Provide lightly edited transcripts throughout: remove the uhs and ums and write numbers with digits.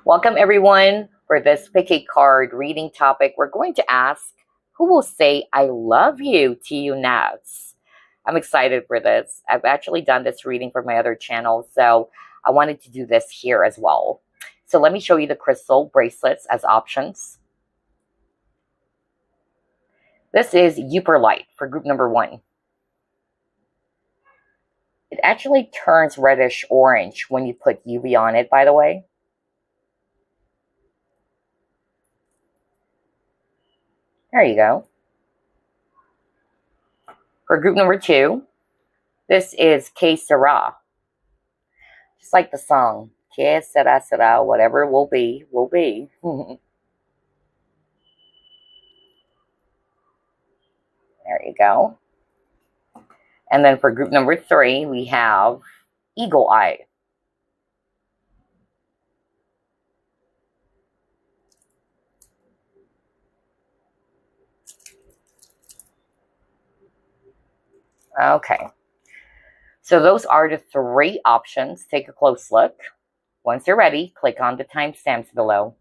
Welcome everyone for this pick a card reading topic. We're going to ask who will say I love you to you next. I'm excited for this. I've actually done this reading for my other channel, so I wanted to do this here as well. So let me show you the crystal bracelets as options. This is Yooperlite for group number 1. It actually turns reddish orange when you put UV on it, by the way. There you go. For group number 2, this is Sera. Just like the song. Sera, Sera, whatever will be, will be. There you go. And then for group number 3, we have Eagle Eye. Okay. So those are the 3 options. Take a close look. Once you're ready, click on the timestamps below.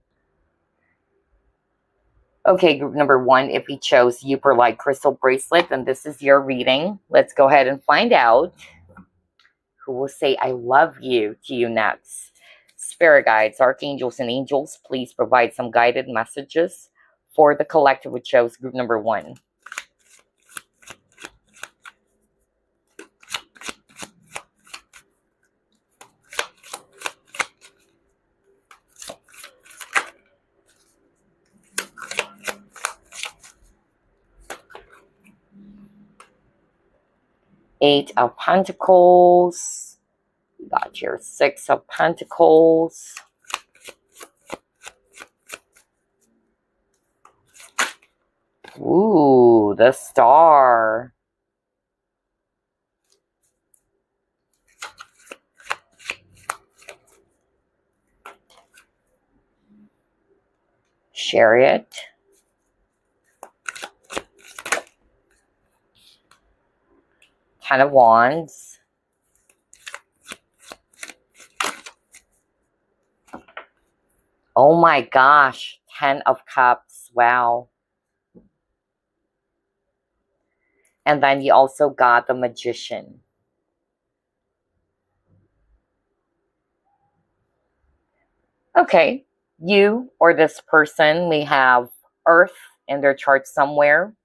Okay, group number 1, if you chose Yooperlite crystal bracelet, then this is your reading. Let's go ahead and find out who will say I love you to you next. Spirit guides, archangels, and angels, please provide some guided messages for the collective who chose group number 1. Eight of Pentacles. You got your 6 of Pentacles. Ooh, the Star. Chariot. Ten of Wands. Oh my gosh, 10 of Cups. Wow. And then you also got the Magician. Okay, you or this person may have Earth in their chart somewhere.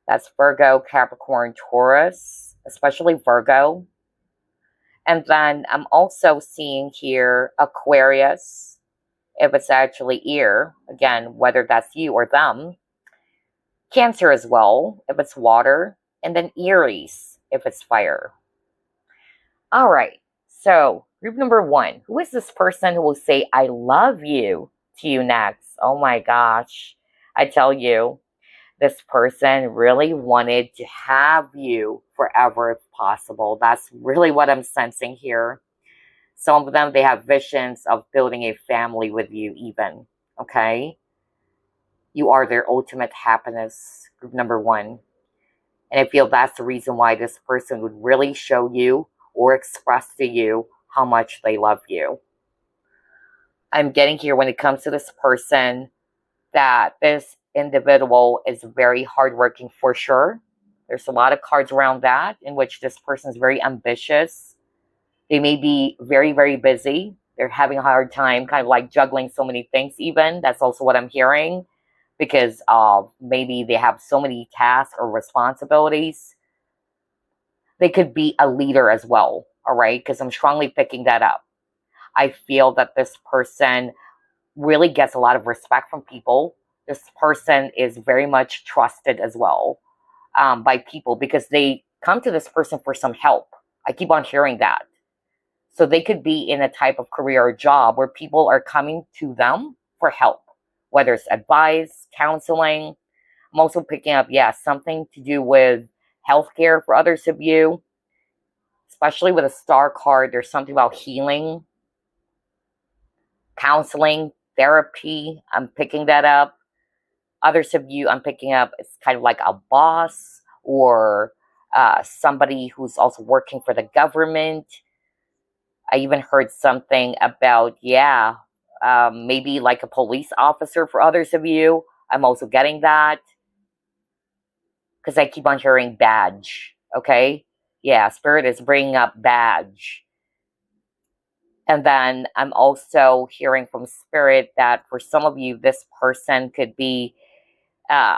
That's Virgo, Capricorn, Taurus, especially Virgo. And then I'm also seeing here Aquarius, if it's actually ear, again, whether that's you or them. Cancer as well, if it's water. And then Aries, if it's fire. All right, so group number 1. Who is this person who will say, I love you to you next? Oh my gosh. I tell you, this person really wanted to have you forever if possible. That's really what I'm sensing here. Some of them, they have visions of building a family with you even, okay? You are their ultimate happiness, group number 1. And I feel that's the reason why this person would really show you or express to you how much they love you. I'm getting here when it comes to this person that this individual is very hardworking for sure. There's a lot of cards around that in which this person is very ambitious. They may be very, very busy. They're having a hard time kind of like juggling so many things even. That's also what I'm hearing because maybe they have so many tasks or responsibilities. They could be a leader as well, all right? Because I'm strongly picking that up. I feel that this person really gets a lot of respect from people. This person is very much trusted as well by people because they come to this person for some help. I keep on hearing that. So they could be in a type of career or job where people are coming to them for help, whether it's advice, counseling. I'm also picking up, something to do with healthcare for others of you, especially with a star card. There's something about healing, counseling, therapy. I'm picking that up. Others of you, I'm picking up, it's kind of like a boss or somebody who's also working for the government. I even heard something about, maybe like a police officer for others of you. I'm also getting that because I keep on hearing badge. Okay? Yeah, Spirit is bringing up badge. And then I'm also hearing from Spirit that for some of you, this person could be a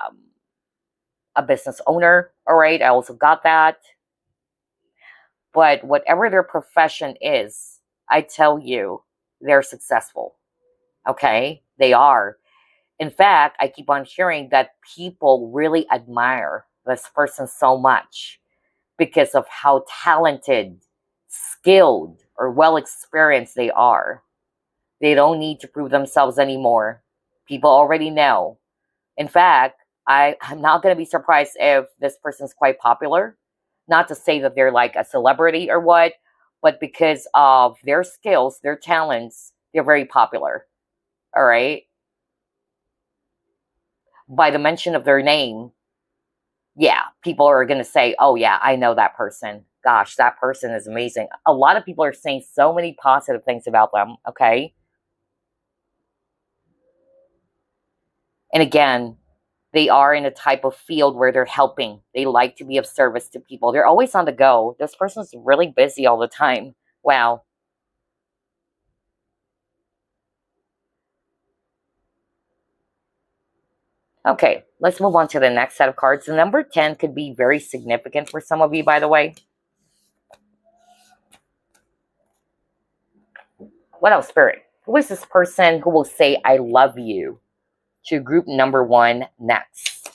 business owner. All right, I also got that. But whatever their profession is, I tell you, they're successful. Okay? They are. In fact, I keep on hearing that people really admire this person so much because of how talented, skilled, or well experienced they are. They don't need to prove themselves anymore. People already know. In fact, I'm not going to be surprised if this person's quite popular. Not to say that they're like a celebrity or what, but because of their skills, their talents, they're very popular. All right? By the mention of their name, yeah, people are going to say, oh, yeah, I know that person. Gosh, that person is amazing. A lot of people are saying so many positive things about them, okay? And again, they are in a type of field where they're helping. They like to be of service to people. They're always on the go. This person's really busy all the time. Wow. Okay, let's move on to the next set of cards. The number 10 could be very significant for some of you, by the way. What else, Spirit? Who is this person who will say, I love you, to group number 1 next?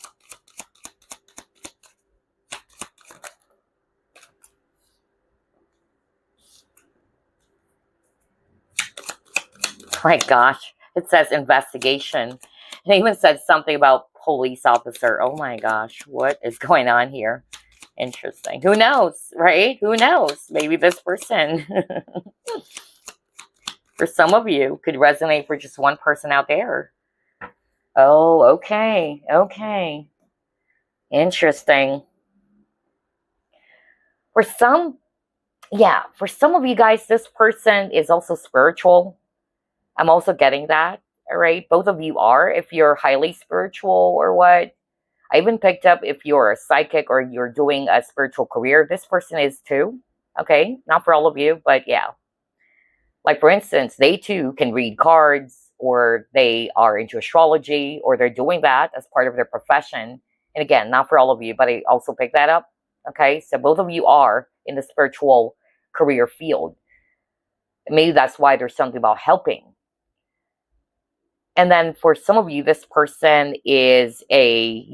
My gosh, it says investigation. It even said something about police officer. Oh my gosh, what is going on here? Interesting. Who knows, right? Who knows? Maybe this person, for some of you, could resonate for just one person out there. Oh, okay. Okay. Interesting. For some, yeah, for some of you guys, this person is also spiritual. I'm also getting that. All right. Both of you are, if you're highly spiritual or what. I even picked up if you're a psychic or you're doing a spiritual career, this person is too. Okay. Not for all of you, but yeah. Like, for instance, they too can read cards, or they are into astrology, or they're doing that as part of their profession. And again, not for all of you, but I also picked that up. Okay. So both of you are in the spiritual career field. Maybe that's why there's something about helping. And then for some of you, this person is a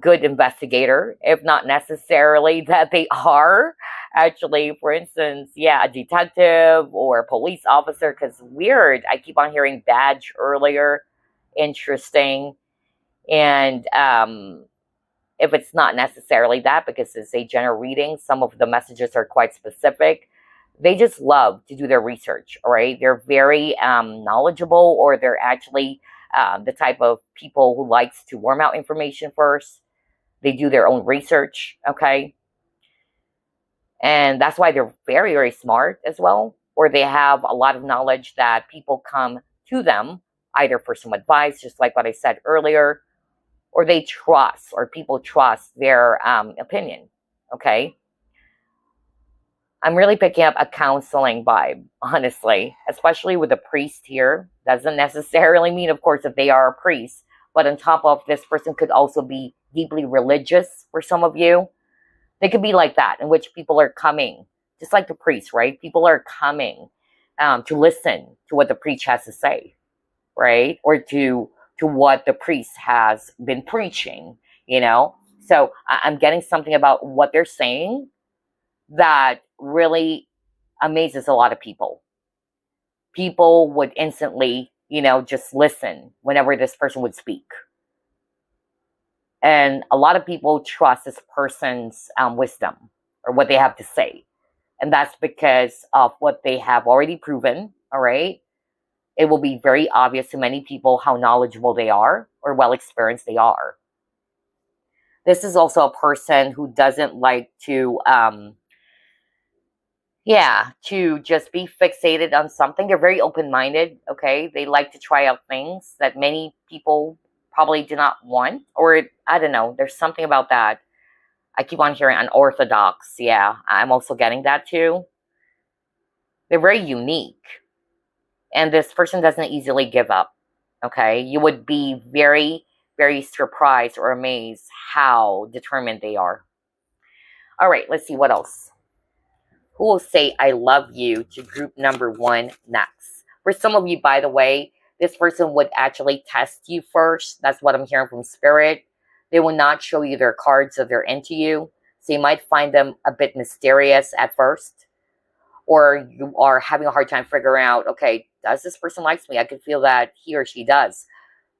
good investigator, if not necessarily that they are. Actually, for instance, yeah, a detective or a police officer, because weird, I keep on hearing badge earlier. Interesting. And if it's not necessarily that, because it's a general reading, some of the messages are quite specific. They just love to do their research, all right? They're very knowledgeable, or they're actually the type of people who likes to worm out information first. They do their own research, okay? And that's why they're very, very smart as well, or they have a lot of knowledge that people come to them either for some advice, just like what I said earlier, or they trust, or people trust their opinion, okay? I'm really picking up a counseling vibe, honestly, especially with the priest here. Doesn't necessarily mean, of course, that they are a priest, but on top of this person could also be deeply religious for some of you. They could be like that, in which people are coming, just like the priest, right? People are coming to listen to what the priest has to say, right? Or to what the priest has been preaching, you know? So I'm getting something about what they're saying that really amazes a lot of people. People would instantly, just listen whenever this person would speak. And a lot of people trust this person's wisdom or what they have to say. And that's because of what they have already proven, all right? It will be very obvious to many people how knowledgeable they are or well experienced they are. This is also a person who doesn't like to, Yeah, to just be fixated on something. They're very open-minded, okay? They like to try out things that many people probably do not want, or I don't know, there's something about that. I keep on hearing unorthodox. Yeah, I'm also getting that too. They're very unique, and this person doesn't easily give up, okay? You would be very, very surprised or amazed how determined they are. All right, let's see what else. Who will say I love you to group number 1 next? For some of you, by the way, this person would actually test you first. That's what I'm hearing from Spirit. They will not show you their cards if they're into you. So you might find them a bit mysterious at first. Or you are having a hard time figuring out, okay, does this person like me? I could feel that he or she does.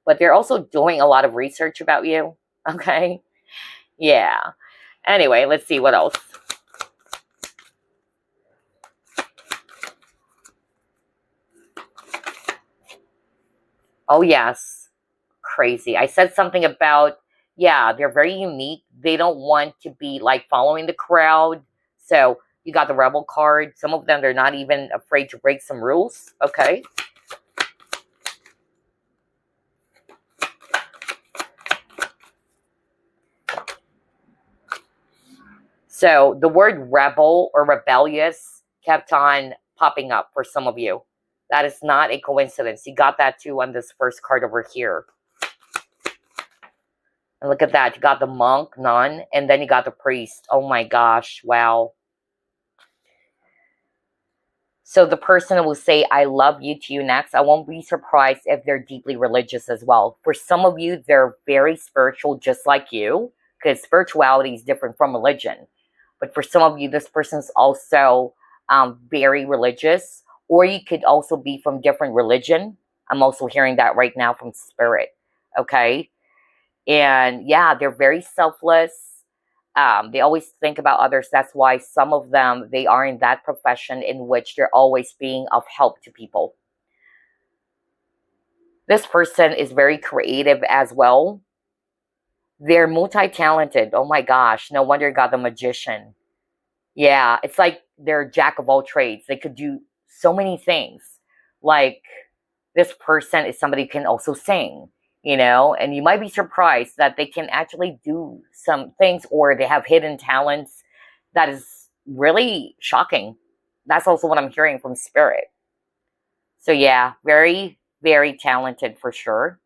But they're also doing a lot of research about you. Okay? Yeah. Anyway, let's see what else. Oh, yes. Crazy. I said something about, yeah, they're very unique. They don't want to be like following the crowd. So you got the rebel card. Some of them, they're not even afraid to break some rules. Okay. So the word rebel or rebellious kept on popping up for some of you. That is not a coincidence. You got that too on this first card over here. And look at that. You got the monk, nun, and then you got the priest. Oh my gosh. Wow. So the person will say, I love you to you next. I won't be surprised if they're deeply religious as well. For some of you, they're very spiritual, just like you, because spirituality is different from religion. But for some of you, this person's also very religious, or you could also be from different religion. I'm also hearing that right now from Spirit. Okay. And yeah, they're very selfless. They always think about others. That's why some of them, they are in that profession in which they're always being of help to people. This person is very creative as well. They're multi-talented. Oh my gosh. No wonder you got the magician. Yeah, it's like they're jack of all trades. They could do so many things. Like this person is somebody who can also sing, you know, and you might be surprised that they can actually do some things, or they have hidden talents that is really shocking. That's also what I'm hearing from Spirit. So yeah, very, very talented for sure.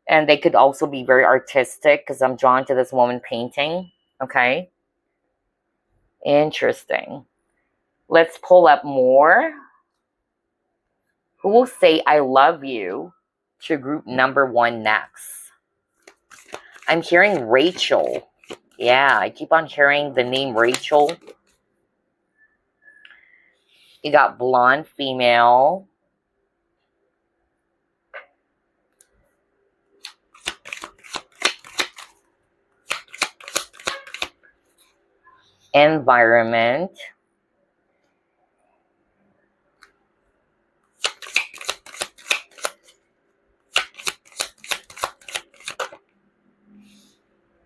And they could also be very artistic, because I'm drawn to this woman painting. Okay. Interesting. Let's pull up more. Who will say I love you to group number 1 next? I'm hearing Rachel. Yeah, I keep on hearing the name Rachel. You got blonde female. Environment.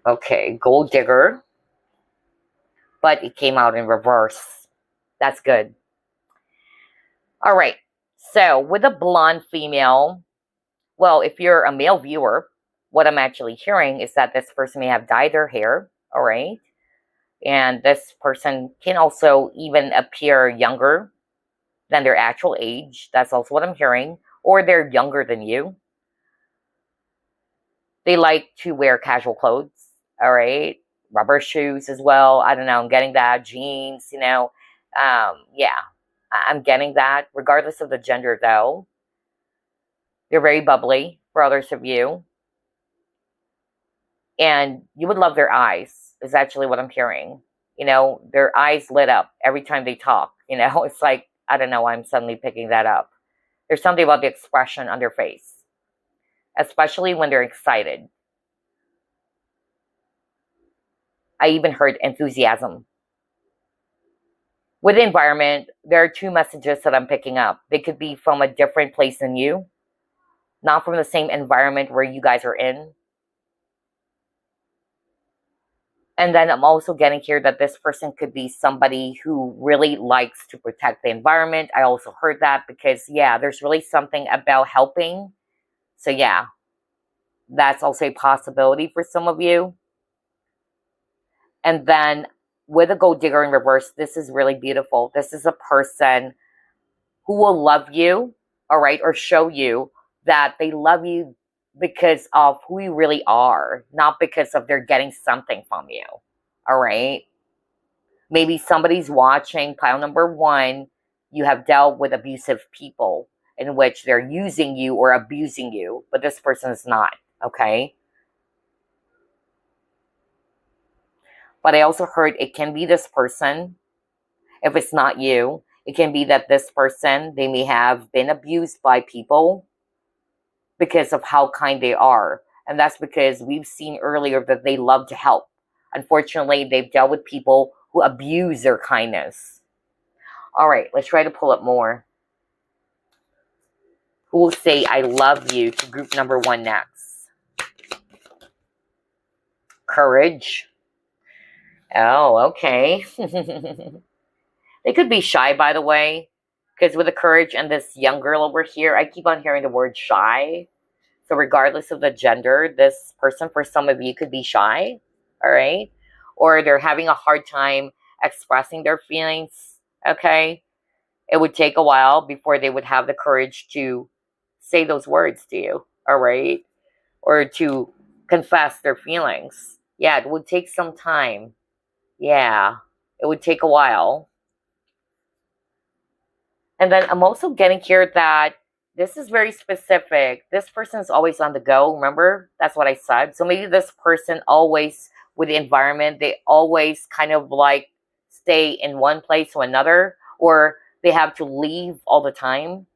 Okay, gold digger. But it came out in reverse. That's good. All right. So with a blonde female, well, if you're a male viewer, what I'm actually hearing is that this person may have dyed their hair. All right. And this person can also even appear younger than their actual age. That's also what I'm hearing. Or they're younger than you. They like to wear casual clothes. All right. Rubber shoes as well. I don't know. I'm getting that. Jeans, you know. Yeah. I'm getting that. Regardless of the gender, though. They're very bubbly for others of you. And you would love their eyes, is actually what I'm hearing. You know, their eyes lit up every time they talk. You know, it's like, I don't know, I'm suddenly picking that up. There's something about the expression on their face, especially when they're excited. I even heard enthusiasm. With the environment, there are 2 messages that I'm picking up. They could be from a different place than you, not from the same environment where you guys are in. And then I'm also getting here that this person could be somebody who really likes to protect the environment. I also heard that because, yeah, there's really something about helping. So, yeah, that's also a possibility for some of you. And then with a gold digger in reverse, this is really beautiful. This is a person who will love you, all right, or show you that they love you because of who you really are, not because of they're getting something from you, all right? Maybe somebody's watching pile number 1, you have dealt with abusive people in which they're using you or abusing you, but this person is not, okay? But I also heard it can be this person. If it's not you, it can be that this person, they may have been abused by people because of how kind they are. And that's because we've seen earlier that they love to help. Unfortunately, they've dealt with people who abuse their kindness. All right, let's try to pull up more. Who will say, I love you to group number 1 next? Courage. Oh, okay. They could be shy, by the way, because with the courage and this young girl over here, I keep on hearing the word shy. So regardless of the gender, this person, for some of you, could be shy, all right? Or they're having a hard time expressing their feelings, okay? It would take a while before they would have the courage to say those words to you, all right? Or to confess their feelings. Yeah, it would take some time. Yeah, it would take a while. And then I'm also getting here that this is very specific. This person is always on the go. Remember? That's what I said. So maybe this person always, with the environment, they always kind of like stay in one place or another, or they have to leave all the time.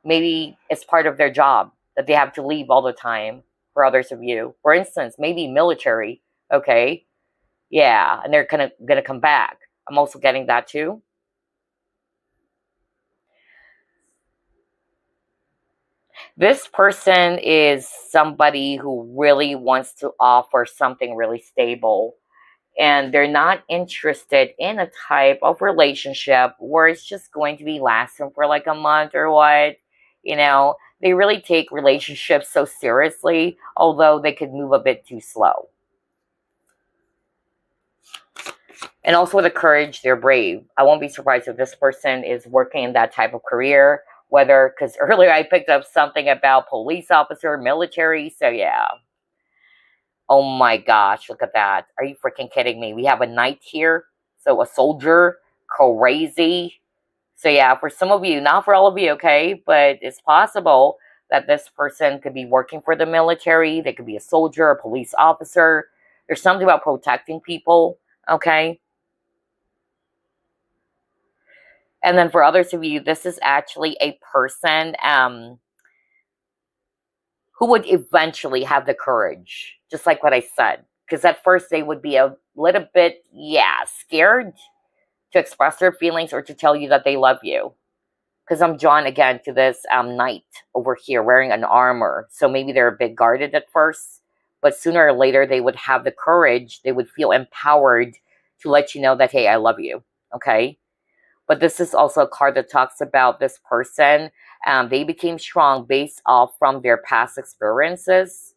Maybe it's part of their job that they have to leave all the time for others of you. For instance, maybe military. Okay. Yeah. And they're gonna come back. I'm also getting that too. This person is somebody who really wants to offer something really stable. And they're not interested in a type of relationship where it's just going to be lasting for like a month or what. You know, they really take relationships so seriously, although they could move a bit too slow. And also with the courage, they're brave. I won't be surprised if this person is working in that type of career, whether, because earlier I picked up something about police officer, military, so yeah. Oh my gosh, look at that. Are you freaking kidding me? We have a knight here, so a soldier, crazy. So yeah, for some of you, not for all of you, okay? But it's possible that this person could be working for the military. They could be a soldier, a police officer. There's something about protecting people, okay? And then for others of you, this is actually a person who would eventually have the courage, just like what I said. Because at first they would be a little bit, yeah, scared to express their feelings or to tell you that they love you. Because I'm drawn again to this knight over here wearing an armor. So maybe they're a bit guarded at first. But sooner or later they would have the courage. They would feel empowered to let you know that, hey, I love you. Okay? But this is also a card that talks about this person. They became strong based off from their past experiences.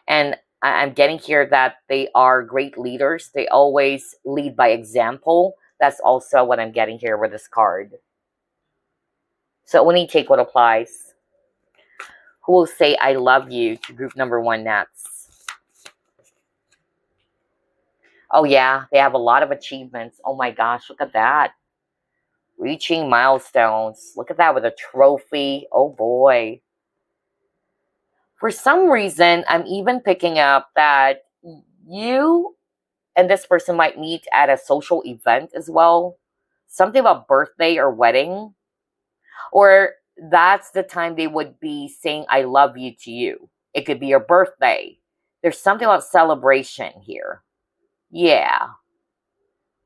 And I'm getting here that they are great leaders. They always lead by example. That's also what I'm getting here with this card. So when you take what applies, who will say I love you to group number 1 next? Oh yeah, they have a lot of achievements. Oh my gosh, look at that. Reaching milestones. Look at that with a trophy. Oh boy. For some reason, I'm even picking up that you and this person might meet at a social event as well. Something about birthday or wedding. Or that's the time they would be saying I love you to you. It could be your birthday. There's something about celebration here. Yeah.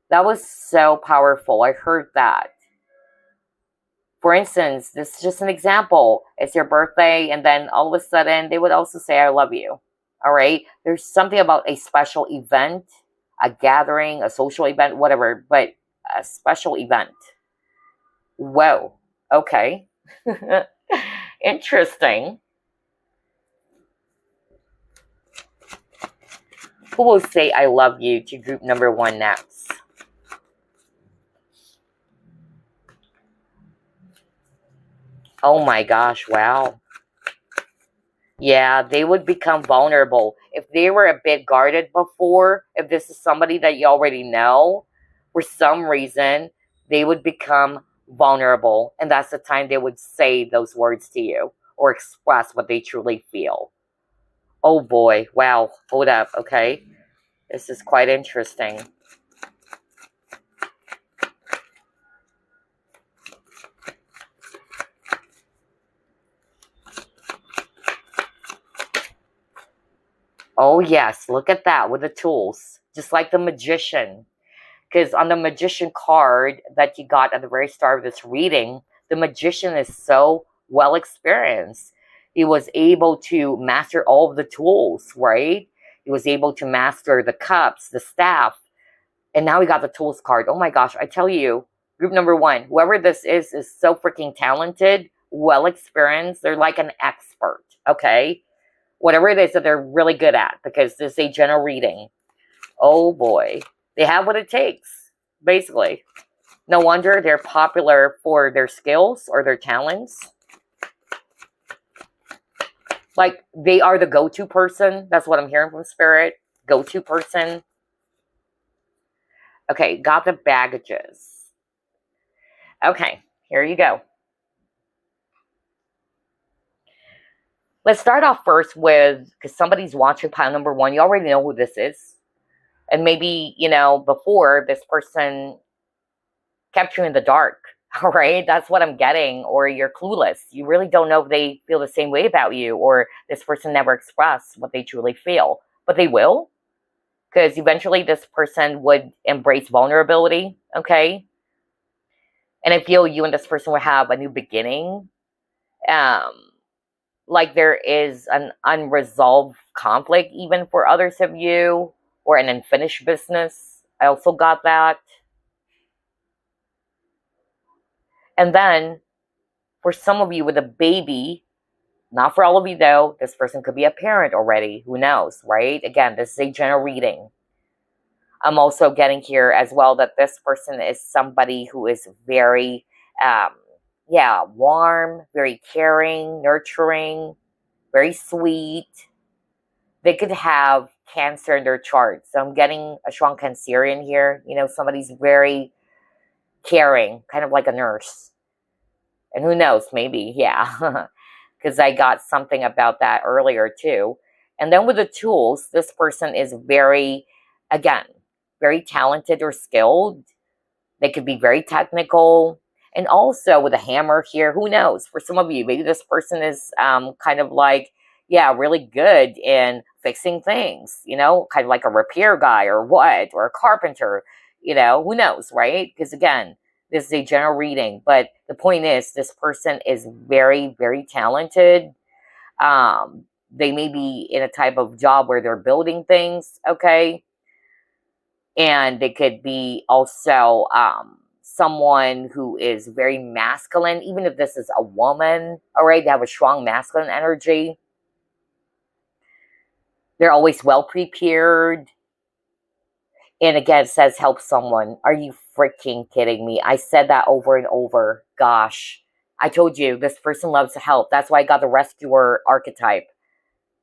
That was so powerful. I heard that. For instance, this is just an example. It's your birthday, and then all of a sudden, they would also say, I love you. All right. There's something about a special event, a gathering, a social event, whatever, but a special event. Whoa. Okay. Interesting. Who will say I love you to group number 1 next? Oh my gosh, wow. Yeah, they would become vulnerable. If they were a bit guarded before, if this is somebody that you already know, for some reason, they would become vulnerable. And that's the time they would say those words to you or express what they truly feel. Oh boy, wow, hold up, okay? This is quite interesting. Oh yes, look at that with the tools. Just like the magician. Because on the magician card that you got at the very start of this reading, the magician is so well experienced. He was able to master all of the tools, right? He was able to master the cups, the staff, and now we got the tools card. Oh my gosh, I tell you, group number 1, whoever this is so freaking talented, well experienced. They're like an expert, okay? Whatever it is that they're really good at, because this is a general reading. Oh boy. They have what it takes, basically. No wonder they're popular for their skills or their talents. Like, they are the go-to person. That's what I'm hearing from Spirit. Go-to person. Okay, got the baggages. Okay, here you go. Let's start off first with, because somebody's watching pile number 1. You already know who this is. And maybe, you know, before this person kept you in the dark. All right, that's what I'm getting. Or you're clueless. You really don't know if they feel the same way about you, or this person never expressed what they truly feel. But they will, because eventually this person would embrace vulnerability, okay? And I feel you and this person will have a new beginning. Like there is an unresolved conflict even for others of you, or an unfinished business. I also got that. And then, for some of you with a baby, not for all of you though, this person could be a parent already. Who knows, right? Again, this is a general reading. I'm also getting here as well that this person is somebody who is very, warm, very caring, nurturing, very sweet. They could have Cancer in their chart. So I'm getting a strong Cancerian here. You know, somebody's very caring, kind of like a nurse. And who knows, maybe, yeah. Because I got something about that earlier too. And then with the tools, this person is very, again, very talented or skilled. They could be very technical. And also with a hammer here, who knows? For some of you, maybe this person is kind of like, really good in fixing things, you know, kind of like a repair guy or what, or a carpenter, you know, who knows, right? Because again, this is a general reading, but the point is this person is very, very talented. They may be in a type of job where they're building things, okay? And they could be also someone who is very masculine, even if this is a woman, all right? They have a strong masculine energy. They're always well prepared. And again, it says help someone. Are you freaking kidding me? I said that over and over. Gosh. I told you, this person loves to help. That's why I got the rescuer archetype.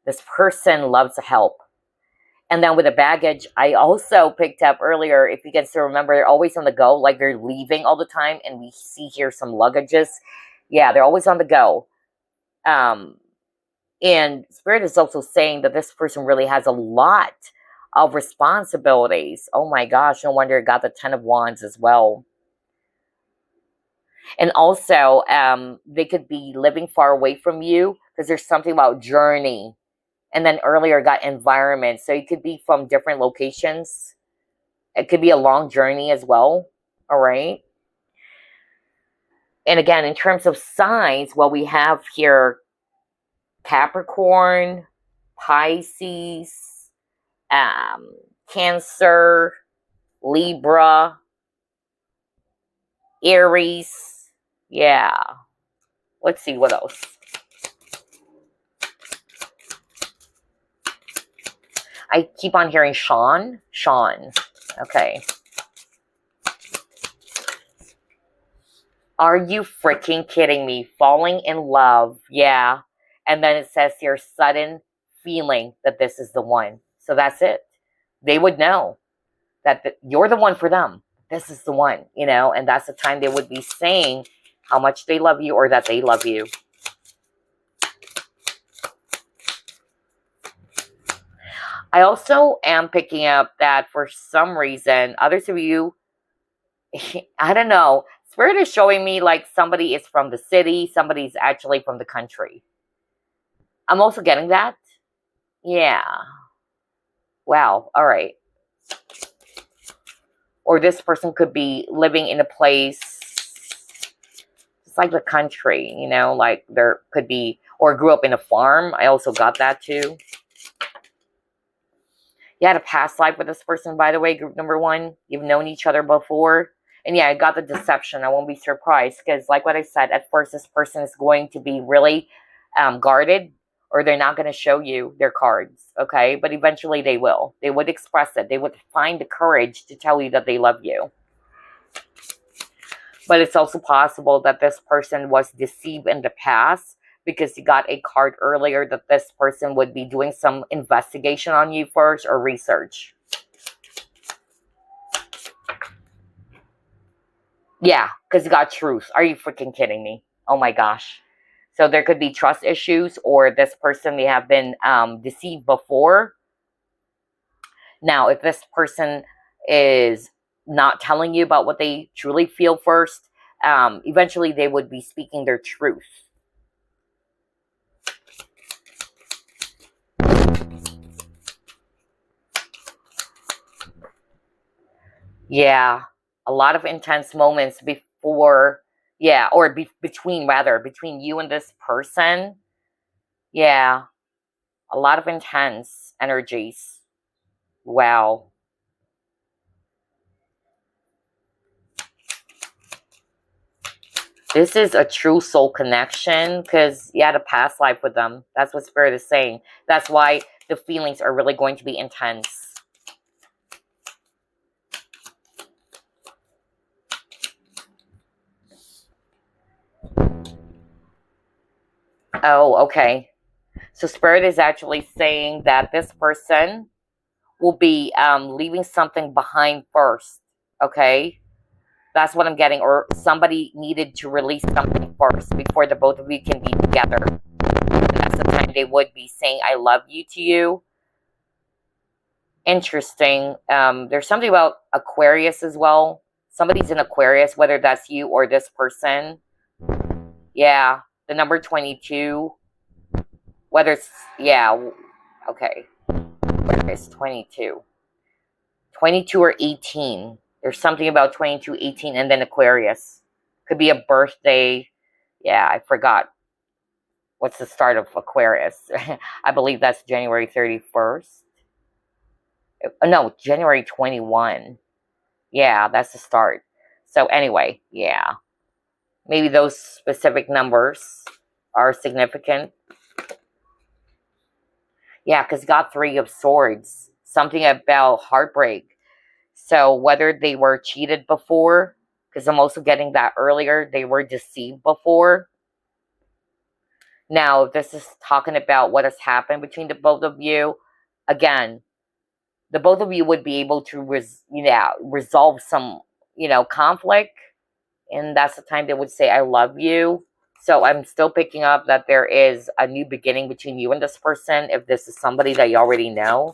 This person loves to help. And then with the baggage, I also picked up earlier, if you can still remember, they're always on the go. Like they're leaving all the time. And we see here some luggages. Yeah, they're always on the go. And Spirit is also saying that this person really has a lot of responsibilities. Oh my gosh, no wonder it got the 10 of Wands as well. And also, they could be living far away from you because there's something about journey. And then earlier got environment. So it could be from different locations. It could be a long journey as well. All right. And again, in terms of signs, well, we have here Capricorn, Pisces, Cancer, Libra, Aries. Yeah. Let's see what else. I keep on hearing Sean. Sean. Okay. Are you freaking kidding me? Falling in love. Yeah. And then it says here, sudden feeling that this is the one. So that's it. They would know that you're the one for them. This is the one, you know, and that's the time they would be saying how much they love you or that they love you. I also am picking up that for some reason, others of you, I don't know, Spirit is showing me like somebody is from the city, somebody's actually from the country. I'm also getting that. Yeah. Wow. All right. Or this person could be living in a place, it's like the country, you know, like there could be, or grew up in a farm. I also got that too. You had a past life with this person, by the way, group number 1. You've known each other before. And yeah, I got the deception. I won't be surprised because like what I said, at first this person is going to be really guarded, or they're not going to show you their cards, okay? But eventually they will. They would express it. They would find the courage to tell you that they love you. But it's also possible that this person was deceived in the past because you got a card earlier that this person would be doing some investigation on you first or research. Yeah, because you got truth. Are you freaking kidding me? Oh my gosh. So there could be trust issues, or this person may have been deceived before. Now, if this person is not telling you about what they truly feel first, eventually they would be speaking their truth. Yeah, a lot of intense moments before, yeah, or between you and this person. Yeah, a lot of intense energies. Wow. This is a true soul connection because you had a past life with them. That's what Spirit is saying. That's why the feelings are really going to be intense. Oh, okay. So Spirit is actually saying that this person will be leaving something behind first. Okay? That's what I'm getting. Or somebody needed to release something first before the both of you can be together. And that's the time they would be saying, I love you to you. Interesting. There's something about Aquarius as well. Somebody's in Aquarius, whether that's you or this person. Yeah. The number 22. Whether it's, yeah. Okay. Where is 22? 22 or 18. There's something about 22, 18, and then Aquarius. Could be a birthday. Yeah, I forgot. What's the start of Aquarius? I believe that's January 31st. No, January 21. Yeah, that's the start. So anyway, yeah. Maybe those specific numbers are significant. Yeah, because you got 3 of Swords. Something about heartbreak. So whether they were cheated before, because I'm also getting that earlier, they were deceived before. Now, this is talking about what has happened between the both of you. Again, the both of you would be able to resolve some, conflict. And that's the time they would say, I love you. So I'm still picking up that there is a new beginning between you and this person, if this is somebody that you already know.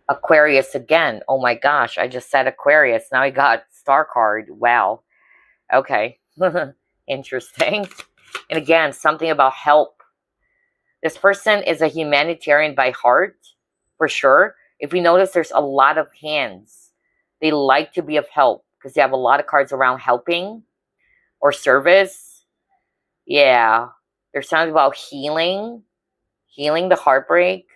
Aquarius again. Oh my gosh, I just said Aquarius. Now I got Star card. Wow. Okay. Interesting. And again, something about help. This person is a humanitarian by heart, for sure. If we notice, there's a lot of hands. They like to be of help because they have a lot of cards around helping or service. Yeah. There's something about healing the heartbreak.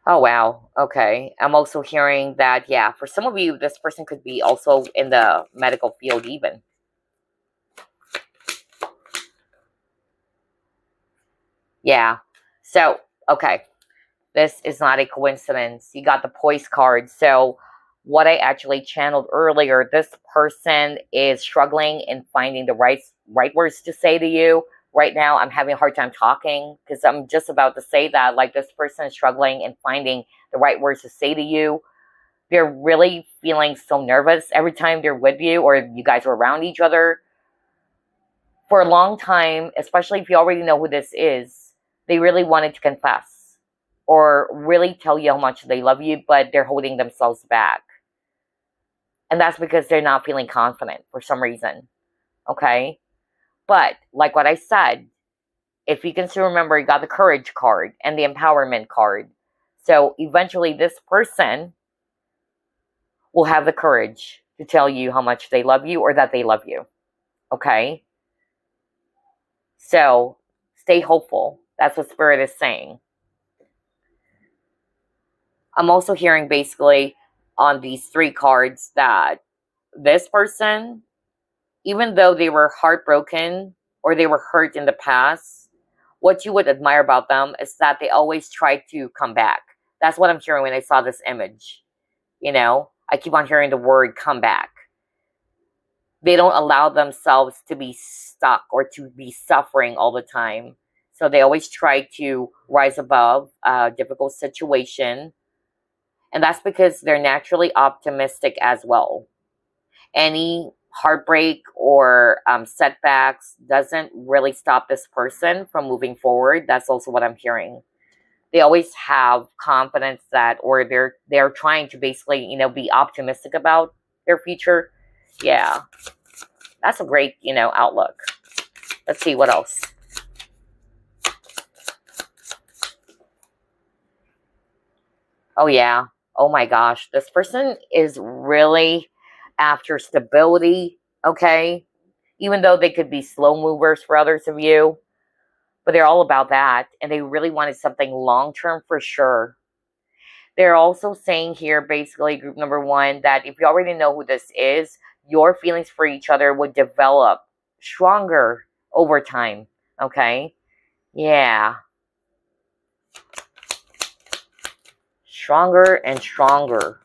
Oh, wow. Okay. I'm also hearing that, yeah, for some of you, this person could be also in the medical field even. Yeah. So, okay. This is not a coincidence. You got the Poise card. So, what I actually channeled earlier, this person is struggling in finding the right words to say to you. Right now, I'm having a hard time talking because I'm just about to say that. Like, this person is struggling in finding the right words to say to you. They're really feeling so nervous every time they're with you or you guys are around each other. For a long time, especially if you already know who this is, they really wanted to confess or really tell you how much they love you, but they're holding themselves back. And that's because they're not feeling confident for some reason. Okay? But, like what I said, if you can still remember, you got the Courage card and the Empowerment card. So, eventually, this person will have the courage to tell you how much they love you or that they love you. Okay? So, stay hopeful. That's what Spirit is saying. I'm also hearing basically on these 3 cards that this person, even though they were heartbroken or they were hurt in the past, what you would admire about them is that they always try to come back. That's what I'm hearing when I saw this image. You know, I keep on hearing the word come back. They don't allow themselves to be stuck or to be suffering all the time. So they always try to rise above a difficult situation. And that's because they're naturally optimistic as well. Any heartbreak or setbacks doesn't really stop this person from moving forward. That's also what I'm hearing. They always have confidence that, or they're trying to basically, you know, be optimistic about their future. Yeah, that's a great, you know, outlook. Let's see what else. Oh yeah. Oh my gosh, this person is really after stability. Okay, even though they could be slow movers for others of you, but they're all about that, and they really wanted something long-term for sure. They're also saying here, basically, group number 1, that if you already know who this is, your feelings for each other would develop stronger over time, okay? Yeah. Stronger and stronger.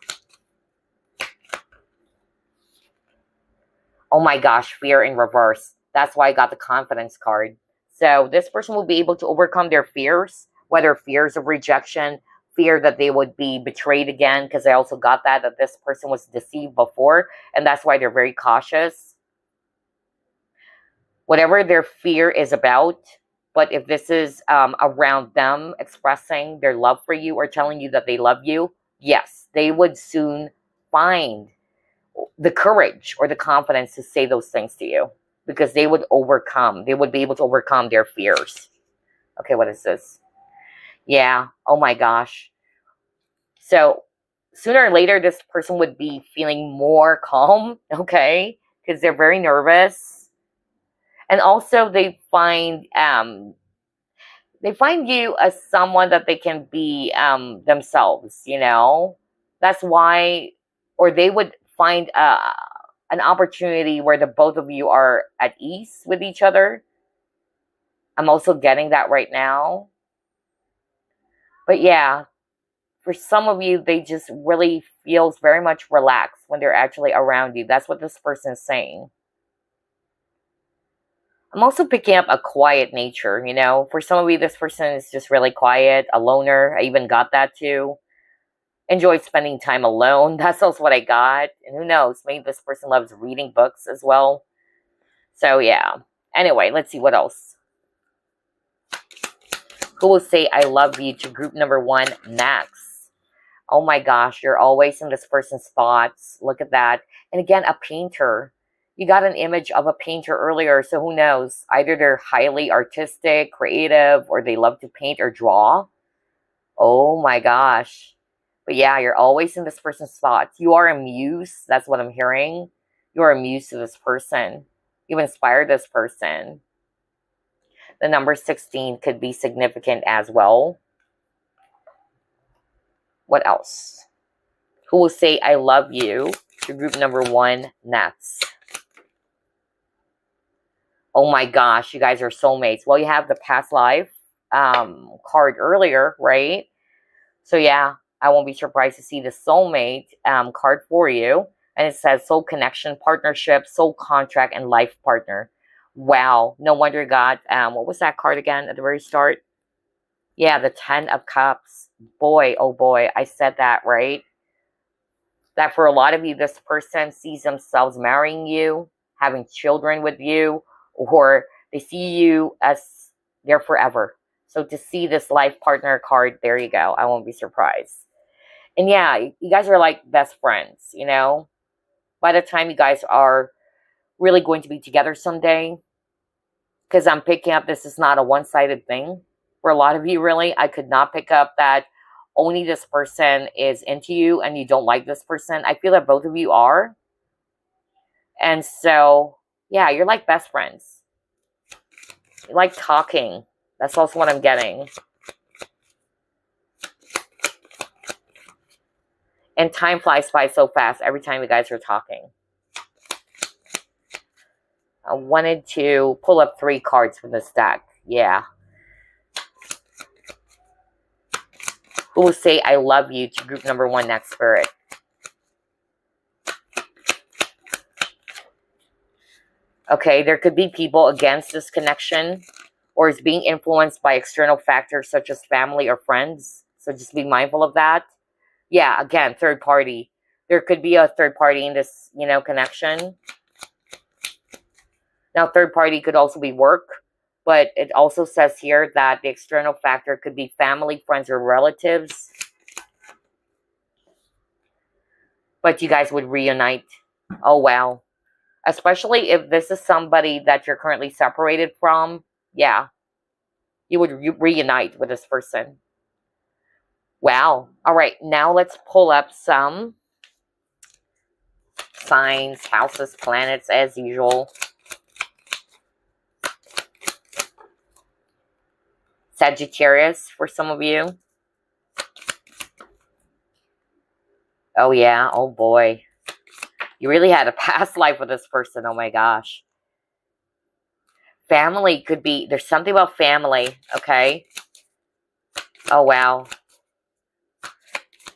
Oh my gosh, fear in reverse. That's why I got the confidence card. So this person will be able to overcome their fears, whether fears of rejection, fear that they would be betrayed again, because I also got that this person was deceived before, and that's why they're very cautious. Whatever their fear is about, but if this is around them expressing their love for you or telling you that they love you, yes, they would soon find the courage or the confidence to say those things to you, because they would be able to overcome their fears. Okay, what is this? Yeah, oh my gosh. So sooner or later, this person would be feeling more calm, okay, because they're very nervous. And also they find you as someone that they can be themselves, you know. That's why, or they would find an opportunity where the both of you are at ease with each other. I'm also getting that right now. But yeah, for some of you, they just really feels very much relaxed when they're actually around you. That's what this person is saying. I'm also picking up a quiet nature, you know. For some of you, this person is just really quiet, a loner. I even got that too. Enjoy spending time alone. That's also what I got. And who knows, maybe this person loves reading books as well. So yeah. Anyway, let's see what else. Who will say I love you to group number 1, Max? Oh my gosh, you're always in this person's thoughts. Look at that. And again, a painter. You got an image of a painter earlier, so who knows? Either they're highly artistic, creative, or they love to paint or draw. Oh my gosh. But yeah, you're always in this person's thoughts. You are a muse. That's what I'm hearing. You are a muse to this person. You inspire this person. The number 16 could be significant as well. What else? Who will say I love you to group number 1 next? Oh my gosh, you guys are soulmates. Well, you have the past life card earlier, right? So yeah, I won't be surprised to see the soulmate card for you. And it says soul connection, partnership, soul contract, and life partner. Wow, no wonder you got, what was that card again at the very start? Yeah, the 10 of Cups. Boy, oh boy, I said that, right? That for a lot of you, this person sees themselves marrying you, having children with you, or they see you as there forever. So to see this life partner card, there you go. I won't be surprised. And yeah, you guys are like best friends, you know? By the time you guys are really going to be together someday, because I'm picking up this is not a one-sided thing. For a lot of you, really, I could not pick up that only this person is into you and you don't like this person. I feel that both of you are. And so, yeah, you're like best friends. You like talking. That's also what I'm getting. And time flies by so fast every time you guys are talking. I wanted to pull up 3 cards from this deck. Yeah. Who will say I love you to group number 1 next, Spirit? Okay, there could be people against this connection or is being influenced by external factors such as family or friends. So just be mindful of that. Yeah, again, third party. There could be a third party in this, you know, connection. Now, third party could also be work, but it also says here that the external factor could be family, friends, or relatives. But you guys would reunite. Oh, wow. Especially if this is somebody that you're currently separated from. Yeah. You would reunite with this person. Wow. All right. Now let's pull up some signs, houses, planets as usual. Sagittarius for some of you. Oh, yeah. Oh, boy. You really had a past life with this person. Oh, my gosh. Family could be... There's something about family, okay? Oh, wow.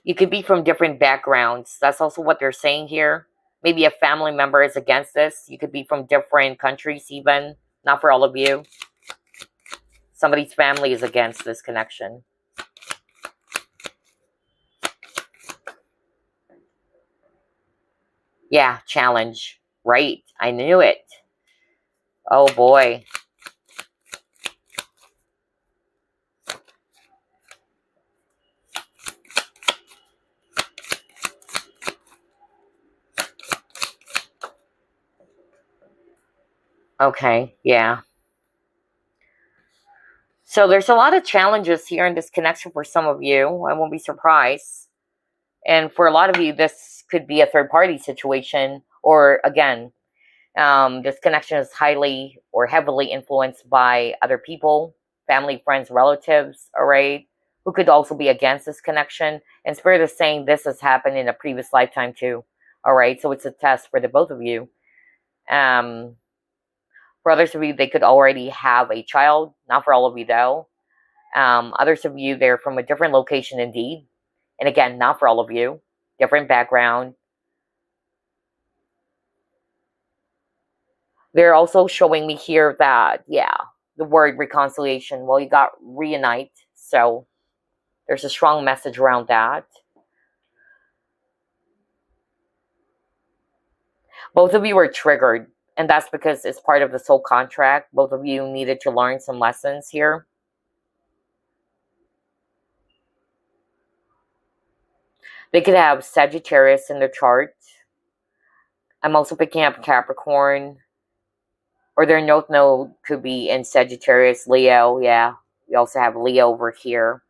You could be from different backgrounds. That's also what they're saying here. Maybe a family member is against this. You could be from different countries even. Not for all of you. Somebody's family is against this connection. Yeah, challenge. Right. I knew it. Oh, boy. Okay, yeah. So there's a lot of challenges here in this connection for some of you. I won't be surprised. And for a lot of you, this could be a third-party situation. Or, again, this connection is highly or heavily influenced by other people, family, friends, relatives, all right, who could also be against this connection. And Spirit is saying this has happened in a previous lifetime too, all right? So it's a test for the both of you. For others of you, they could already have a child. Not for all of you, though. Others of you, they're from a different location indeed. And again, not for all of you. Different background. They're also showing me here that, yeah, the word reconciliation. Well, you got reunite. So there's a strong message around that. Both of you were triggered. And that's because it's part of the soul contract. Both of you needed to learn some lessons here. They could have Sagittarius in their chart. I'm also picking up Capricorn. Or their North Node could be in Sagittarius, Leo. Yeah, we also have Leo over here.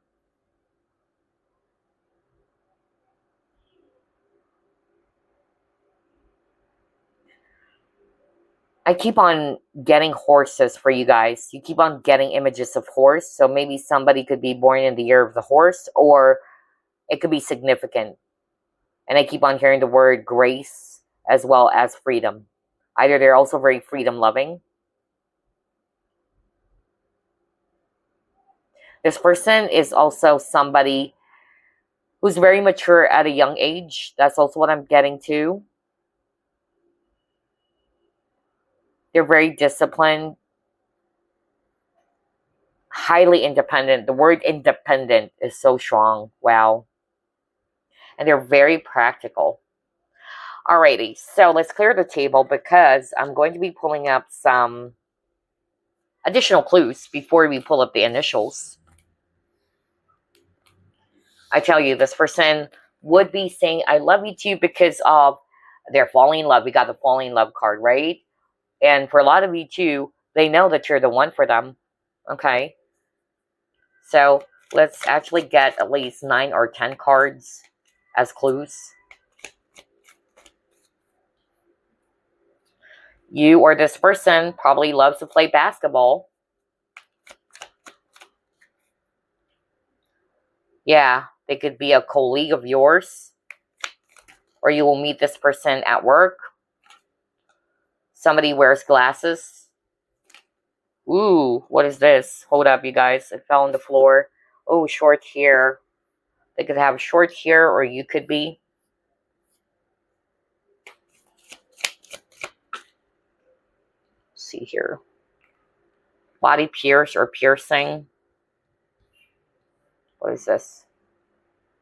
I keep on getting horses for you guys. You keep on getting images of horse. So maybe somebody could be born in the year of the horse, or it could be significant. And I keep on hearing the word grace as well as freedom. Either they're also very freedom loving. This person is also somebody who's very mature at a young age. That's also what I'm getting to. They're very disciplined, highly independent. The word independent is so strong. Wow. And they're very practical. Alrighty, so let's clear the table because I'm going to be pulling up some additional clues before we pull up the initials. I tell you, this person would be saying I love you too because of they're falling in love. We got the falling in love card, right? And for a lot of you too, they know that you're the one for them. Okay. So let's actually get at least 9 or 10 cards as clues. You or this person probably loves to play basketball. Yeah, they could be a colleague of yours. Or you will meet this person at work. Somebody wears glasses. Ooh, what is this? Hold up, you guys. It fell on the floor. Oh, short hair. They could have short hair, or you could be. Let's see here. Body pierce or piercing. What is this?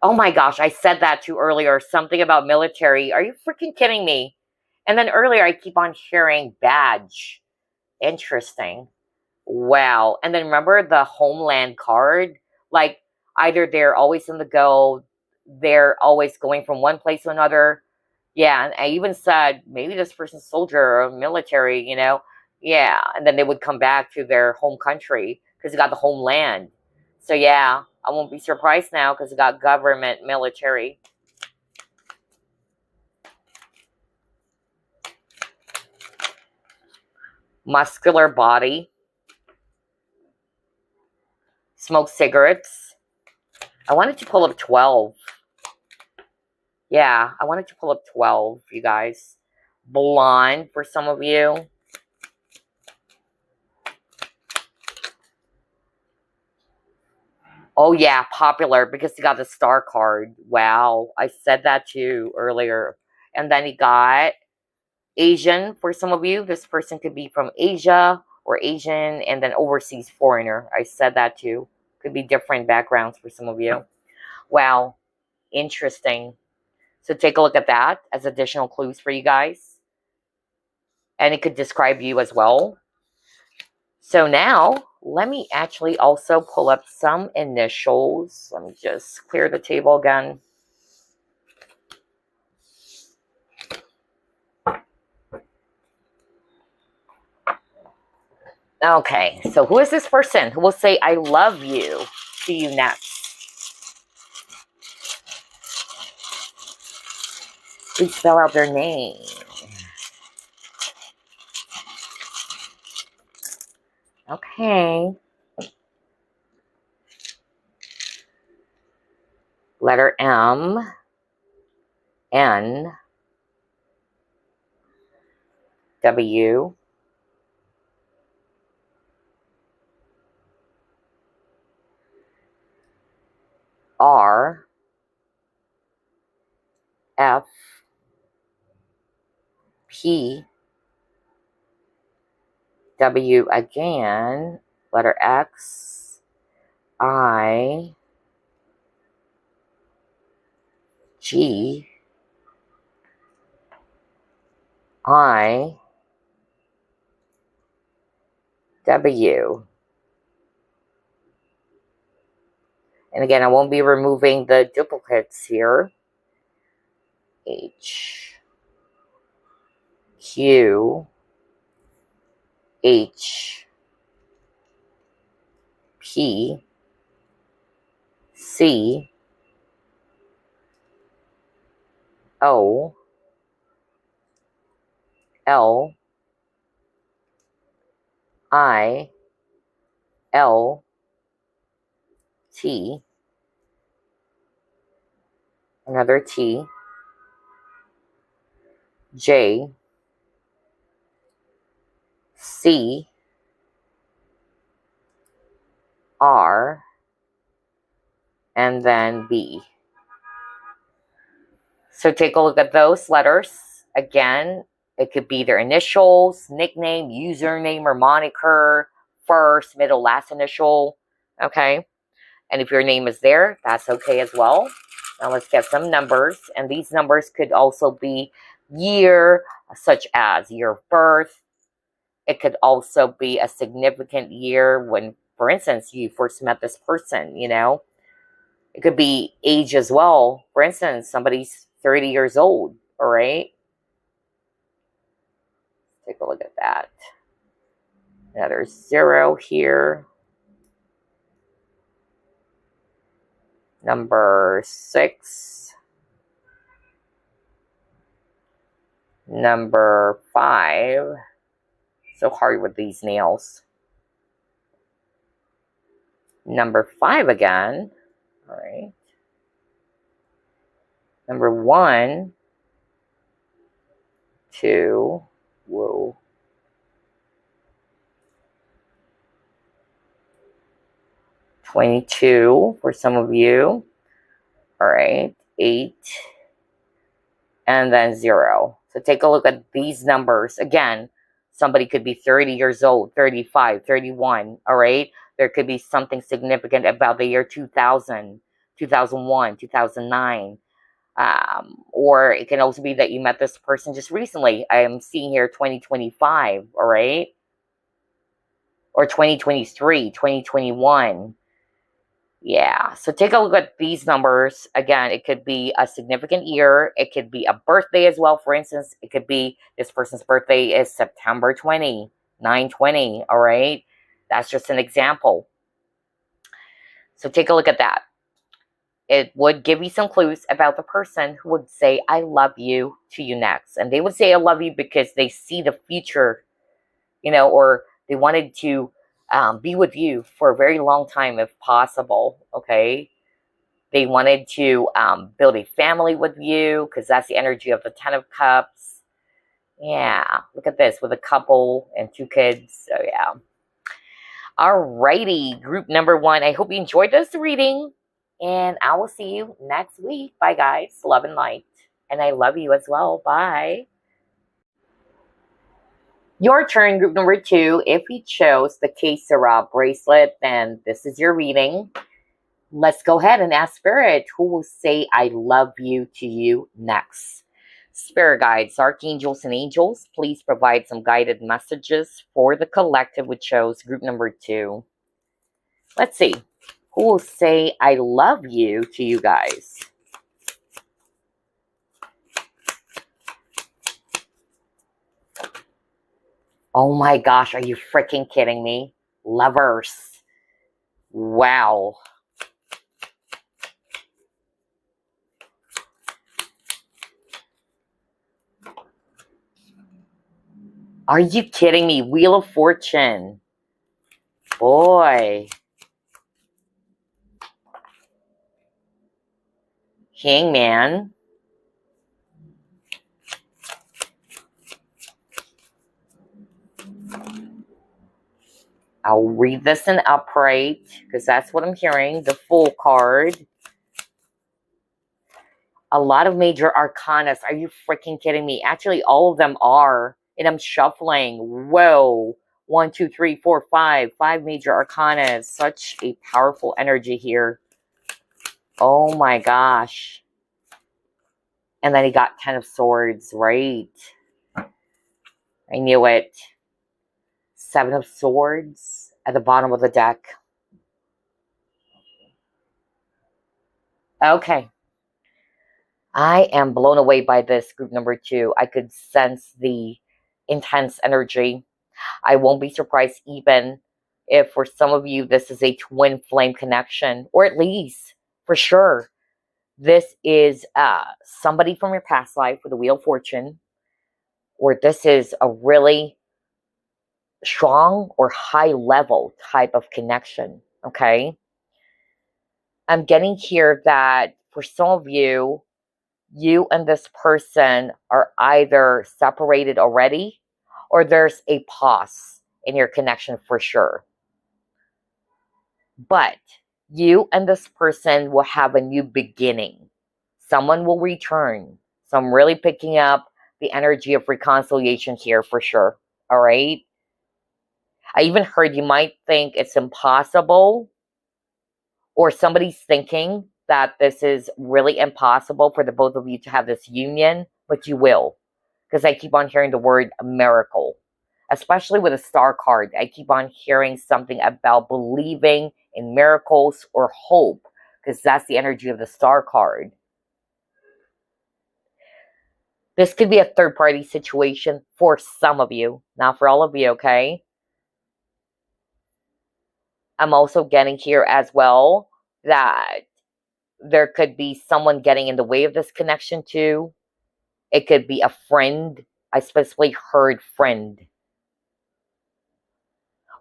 Oh my gosh, I said that too earlier. Something about military. Are you freaking kidding me? And then earlier, I keep on hearing badge. Interesting. Wow. And then remember the homeland card? Like, either they're always on the go, they're always going from one place to another. Yeah, and I even said, maybe this person's soldier or military, you know? Yeah, and then they would come back to their home country because they got the homeland. So yeah, I won't be surprised now because it got government, military. Muscular body. Smoke cigarettes. I wanted to pull up 12. Yeah, I wanted to pull up 12, you guys. Blonde for some of you. Oh, yeah, popular because he got the star card. Wow, I said that too earlier. And then he got Asian for some of you. This person could be from Asia or Asian, and then overseas foreigner. I said that too. Could be different backgrounds for some of you. Wow, interesting. So take a look at that as additional clues for you guys. And it could describe you as well. So now, let me actually also pull up some initials. Let me just clear the table again. Okay, so who is this person who will say, I love you? See you next. Please spell out their name. Okay. Letter M, N, W, R, F, P, W again, letter X, I, G, I, W. And again, I won't be removing the duplicates here. H, Q, H, P, C, O, L, I, L, T, another T, J, C, R, and then B. So take a look at those letters. Again, it could be their initials, nickname, username, or moniker, first, middle, last initial. Okay. And if your name is there, that's okay as well. Now let's get some numbers. And these numbers could also be year, such as year of birth. It could also be a significant year when, for instance, you first met this person, you know. It could be age as well. For instance, somebody's 30 years old, all right? Take a look at that. Another 0 here. Number 6. Number 5. So hard with these nails. Number 5 again. All right. Number 1, 2, whoa. 22 for some of you. All right. 8. And then 0. So take a look at these numbers. Again, somebody could be 30 years old, 35, 31. All right. There could be something significant about the year 2000, 2001, 2009. Or it can also be that you met this person just recently. I am seeing here 2025, all right? Or 2023, 2021. Yeah, so take a look at these numbers. Again, it could be a significant year. It could be a birthday as well. For instance, it could be this person's birthday is September 20, 9/20, all right? That's just an example. So take a look at that. It would give you some clues about the person who would say, I love you to you next. And they would say, I love you because they see the future, you know, or they wanted to be with you for a very long time if possible, okay? They wanted to build a family with you because that's the energy of the 10 of Cups. Yeah, look at this with a couple and 2 kids. So, yeah. Alrighty, group number 1. I hope you enjoyed this reading. And I will see you next week. Bye, guys. Love and light. And I love you as well. Bye. Your turn, group number 2. If you chose the Sera bracelet, then this is your reading. Let's go ahead and ask Spirit who will say I love you to you next. Spirit guides, archangels, and angels, please provide some guided messages for the collective who chose group number 2. Let's see. Who will say I love you to you guys? Oh my gosh, are you freaking kidding me? Lovers. Wow. Are you kidding me? Wheel of Fortune. Boy. Hangman. I'll read this in upright because that's what I'm hearing. The Fool card. A lot of major arcanas. Are you freaking kidding me? Actually, all of them are. And I'm shuffling. Whoa. 1, 2, 3, 4, 5. 5 major arcanas. Such a powerful energy here. Oh my gosh. And then he got 10 of Swords, right? I knew it. 7 of Swords at the bottom of the deck. Okay. I am blown away by this group number 2. I could sense the intense energy. I won't be surprised even if for some of you this is a twin flame connection, or at least for sure this is somebody from your past life with a Wheel of Fortune, or this is a really strong or high level type of connection. Okay, I'm getting here that for some of you, you and this person are either separated already or there's a pause in your connection for sure. But you and this person will have a new beginning. Someone will return. So I'm really picking up the energy of reconciliation here for sure. All right. I even heard you might think it's impossible, or somebody's thinking that this is really impossible for the both of you to have this union, but you will. Because I keep on hearing the word miracle. Especially with a star card, I keep on hearing something about believing in miracles or hope, because that's the energy of the star card. This could be a third-party situation for some of you, not for all of you, okay? I'm also getting here as well that there could be someone getting in the way of this connection too. It could be a friend. I specifically heard friend.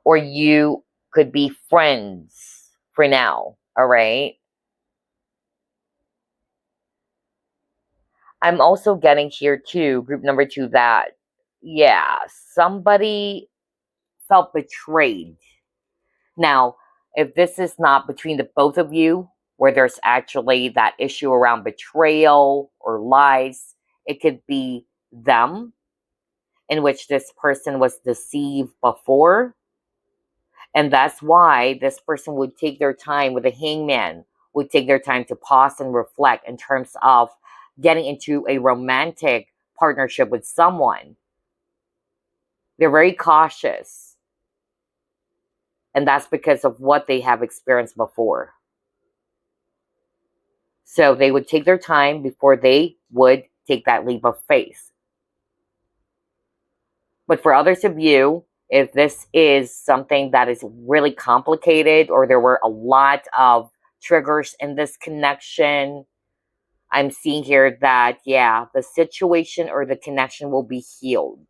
Or you could be friends for now, all right? I'm also getting here too, group number 2, that, yeah, somebody felt betrayed. Now, if this is not between the both of you, where there's actually that issue around betrayal or lies, it could be them, in which this person was deceived before. And that's why this person would take their time with the hangman, would take their time to pause and reflect in terms of getting into a romantic partnership with someone. They're very cautious. And that's because of what they have experienced before. So they would take their time before they would take that leap of faith. But for others of you, if this is something that is really complicated, or there were a lot of triggers in this connection, I'm seeing here that, yeah, the situation or the connection will be healed.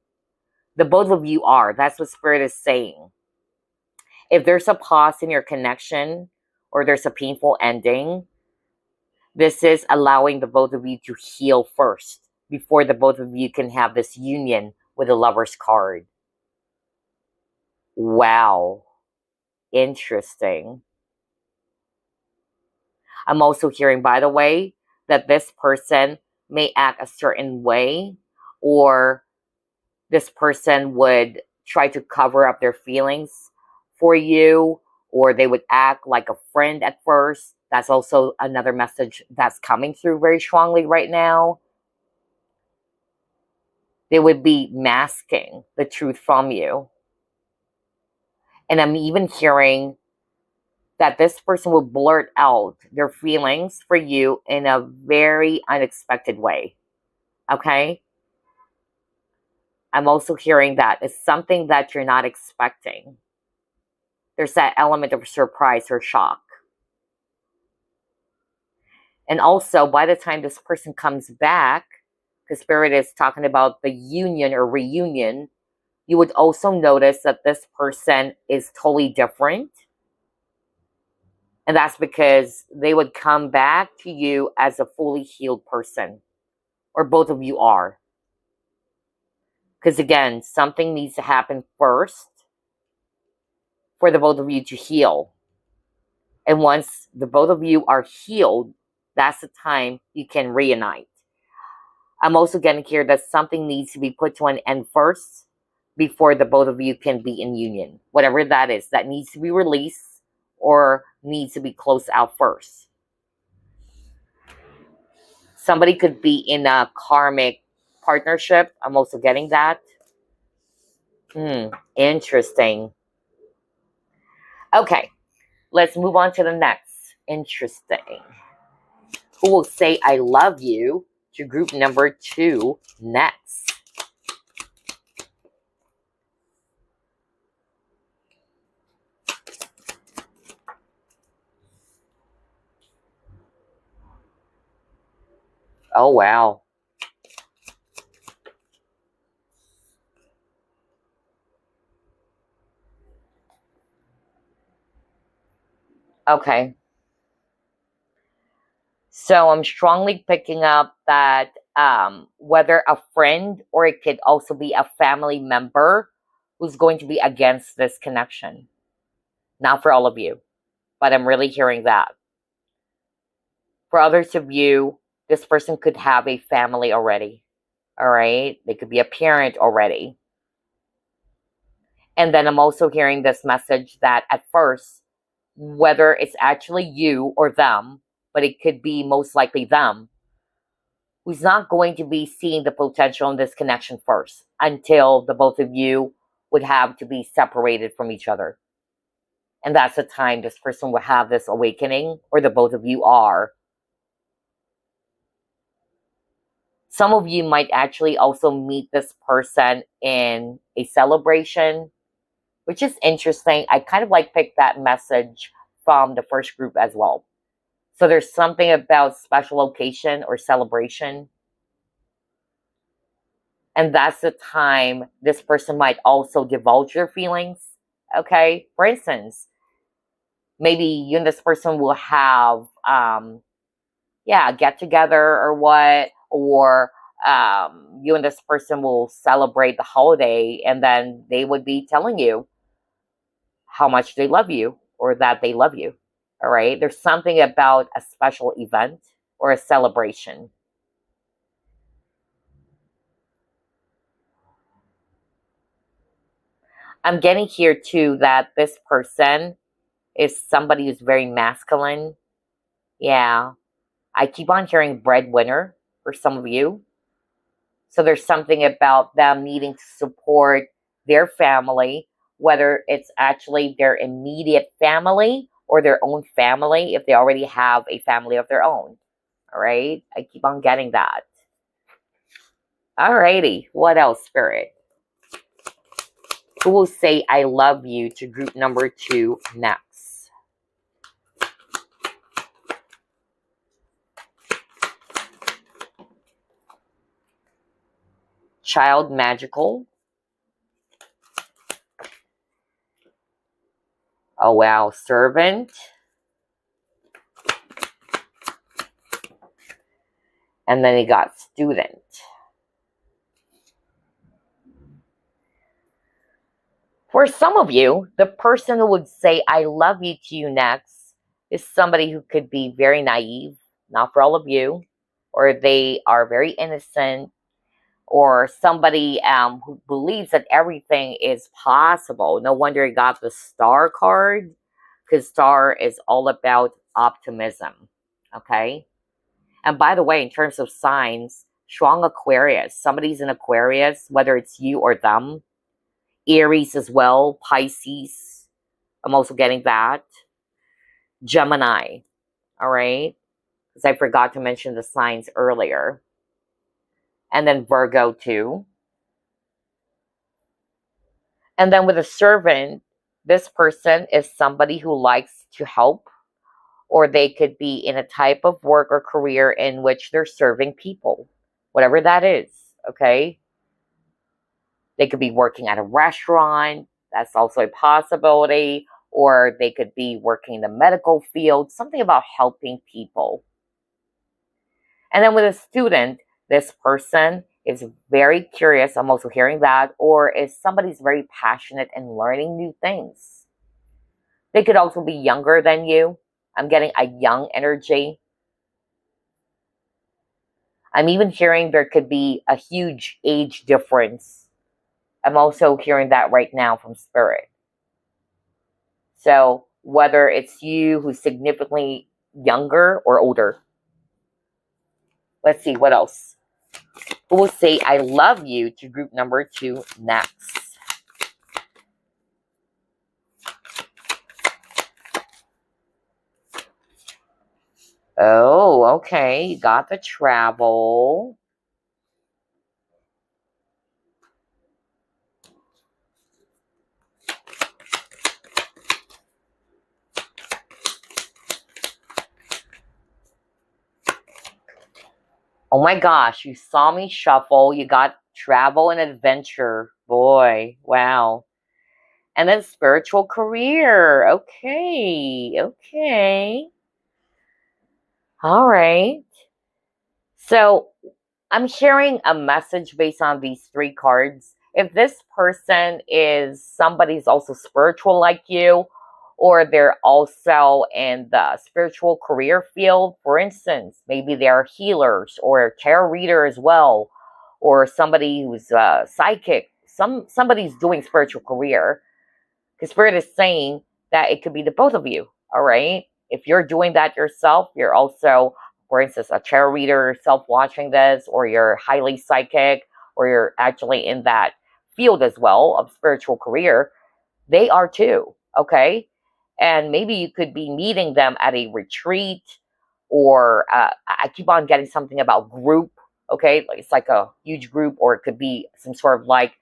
The both of you are. That's what Spirit is saying. If there's a pause in your connection, or there's a painful ending, this is allowing the both of you to heal first before the both of you can have this union with the Lover's card. Wow. Interesting. I'm also hearing, by the way, that this person may act a certain way, or this person would try to cover up their feelings for you, or they would act like a friend at first. That's also another message that's coming through very strongly right now. They would be masking the truth from you. And I'm even hearing that this person will blurt out their feelings for you in a very unexpected way. Okay? I'm also hearing that it's something that you're not expecting. There's that element of surprise or shock. And also, by the time this person comes back, because Spirit is talking about the union or reunion, you would also notice that this person is totally different. And that's because they would come back to you as a fully healed person. Or both of you are. Because again, something needs to happen first for the both of you to heal. And once the both of you are healed, that's the time you can reunite. I'm also getting here that something needs to be put to an end first before the both of you can be in union. Whatever that is, that needs to be released or needs to be closed out first. Somebody could be in a karmic partnership. I'm also getting that. Interesting. Okay, let's move on to the next. Interesting. Who will say I love you to group number 2 next? Oh, wow. Okay. So I'm strongly picking up that whether a friend or it could also be a family member who's going to be against this connection. Not for all of you, but I'm really hearing that. For others of you, this person could have a family already. All right. They could be a parent already. And then I'm also hearing this message that at first, whether it's actually you or them, but it could be most likely them, who's not going to be seeing the potential in this connection first until the both of you would have to be separated from each other. And that's the time this person will have this awakening, or the both of you are. Some of you might actually also meet this person in a celebration, which is interesting. I kind of like picked that message from the first group as well. So there's something about special occasion or celebration. And that's the time this person might also divulge their feelings. Okay. For instance, maybe you and this person will have, a get together or what, or you and this person will celebrate the holiday, and then they would be telling you how much they love you or that they love you. All right. There's something about a special event or a celebration. I'm getting here too that this person is somebody who's very masculine. Yeah. I keep on hearing breadwinner for some of you. So there's something about them needing to support their family, whether it's actually their immediate family or their own family, if they already have a family of their own. All right. I keep on getting that. All righty. What else, Spirit? Who will say I love you to group number 2 next? Child magical. Oh, wow. Servant. And then he got student. For some of you, the person who would say I love you to you next is somebody who could be very naive, not for all of you, or they are very innocent, or somebody who believes that everything is possible. No wonder he got the star card, because star is all about optimism. Okay? And by the way, in terms of signs, strong Aquarius, somebody's in Aquarius, whether it's you or them. Aries as well, Pisces. I'm also getting that. Gemini. All right? Because I forgot to mention the signs earlier. And then Virgo too. And then with a servant, this person is somebody who likes to help, or they could be in a type of work or career in which they're serving people, whatever that is. Okay? They could be working at a restaurant. That's also a possibility. Or they could be working in the medical field. Something about helping people. And then with a student, this person is very curious. I'm also hearing that. Or is somebody's very passionate in learning new things. They could also be younger than you. I'm getting a young energy. I'm even hearing there could be a huge age difference. I'm also hearing that right now from Spirit. So whether it's you who's significantly younger or older. Let's see, what else? Who will say I love you to group number 2 next? Oh, okay. You got the travel. Oh my gosh, you saw me shuffle. You got travel and adventure. Boy, wow. And then spiritual career. Okay, okay. All right. So I'm sharing a message based on these three cards. If this person is somebody's also spiritual like you, or they're also in the spiritual career field, for instance, maybe they're healers or tarot reader as well, or somebody who's psychic, somebody's doing spiritual career. Because Spirit is saying that it could be the both of you, all right? If you're doing that yourself, you're also, for instance, a tarot reader yourself watching this, or you're highly psychic, or you're actually in that field as well of spiritual career, they are too, okay? And maybe you could be meeting them at a retreat, or I keep on getting something about group, okay? It's like a huge group, or it could be some sort of like,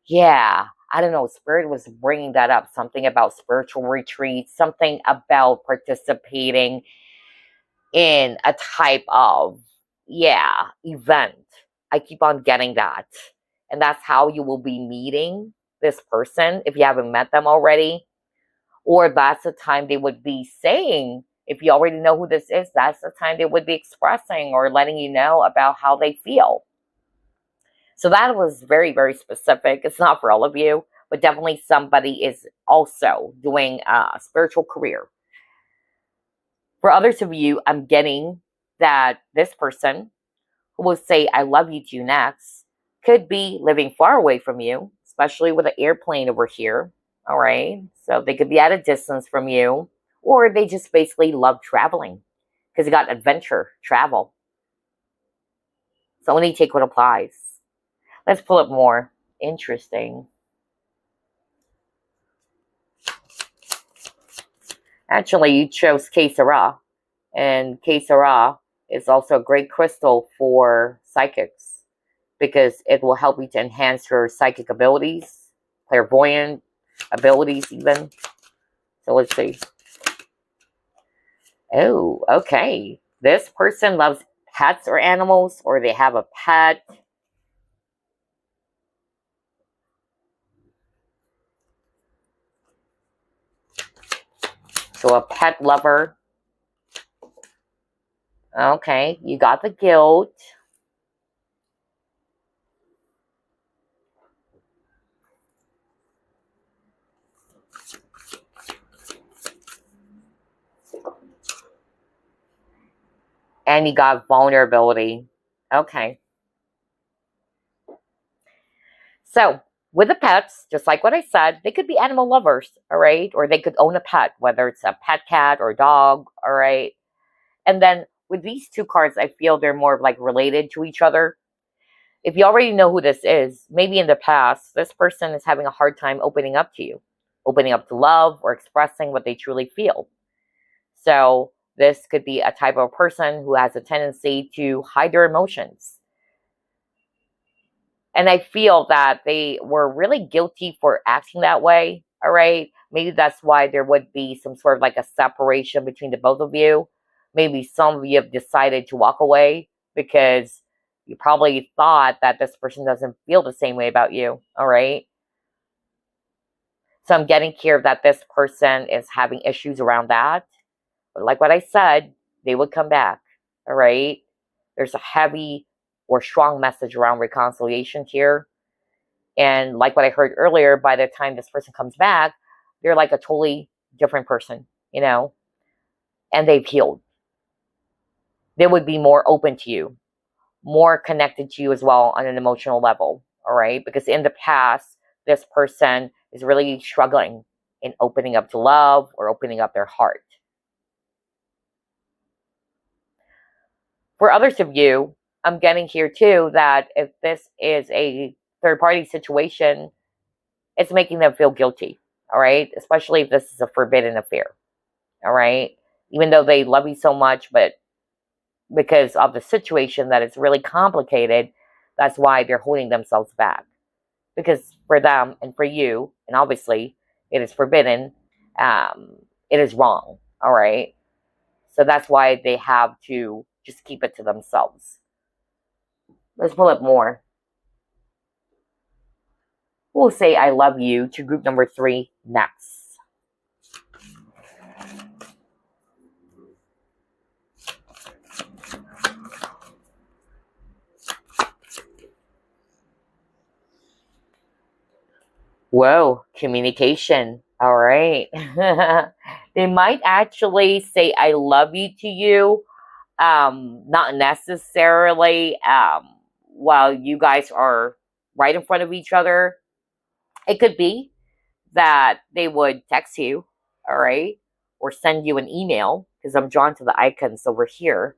yeah, I don't know. Spirit was bringing that up. Something about spiritual retreats, something about participating in a type of, yeah, event. I keep on getting that. And that's how you will be meeting this person if you haven't met them already. Or that's the time they would be saying, if you already know who this is, that's the time they would be expressing or letting you know about how they feel. So that was very, very specific. It's not for all of you, but definitely somebody is also doing a spiritual career. For others of you, I'm getting that this person who will say, I love you to you next, could be living far away from you, especially with an airplane over here. All right. So they could be at a distance from you, or they just basically love traveling because you got adventure, travel. So only take what applies. Let's pull up more. Interesting. Actually, you chose Sera, and Sera is also a great crystal for psychics because it will help you to enhance your psychic abilities, clairvoyant abilities even. So let's see. Oh, okay. This person loves pets or animals, or they have a pet. So a pet lover. Okay, you got the guilt. And you got vulnerability. Okay. So with the pets, just like what I said, they could be animal lovers, all right? Or they could own a pet, whether it's a pet cat or dog, all right? And then with these two cards, I feel they're more like related to each other. If you already know who this is, maybe in the past, this person is having a hard time opening up to you, opening up to love or expressing what they truly feel. So this could be a type of person who has a tendency to hide their emotions. And I feel that they were really guilty for acting that way. All right. Maybe that's why there would be some sort of like a separation between the both of you. Maybe some of you have decided to walk away because you probably thought that this person doesn't feel the same way about you. All right. So I'm getting here that this person is having issues around that. But like what I said, they would come back. All right. There's a heavy or strong message around reconciliation here. And like what I heard earlier, by the time this person comes back, they're like a totally different person, you know, and they've healed. They would be more open to you, more connected to you as well on an emotional level. All right. Because in the past, this person is really struggling in opening up to love or opening up their heart. For others of you, I'm getting here too that if this is a third party situation, it's making them feel guilty. All right. Especially if this is a forbidden affair. All right. Even though they love you so much, but because of the situation that it's really complicated, that's why they're holding themselves back. Because for them and for you, and obviously it is forbidden, it is wrong. All right. So that's why they have to just keep it to themselves. Let's pull up more. We'll say I love you to group number 3 next. Whoa, communication. All right. They might actually say I love you to you. Not necessarily while you guys are right in front of each other. It could be that they would text you, all right, or send you an email, because I'm drawn to the icons over here,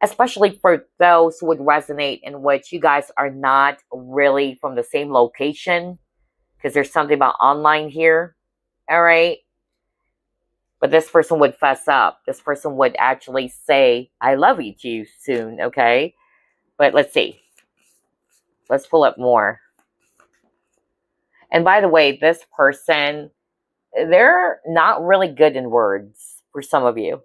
especially for those who would resonate in which you guys are not really from the same location, because there's something about online here, all right? But this person would fess up. This person would actually say, I love you to you soon, okay? But let's see. Let's pull up more. And by the way, this person, they're not really good in words for some of you.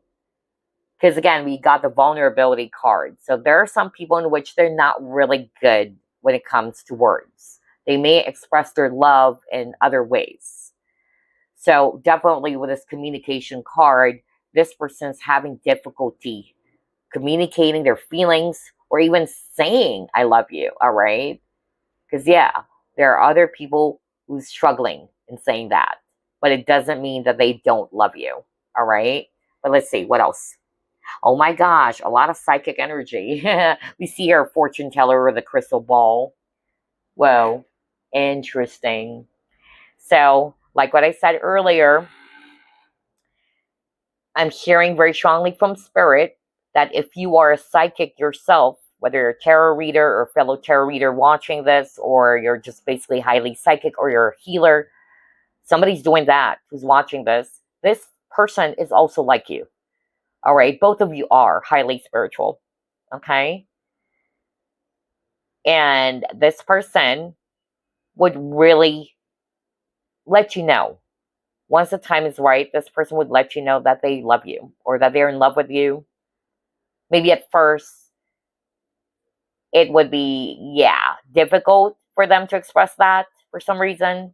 Because again, we got the vulnerability card. So there are some people in which they're not really good when it comes to words. They may express their love in other ways. So definitely with this communication card, this person's having difficulty communicating their feelings or even saying, I love you, all right? Because yeah, there are other people who's struggling in saying that. But it doesn't mean that they don't love you, all right? But let's see, what else? Oh my gosh, a lot of psychic energy. We see our fortune teller with a crystal ball. Whoa, interesting. So, like what I said earlier, I'm hearing very strongly from Spirit that if you are a psychic yourself, whether you're a tarot reader or fellow tarot reader watching this, or you're just basically highly psychic, or you're a healer, somebody's doing that who's watching this. This person is also like you. All right, both of you are highly spiritual, okay? And this person would really let you know. Once the time is right, this person would let you know that they love you or that they're in love with you. Maybe at first, it would be, yeah, difficult for them to express that for some reason,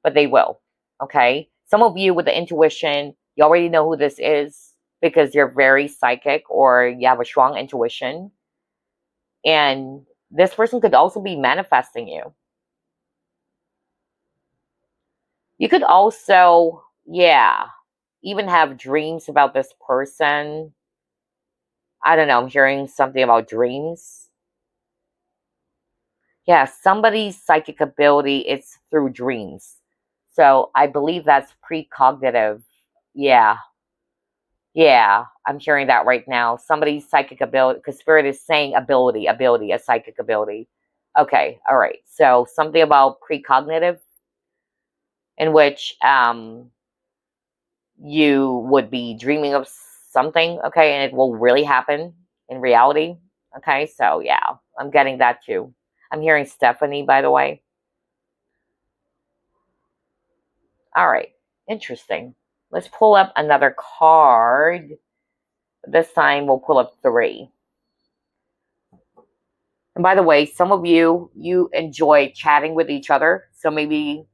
but they will, okay? Some of you with the intuition, you already know who this is because you're very psychic or you have a strong intuition. And this person could also be manifesting you. You could also, yeah, even have dreams about this person. I don't know, I'm hearing something about dreams. Yeah, somebody's psychic ability is through dreams. So I believe that's precognitive. Yeah. Yeah, I'm hearing that right now. Somebody's psychic ability, because Spirit is saying ability, a psychic ability. Okay, all right. So something about precognitive, in which you would be dreaming of something, okay, and it will really happen in reality. Okay, so yeah, I'm getting that too. I'm hearing Stephanie, by the way. All right, interesting. Let's pull up another card. This time we'll pull up 3. And by the way, some of you enjoy chatting with each other. So maybe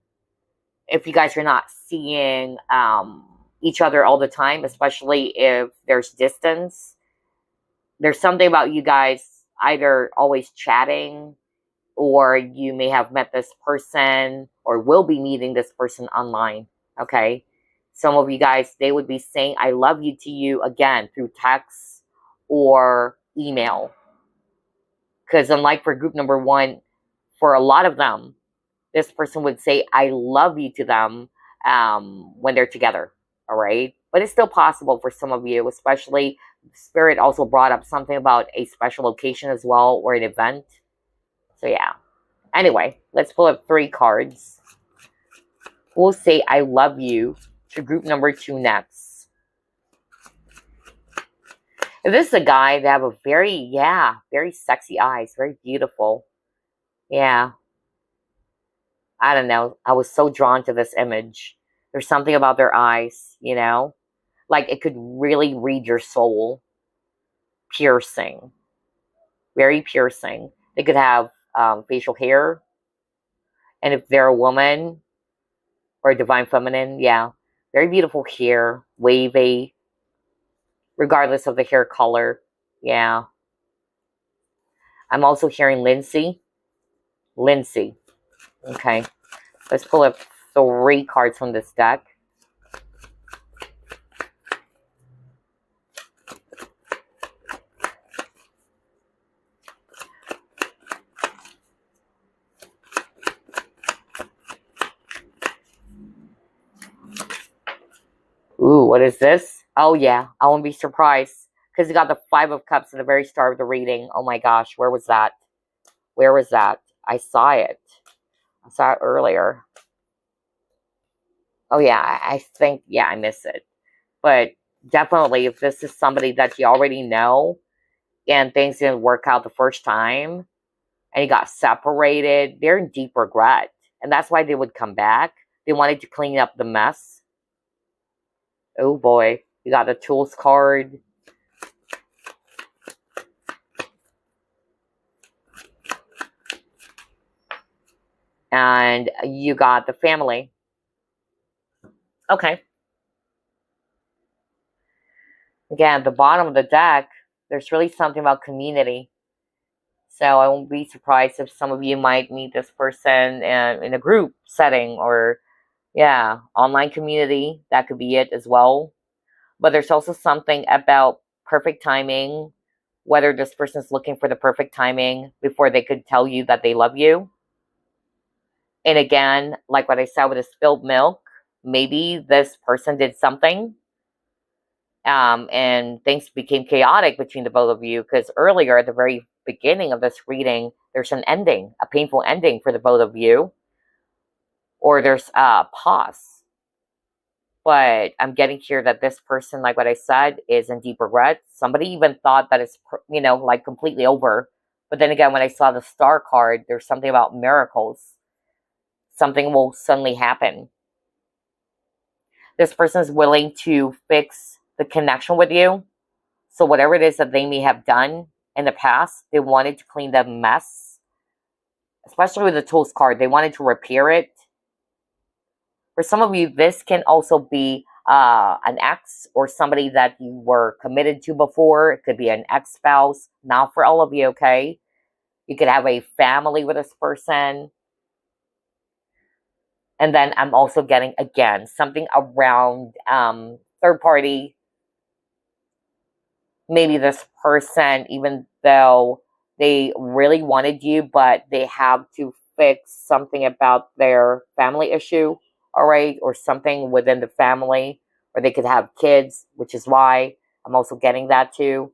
if you guys are not seeing each other all the time, especially if there's distance, there's something about you guys either always chatting, or you may have met this person or will be meeting this person online, okay? Some of you guys, they would be saying I love you to you again through text or email. Because unlike for group number 1, for a lot of them, this person would say I love you to them when they're together, all right? But it's still possible for some of you, especially Spirit also brought up something about a special occasion as well, or an event. So yeah. Anyway, let's pull up 3 cards. We'll say I love you to group number 2 next. If this is a guy, they have a very sexy eyes, very beautiful. Yeah. I don't know. I was so drawn to this image. There's something about their eyes, you know? Like it could really read your soul. Piercing. Very piercing. They could have facial hair. And if they're a woman or a divine feminine, yeah. Very beautiful hair. Wavy. Regardless of the hair color. Yeah. I'm also hearing Lindsay. Lindsay. Okay. Let's pull up 3 cards from this deck. Ooh, what is this? Oh, yeah. I won't be surprised. Because you got the 5 of Cups at the very start of the reading. Oh, my gosh. Where was that? Where was that? I saw it. I saw it earlier. Oh, yeah. I think, yeah, I missed it. But definitely, if this is somebody that you already know and things didn't work out the first time and you got separated, they're in deep regret. And that's why they would come back. They wanted to clean up the mess. Oh, boy. You got the Tools card. And you got the Family. Okay. Again, at the bottom of the deck, there's really something about community. So I won't be surprised if some of you might meet this person in a group setting or, yeah, online community. That could be it as well. But there's also something about perfect timing, whether this person's looking for the perfect timing before they could tell you that they love you. And again, like what I said with the spilled milk, maybe this person did something and things became chaotic between the both of you, because earlier at the very beginning of this reading, there's an ending, a painful ending for the both of you, or there's a pause. But I'm getting here that this person, like what I said, is in deep regret. Somebody even thought that it's, like completely over. But then again, when I saw the Star card, there's something about miracles. Something will suddenly happen. This person is willing to fix the connection with you. So whatever it is that they may have done in the past, they wanted to clean the mess. Especially with the Tools card, they wanted to repair it. For some of you, this can also be an ex or somebody that you were committed to before. It could be an ex-spouse. Not for all of you, okay? You could have a family with this person. And then I'm also getting, again, something around third party. Maybe this person, even though they really wanted you, but they have to fix something about their family issue, all right? Or something within the family, or they could have kids, which is why I'm also getting that too.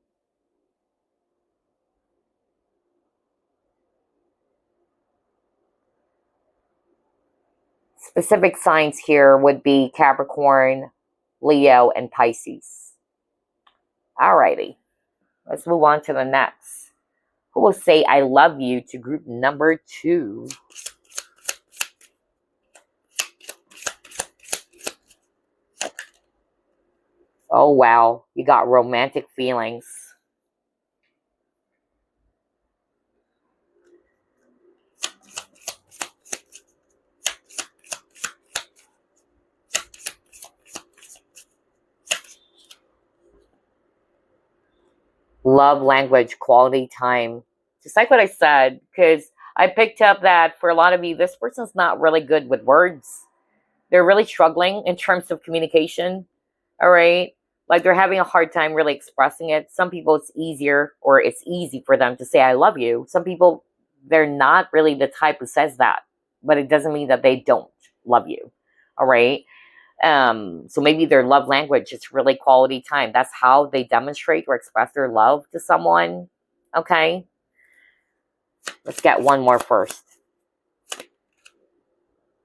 Specific signs here would be Capricorn, Leo, and Pisces. Alrighty, let's move on to the next. Who will say I love you to group number 2? Oh, wow. You got romantic feelings. Love language, quality time. Just like what I said, because I picked up that for a lot of you, this person's not really good with words. They're really struggling in terms of communication. All right. Like they're having a hard time really expressing it. Some people it's easier or it's easy for them to say, I love you. Some people, they're not really the type who says that, but it doesn't mean that they don't love you. All right. So maybe their love language is really quality time. That's how they demonstrate or express their love to someone. Okay. Let's get one more first.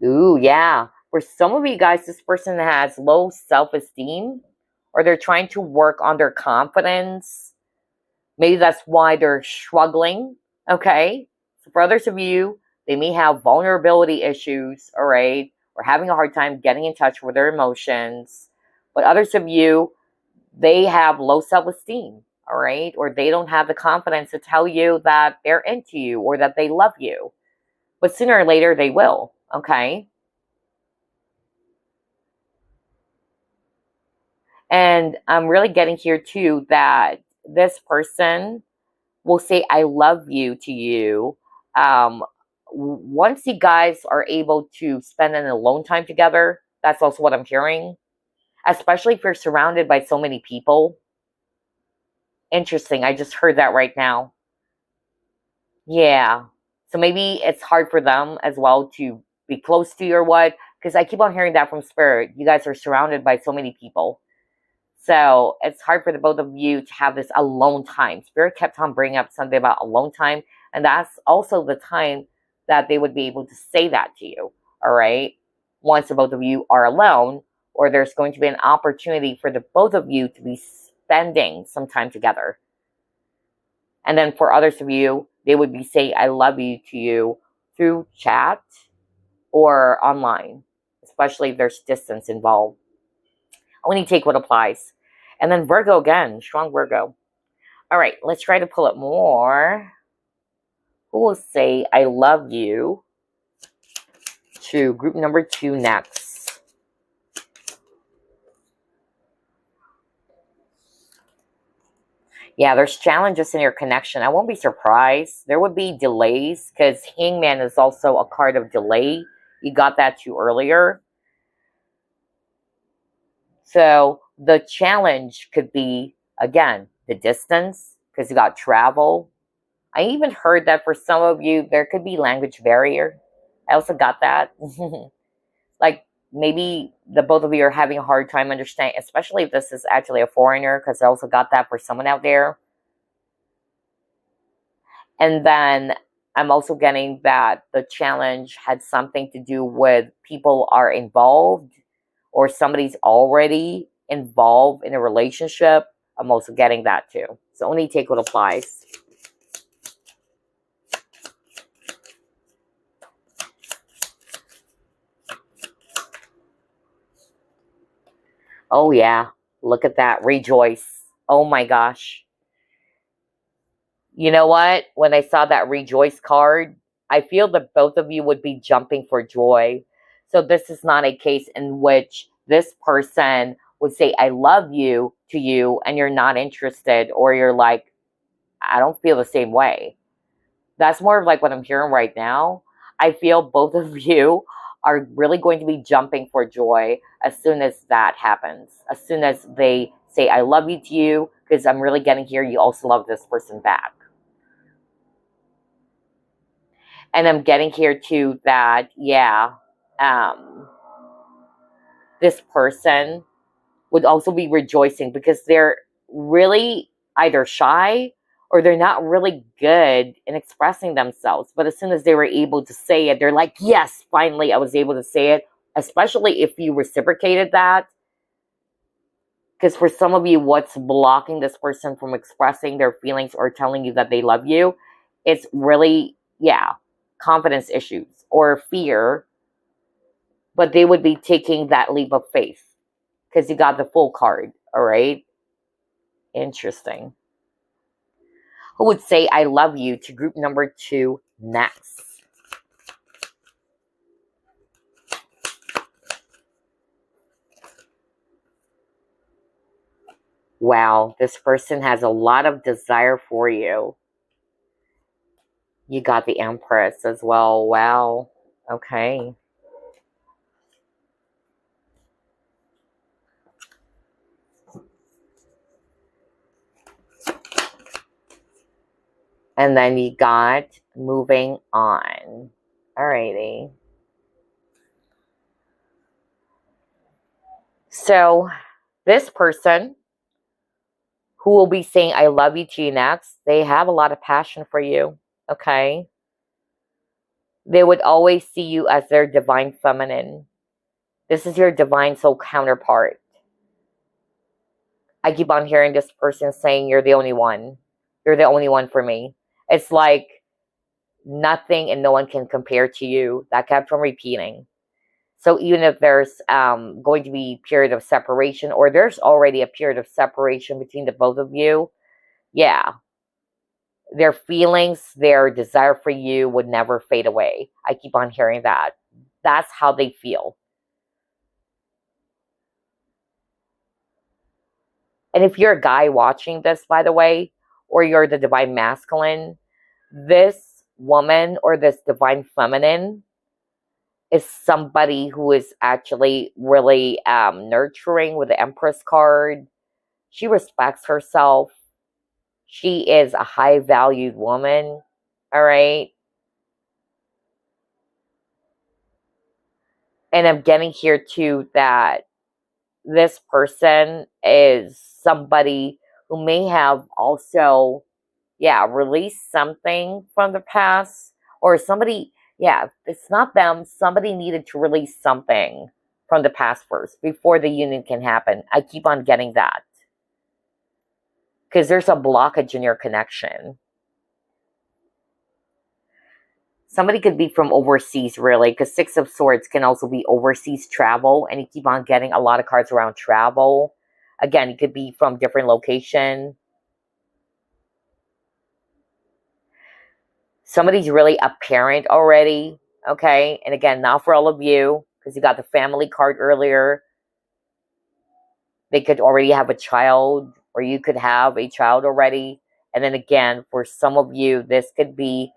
Ooh, yeah. For some of you guys, this person has low self-esteem, or they're trying to work on their confidence. Maybe that's why they're struggling. Okay. So for others of you, they may have vulnerability issues, all right, or having a hard time getting in touch with their emotions. But others of you, they have low self-esteem. all right? Or they don't have the confidence to tell you that they're into you or that they love you. But sooner or later, they will, okay? And I'm really getting here, too, that this person will say, I love you to you. Once you guys are able to spend an alone time together, that's also what I'm hearing. Especially if you're surrounded by so many people. Interesting. I just heard that right now. Yeah. So maybe it's hard for them as well to be close to you or what. Because I keep on hearing that from Spirit. You guys are surrounded by so many people. So it's hard for the both of you to have this alone time. Spirit kept on bringing up something about alone time. And that's also the time that they would be able to say that to you. All right. Once the both of you are alone, or there's going to be an opportunity for the both of you to be spending some time together. And then for others of you, they would be saying, I love you to you through chat or online, especially if there's distance involved. Only take what applies. And then Virgo again, strong Virgo. All right, let's try to pull up more. Who will say, I love you to group number 2 next? Yeah, there's challenges in your connection. I won't be surprised. There would be delays because Hangman is also a card of delay. You got that too earlier. So the challenge could be, again, the distance because you got travel. I even heard that for some of you, there could be language barrier. I also got that. Like maybe the both of you are having a hard time understanding, especially if this is actually a foreigner, because I also got that for someone out there. And then I'm also getting that the challenge had something to do with people are involved or somebody's already involved in a relationship. I'm also getting that too. So only take what applies. Oh, yeah. Look at that. Rejoice. Oh, my gosh. You know what? When I saw that rejoice card, I feel that both of you would be jumping for joy. So this is not a case in which this person would say, I love you to you, and you're not interested, or you're like, I don't feel the same way. That's more of like what I'm hearing right now. I feel both of you are really going to be jumping for joy as soon as that happens. As soon as they say, I love you to you, because I'm really getting here, you also love this person back. And I'm getting here too that, yeah, this person would also be rejoicing because they're really either shy or they're not really good in expressing themselves. But as soon as they were able to say it, they're like, yes, finally I was able to say it, especially if you reciprocated that. Because for some of you, what's blocking this person from expressing their feelings or telling you that they love you, it's really, yeah, confidence issues or fear. But they would be taking that leap of faith because you got the full card, all right? Interesting. Who would say, I love you to group number 2 next? Wow, this person has a lot of desire for you. You got the Empress as well. Wow. Okay. And then you got moving on. Alrighty. So this person who will be saying I love you to you next, they have a lot of passion for you. Okay. They would always see you as their divine feminine. This is your divine soul counterpart. I keep on hearing this person saying you're the only one. You're the only one for me. It's like nothing and no one can compare to you. That kept on repeating. So even if there's going to be a period of separation, or there's already a period of separation between the both of you, Yeah. Their feelings, their desire for you would never fade away. I keep on hearing that. That's how they feel. And if you're a guy watching this, by the way, or you're the divine masculine, this woman or this divine feminine is somebody who is actually really nurturing with the Empress card. She respects herself. She is a high valued woman. All right. And I'm getting here too that this person is somebody who may have also, released something from the past, or somebody, it's not them. Somebody needed to release something from the past first before the union can happen. I keep on getting that because there's a blockage in your connection. Somebody could be from overseas, really, because Six of Swords can also be overseas travel, and you keep on getting a lot of cards around travel. Again, it could be from different location. Somebody's really a parent already, okay? And again, not for all of you, because you got the family card earlier. They could already have a child, or you could have a child already. And then again, for some of you, this could be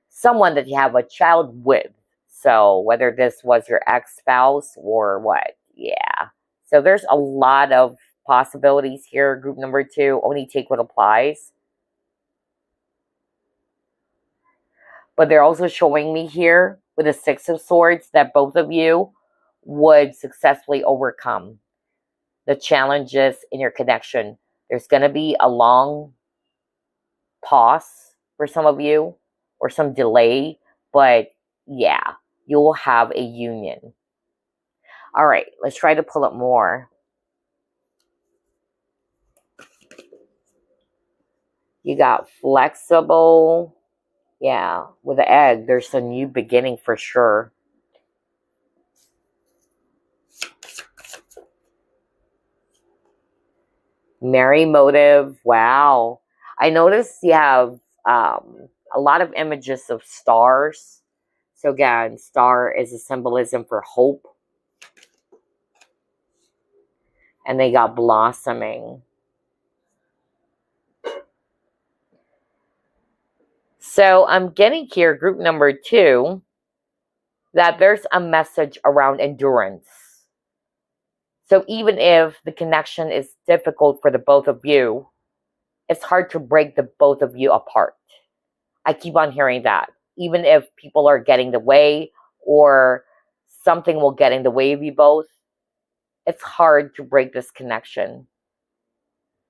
someone that you have a child with. So whether this was your ex-spouse or what, yeah. So there's a lot of possibilities here. Group number 2, only take what applies. But they're also showing me here with the Six of Swords that both of you would successfully overcome the challenges in your connection. There's going to be a long pause for some of you, or some delay, but yeah, you will have a union. All right, let's try to pull up more. You got flexible. Yeah, with the egg, there's a new beginning for sure. Merry motive. Wow. I noticed you have a lot of images of stars. So again, star is a symbolism for hope. And they got blossoming. So I'm getting here, group number 2, that there's a message around endurance. So even if the connection is difficult for the both of you, it's hard to break the both of you apart. I keep on hearing that. Even if people are getting the way, or something will get in the way of you both, it's hard to break this connection.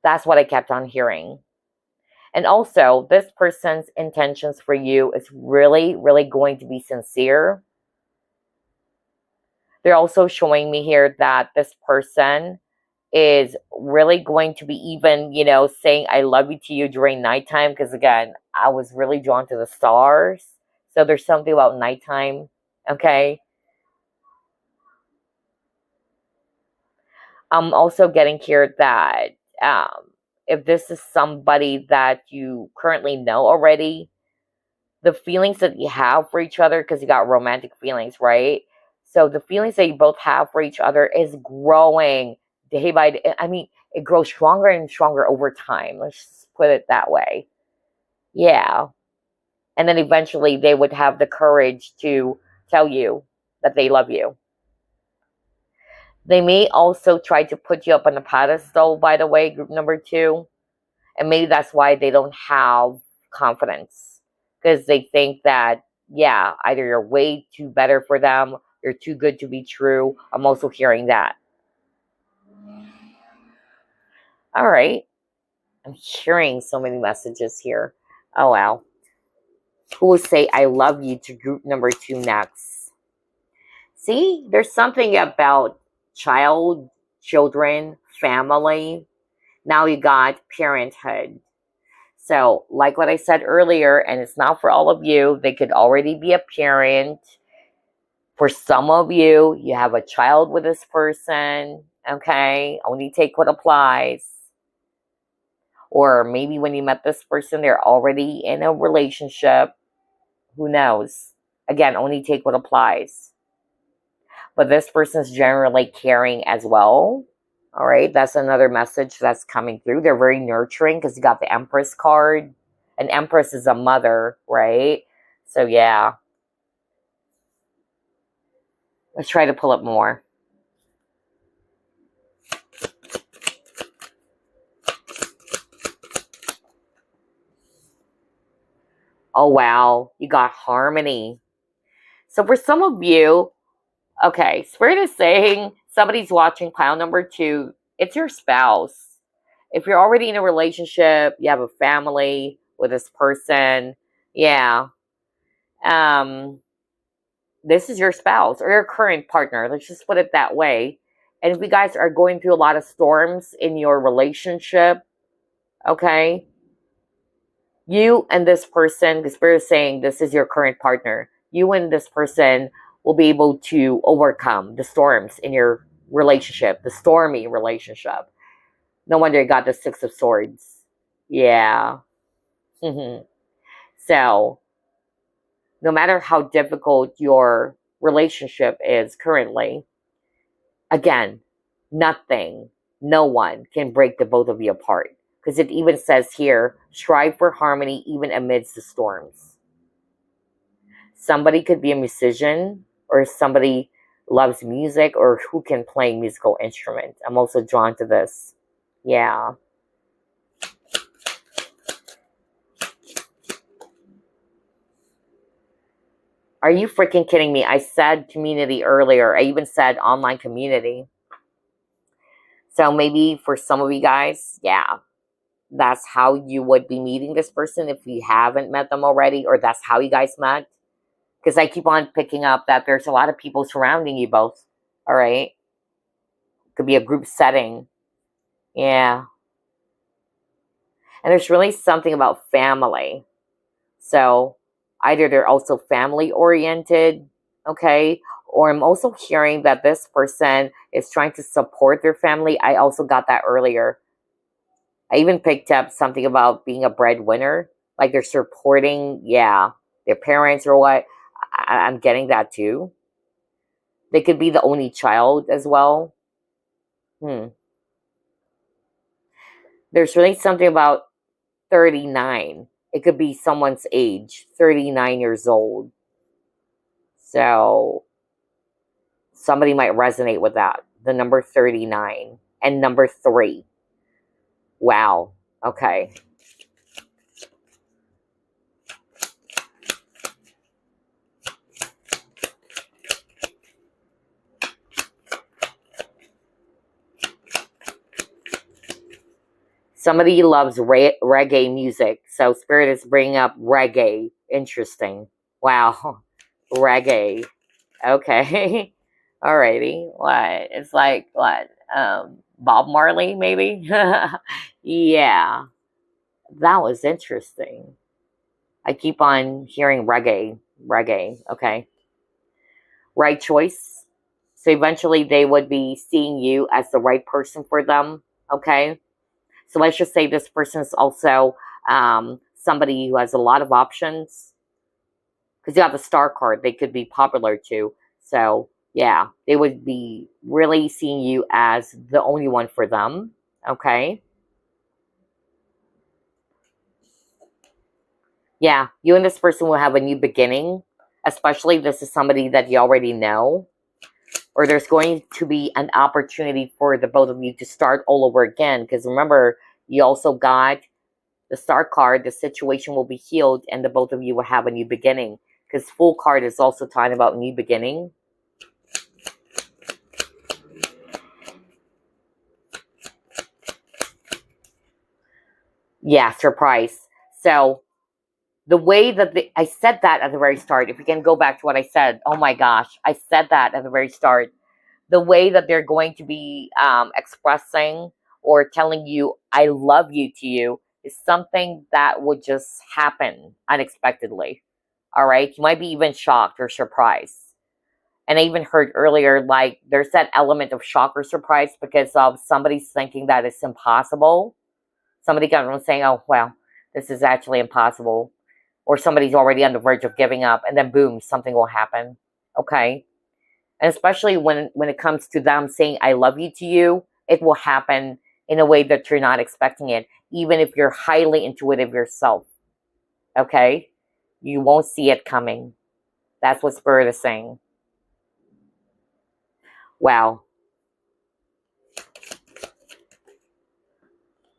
That's what I kept on hearing. And also, this person's intentions for you is really, really going to be sincere. They're also showing me here that this person is really going to be even, saying I love you to you during nighttime. Because again, I was really drawn to the stars. So there's something about nighttime, okay? I'm also getting here that if this is somebody that you currently know already, the feelings that you have for each other, because you got romantic feelings, right? So the feelings that you both have for each other is growing day by day. I mean, it grows stronger and stronger over time. Let's just put it that way. Yeah. And then eventually they would have the courage to tell you that they love you. They may also try to put you up on a pedestal, by the way, group number 2. And maybe that's why they don't have confidence. Because they think that, either you're way too better for them, you're too good to be true. I'm also hearing that. All right. I'm hearing so many messages here. Oh, wow. Who will say I love you to group number 2 next? See, there's something about children, family. Now you got parenthood. So, like what I said earlier, and it's not for all of you, they could already be a parent. For some of you, you have a child with this person, okay? Only take what applies. Or maybe when you met this person, they're already in a relationship. Who knows? Again, only take what applies. But this person's generally caring as well. All right, that's another message that's coming through. They're very nurturing because you got the Empress card. An Empress is a mother, right? So yeah. Let's try to pull up more. Oh, wow. You got harmony. So for some of you, okay, Spirit is saying somebody's watching pile number 2. It's your spouse. If you're already in a relationship, you have a family with this person, yeah. This is your spouse or your current partner. Let's just put it that way. And if you guys are going through a lot of storms in your relationship, okay, you and this person, the Spirit is saying this is your current partner. You and this person will be able to overcome the storms in your relationship, the stormy relationship. No wonder you got the 6 of Swords. Yeah. So, no matter how difficult your relationship is currently, again, nothing, no one can break the both of you apart. Because it even says here, strive for harmony even amidst the storms. Somebody could be a musician, or somebody loves music, or who can play musical instruments. I'm also drawn to this. Yeah. Are you freaking kidding me? I said community earlier. I even said online community. So maybe for some of you guys, yeah, that's how you would be meeting this person if you haven't met them already, or that's how you guys met. Because I keep on picking up that there's a lot of people surrounding you both. All right. Could be a group setting. Yeah. And there's really something about family. So either they're also family oriented, okay, or I'm also hearing that this person is trying to support their family. I also got that earlier. I even picked up something about being a breadwinner, like they're supporting, yeah, their parents or what. I'm getting that too. They could be the only child as well. There's really something about 39. It could be someone's age, 39 years old. So somebody might resonate with that. The number 39 and number 3. Wow. Okay. Somebody loves reggae music. So Spirit is bringing up reggae. Interesting. Wow. Reggae. Okay. Alrighty. What? It's like, what? Bob Marley, maybe? Yeah. That was interesting. I keep on hearing reggae. Reggae. Okay. Right choice. So eventually they would be seeing you as the right person for them. Okay. So let's just say this person is also somebody who has a lot of options. Because you have the star card, they could be popular too. So yeah, they would be really seeing you as the only one for them. Okay. Yeah, you and this person will have a new beginning. Especially if this is somebody that you already know. Or there's going to be an opportunity for the both of you to start all over again. Because remember, you also got the star card. The situation will be healed and the both of you will have a new beginning. Because Fool card is also talking about new beginning. Yeah, surprise. So the way that I said that at the very start, if you can go back to what I said, oh my gosh, I said that at the very start. The way that they're going to be expressing or telling you, I love you to you, is something that would just happen unexpectedly. All right? You might be even shocked or surprised. And I even heard earlier, like, there's that element of shock or surprise because of somebody's thinking that it's impossible. Somebody comes from saying, oh, well, this is actually impossible. Or somebody's already on the verge of giving up, and then boom, something will happen. Okay? And especially when it comes to them saying, I love you to you, it will happen in a way that you're not expecting it, even if you're highly intuitive yourself. Okay? You won't see it coming. That's what Spirit is saying. Wow.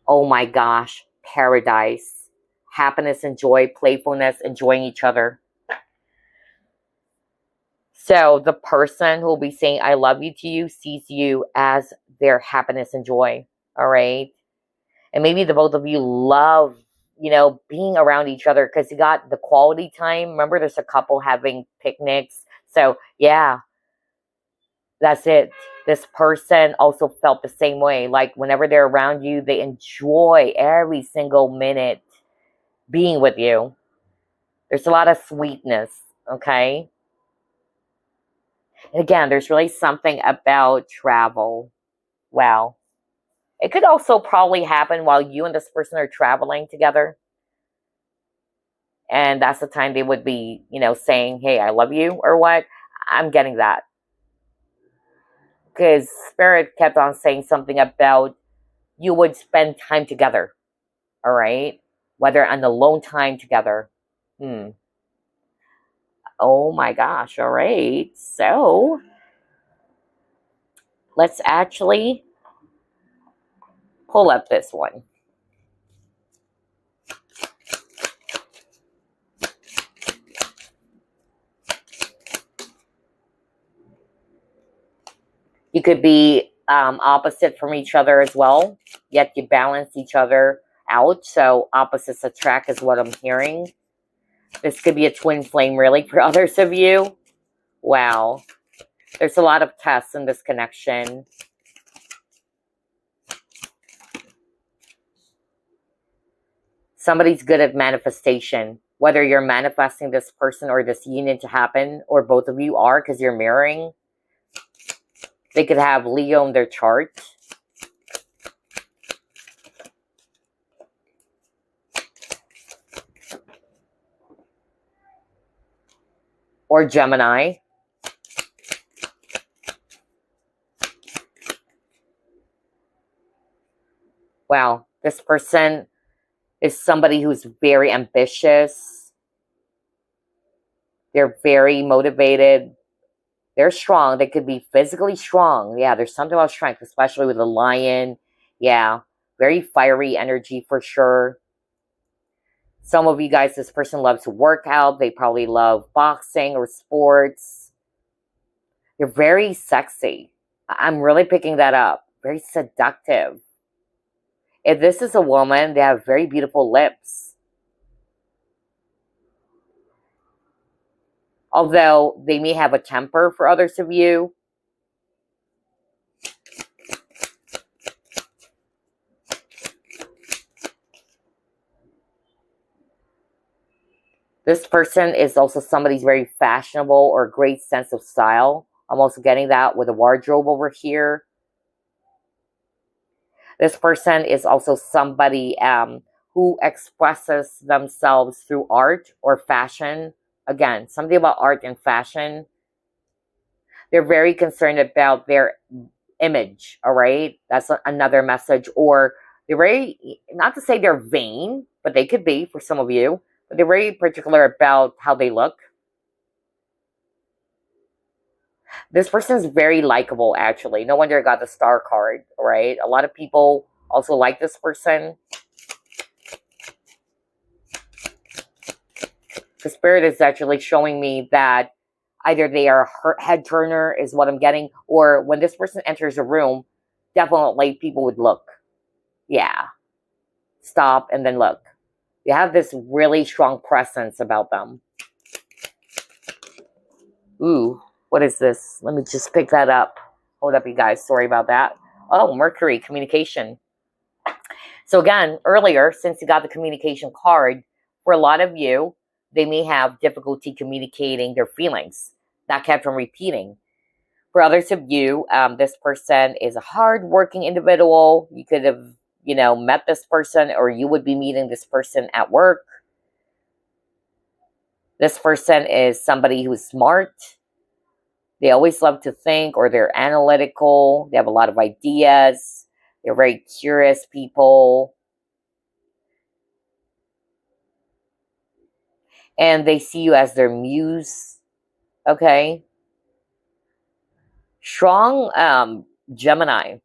Oh my gosh. Paradise. Happiness and joy, playfulness, enjoying each other. So the person who will be saying I love you to you sees you as their happiness and joy. All right? And maybe the both of you love, you know, being around each other because you got the quality time. Remember, there's a couple having picnics. So, yeah, that's it. This person also felt the same way. Like, whenever they're around you, they enjoy every single minute being with you. There's a lot of sweetness, okay? And again, there's really something about travel. Wow. It could also probably happen while you and this person are traveling together. And that's the time they would be, you know, saying, hey, I love you, or what. I'm getting that. Because Spirit kept on saying something about you would spend time together. All right? Whether on alone time together. Oh my gosh. All right. So, let's actually pull up this one. You could be opposite from each other as well, yet you balance each other out. So opposites attract is what I'm hearing. This could be a twin flame, really, for others of you. Wow. There's a lot of tests in this connection. Somebody's good at manifestation. Whether you're manifesting this person or this union to happen, or both of you are because you're mirroring. They could have Leo in their chart. Or Gemini. Wow, this person is somebody who's very ambitious. They're very motivated. They're strong. They could be physically strong. Yeah, there's something about strength, especially with the lion. Yeah, very fiery energy for sure. Some of you guys, this person loves to work out. They probably love boxing or sports. They're very sexy. I'm really picking that up. Very seductive. If this is a woman, they have very beautiful lips. Although they may have a temper for others of you. This person is also somebody who's very fashionable or a great sense of style. I'm also getting that with a wardrobe over here. This person is also somebody who expresses themselves through art or fashion. Again, something about art and fashion. They're very concerned about their image, all right? That's another message. Or they're very, not to say they're vain, but they could be for some of you. But they're very particular about how they look. This person is very likable, actually. No wonder I got the star card, all right? A lot of people also like this person. The Spirit is actually showing me that either they are a head turner is what I'm getting, or when this person enters a room, definitely people would look. Yeah. Stop and then look. They have this really strong presence about them. Ooh, what is this? Let me just pick that up. Hold up, you guys. Sorry about that. Oh, Mercury, communication. So again, earlier, since you got the communication card, for a lot of you, they may have difficulty communicating their feelings. That kept on repeating. For others of you, this person is a hard-working individual. You could have, met this person, or you would be meeting this person at work. This person is somebody who's smart. They always love to think, or they're analytical. They have a lot of ideas. They're very curious people. And they see you as their muse. Okay? Strong Gemini.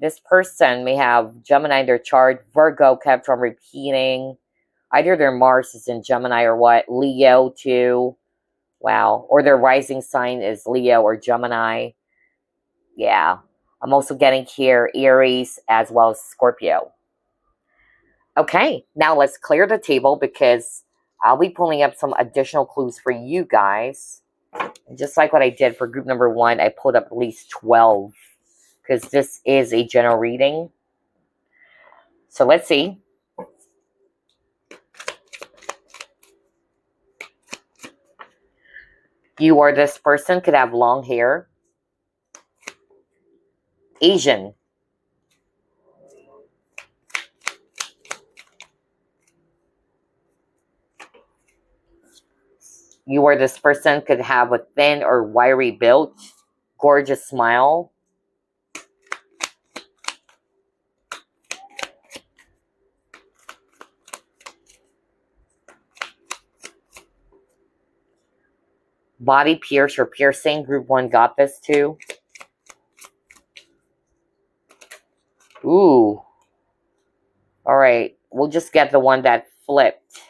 This person may have Gemini in their chart. Virgo kept on repeating. Either their Mars is in Gemini or what. Leo too. Wow. Or their rising sign is Leo or Gemini. Yeah. I'm also getting here Aries as well as Scorpio. Okay. Now let's clear the table because I'll be pulling up some additional clues for you guys. And just like what I did for group number 1, I pulled up at least 12. Because this is a general reading. So let's see. You or this person could have long hair. Asian. You or this person could have a thin or wiry build. Gorgeous smile. Body pierce or piercing. Group 1 got this too. Ooh. All right. We'll just get the one that flipped.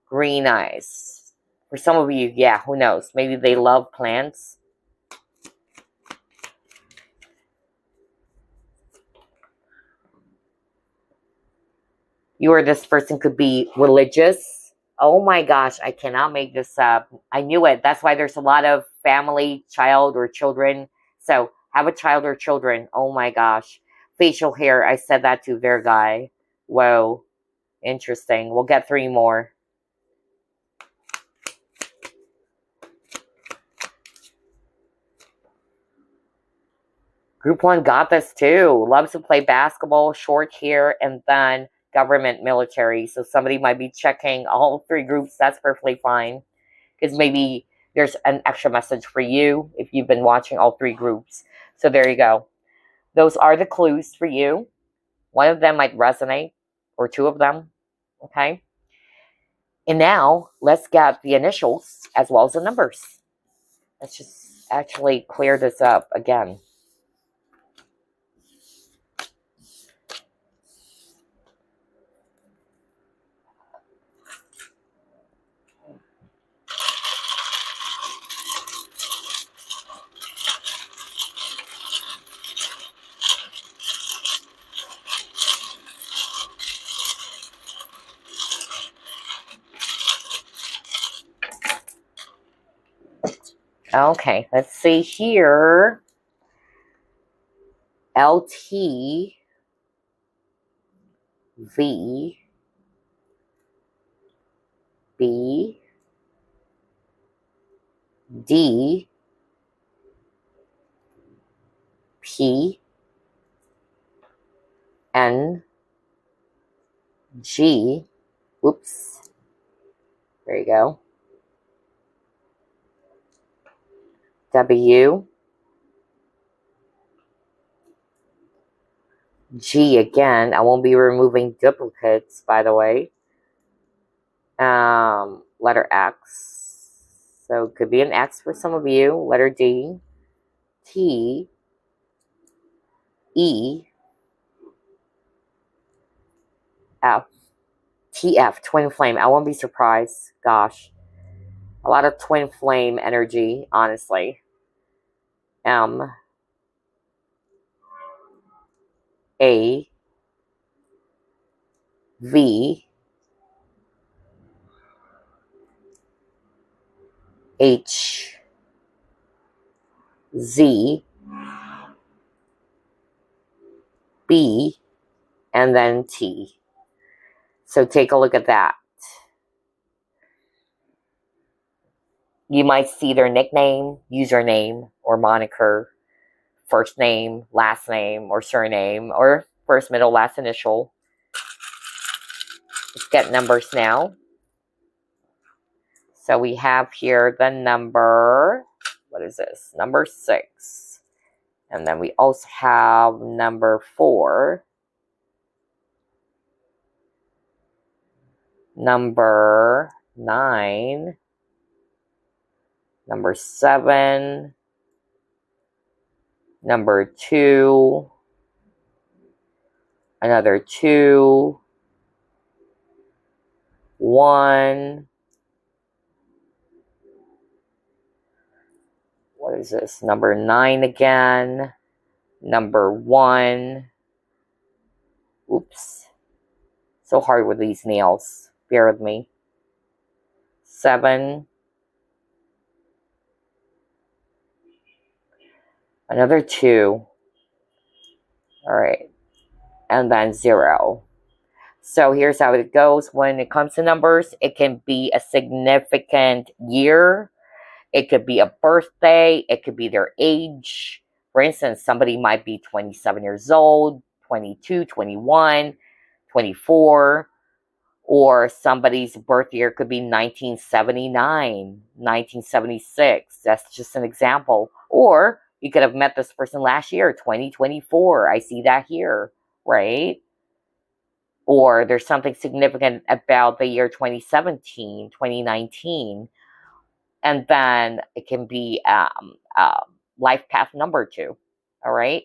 Green eyes. For some of you, yeah, who knows? Maybe they love plants. You or this person could be religious. Oh my gosh, I cannot make this up. I knew it. That's why there's a lot of family, child, or children. So, have a child or children. Oh my gosh. Facial hair, I said that to their guy. Whoa. Interesting. We'll get 3 more. Group 1 got this too. Loves to play basketball, short hair, and then government, military. So somebody might be checking all 3 groups. That's perfectly fine. Because maybe there's an extra message for you if you've been watching all 3 groups. So there you go. Those are the clues for you. One of them might resonate, or 2 of them. Okay? And now, let's get the initials as well as the numbers. Let's just actually clear this up again. Okay, let's see here. LT V B D P N G. Whoops. There you go. W G again. I won't be removing duplicates, by the way. Letter X. So it could be an X for some of you. Letter D. T. E. F. TF. Twin flame. I won't be surprised. Gosh. A lot of twin flame energy, honestly. M. A. V. H. Z. B. And then T. So take a look at that. You might see their nickname, username, or moniker, first name, last name, or surname, or First, middle, last initial. Let's get numbers now. So we have here the number, what is this? Number 6. And then we also have number 4. Number 9. Number 7. Number 2. Another 2. 1. What is this? Number 9 again. Number 1. Oops. So hard with these nails. Bear with me. 7. Another 2. All right. And then 0. So here's how it goes. When it comes to numbers, it can be a significant year. It could be a birthday. It could be their age. For instance, somebody might be 27 years old, 22, 21, 24. Or somebody's birth year could be 1979, 1976. That's just an example. Or you could have met this person last year, 2024. I see that here, right? Or there's something significant about the year 2017, 2019. And then it can be life path number 2. All right?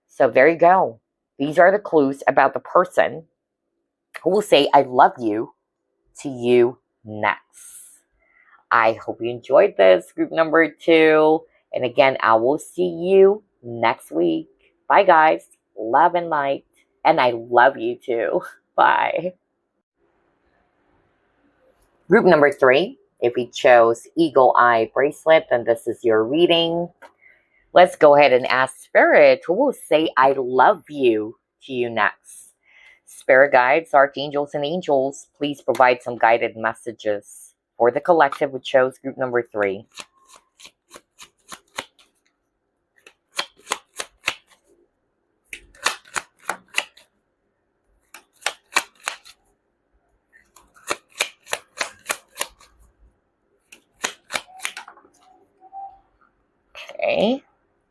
So there you go. These are the clues about the person who will say, I love you to you next. I hope you enjoyed this, group number 2. And again, I will see you next week. Bye, guys. Love and light. And I love you too. Bye. Group number 3. If you chose Eagle Eye Bracelet, then this is your reading. Let's go ahead and ask Spirit, who will say, I love you to you next. Spirit guides, archangels, and angels, please provide some guided messages for the collective who chose group number 3. Okay.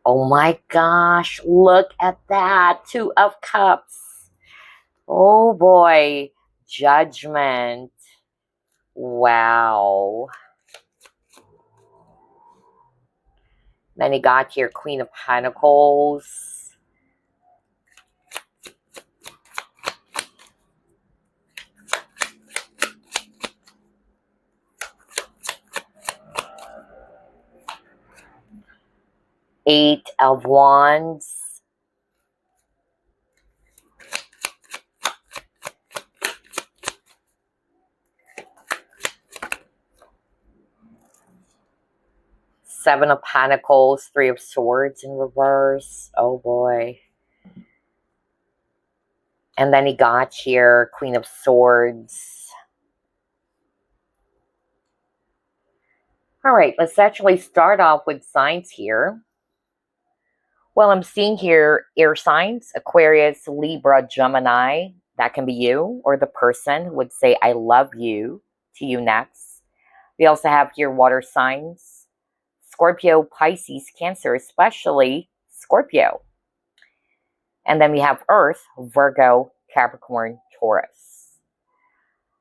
Oh my gosh, look at that. 2 of Cups. Oh boy. Judgment. Wow. Then you got your Queen of Pentacles. Eight of Wands. Seven of Pentacles, 3 of Swords in reverse. Oh boy. And then he got here, Queen of Swords. All right, let's actually start off with signs here. Well, I'm seeing here air signs, Aquarius, Libra, Gemini. That can be you or the person who would say, I love you to you next. We also have here water signs, Scorpio, Pisces, Cancer, especially Scorpio. And then we have Earth, Virgo, Capricorn, Taurus.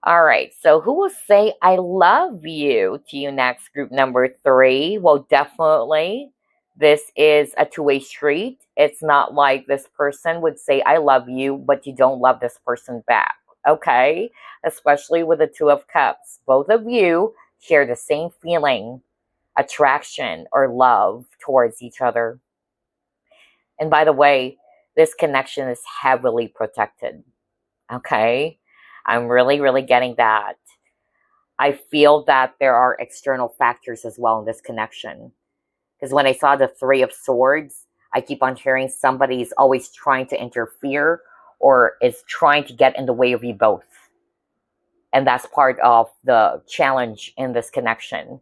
All right, so who will say, I love you to you next, group number 3? Well, definitely. This is a two-way street. It's not like this person would say, I love you, but you don't love this person back. Okay? Especially with the 2 of Cups. Both of you share the same feeling, attraction, or love towards each other. And by the way, this connection is heavily protected. Okay? I'm really, really getting that. I feel that there are external factors as well in this connection. Because when I saw the 3 of Swords, I keep on hearing somebody's always trying to interfere or is trying to get in the way of you both. And that's part of the challenge in this connection.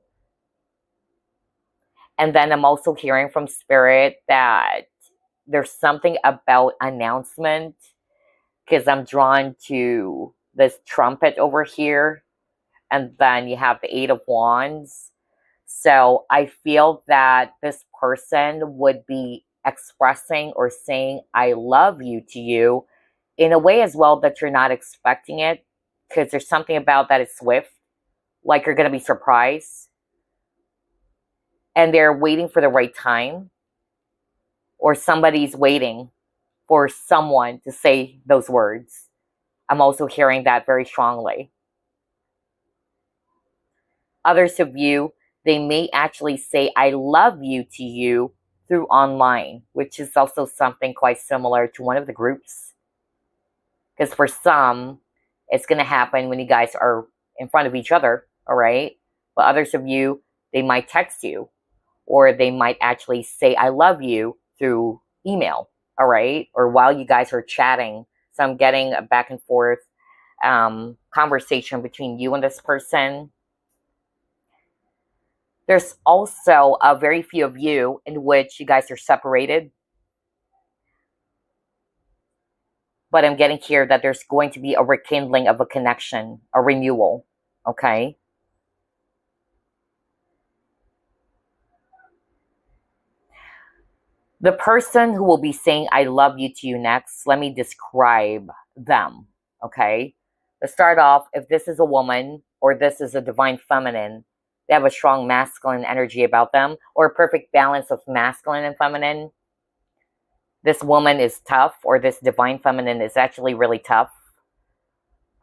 And then I'm also hearing from Spirit that there's something about announcement, because I'm drawn to this trumpet over here, and then you have the Eight of Wands. So I feel that this person would be expressing or saying I love you to you in a way as well that you're not expecting it, because there's something about that is swift, like you're going to be surprised, and they're waiting for the right time, or somebody's waiting for someone to say those words. I'm also hearing that very strongly. Others of you, they may actually say I love you to you through online, which is also something quite similar to one of the groups. Because for some, it's going to happen when you guys are in front of each other, all right? But others of you, they might text you, or they might actually say I love you through email, all right? Or while you guys are chatting. So I'm getting a back and forth conversation between you and this person. There's also a very few of you in which you guys are separated. But I'm getting here that there's going to be a rekindling of a connection, a renewal, okay? The person who will be saying I love you to you next, let me describe them, okay? Let's start off, if this is a woman or this is a divine feminine, they have a strong masculine energy about them, or a perfect balance of masculine and feminine. This woman is tough, or this divine feminine is actually really tough.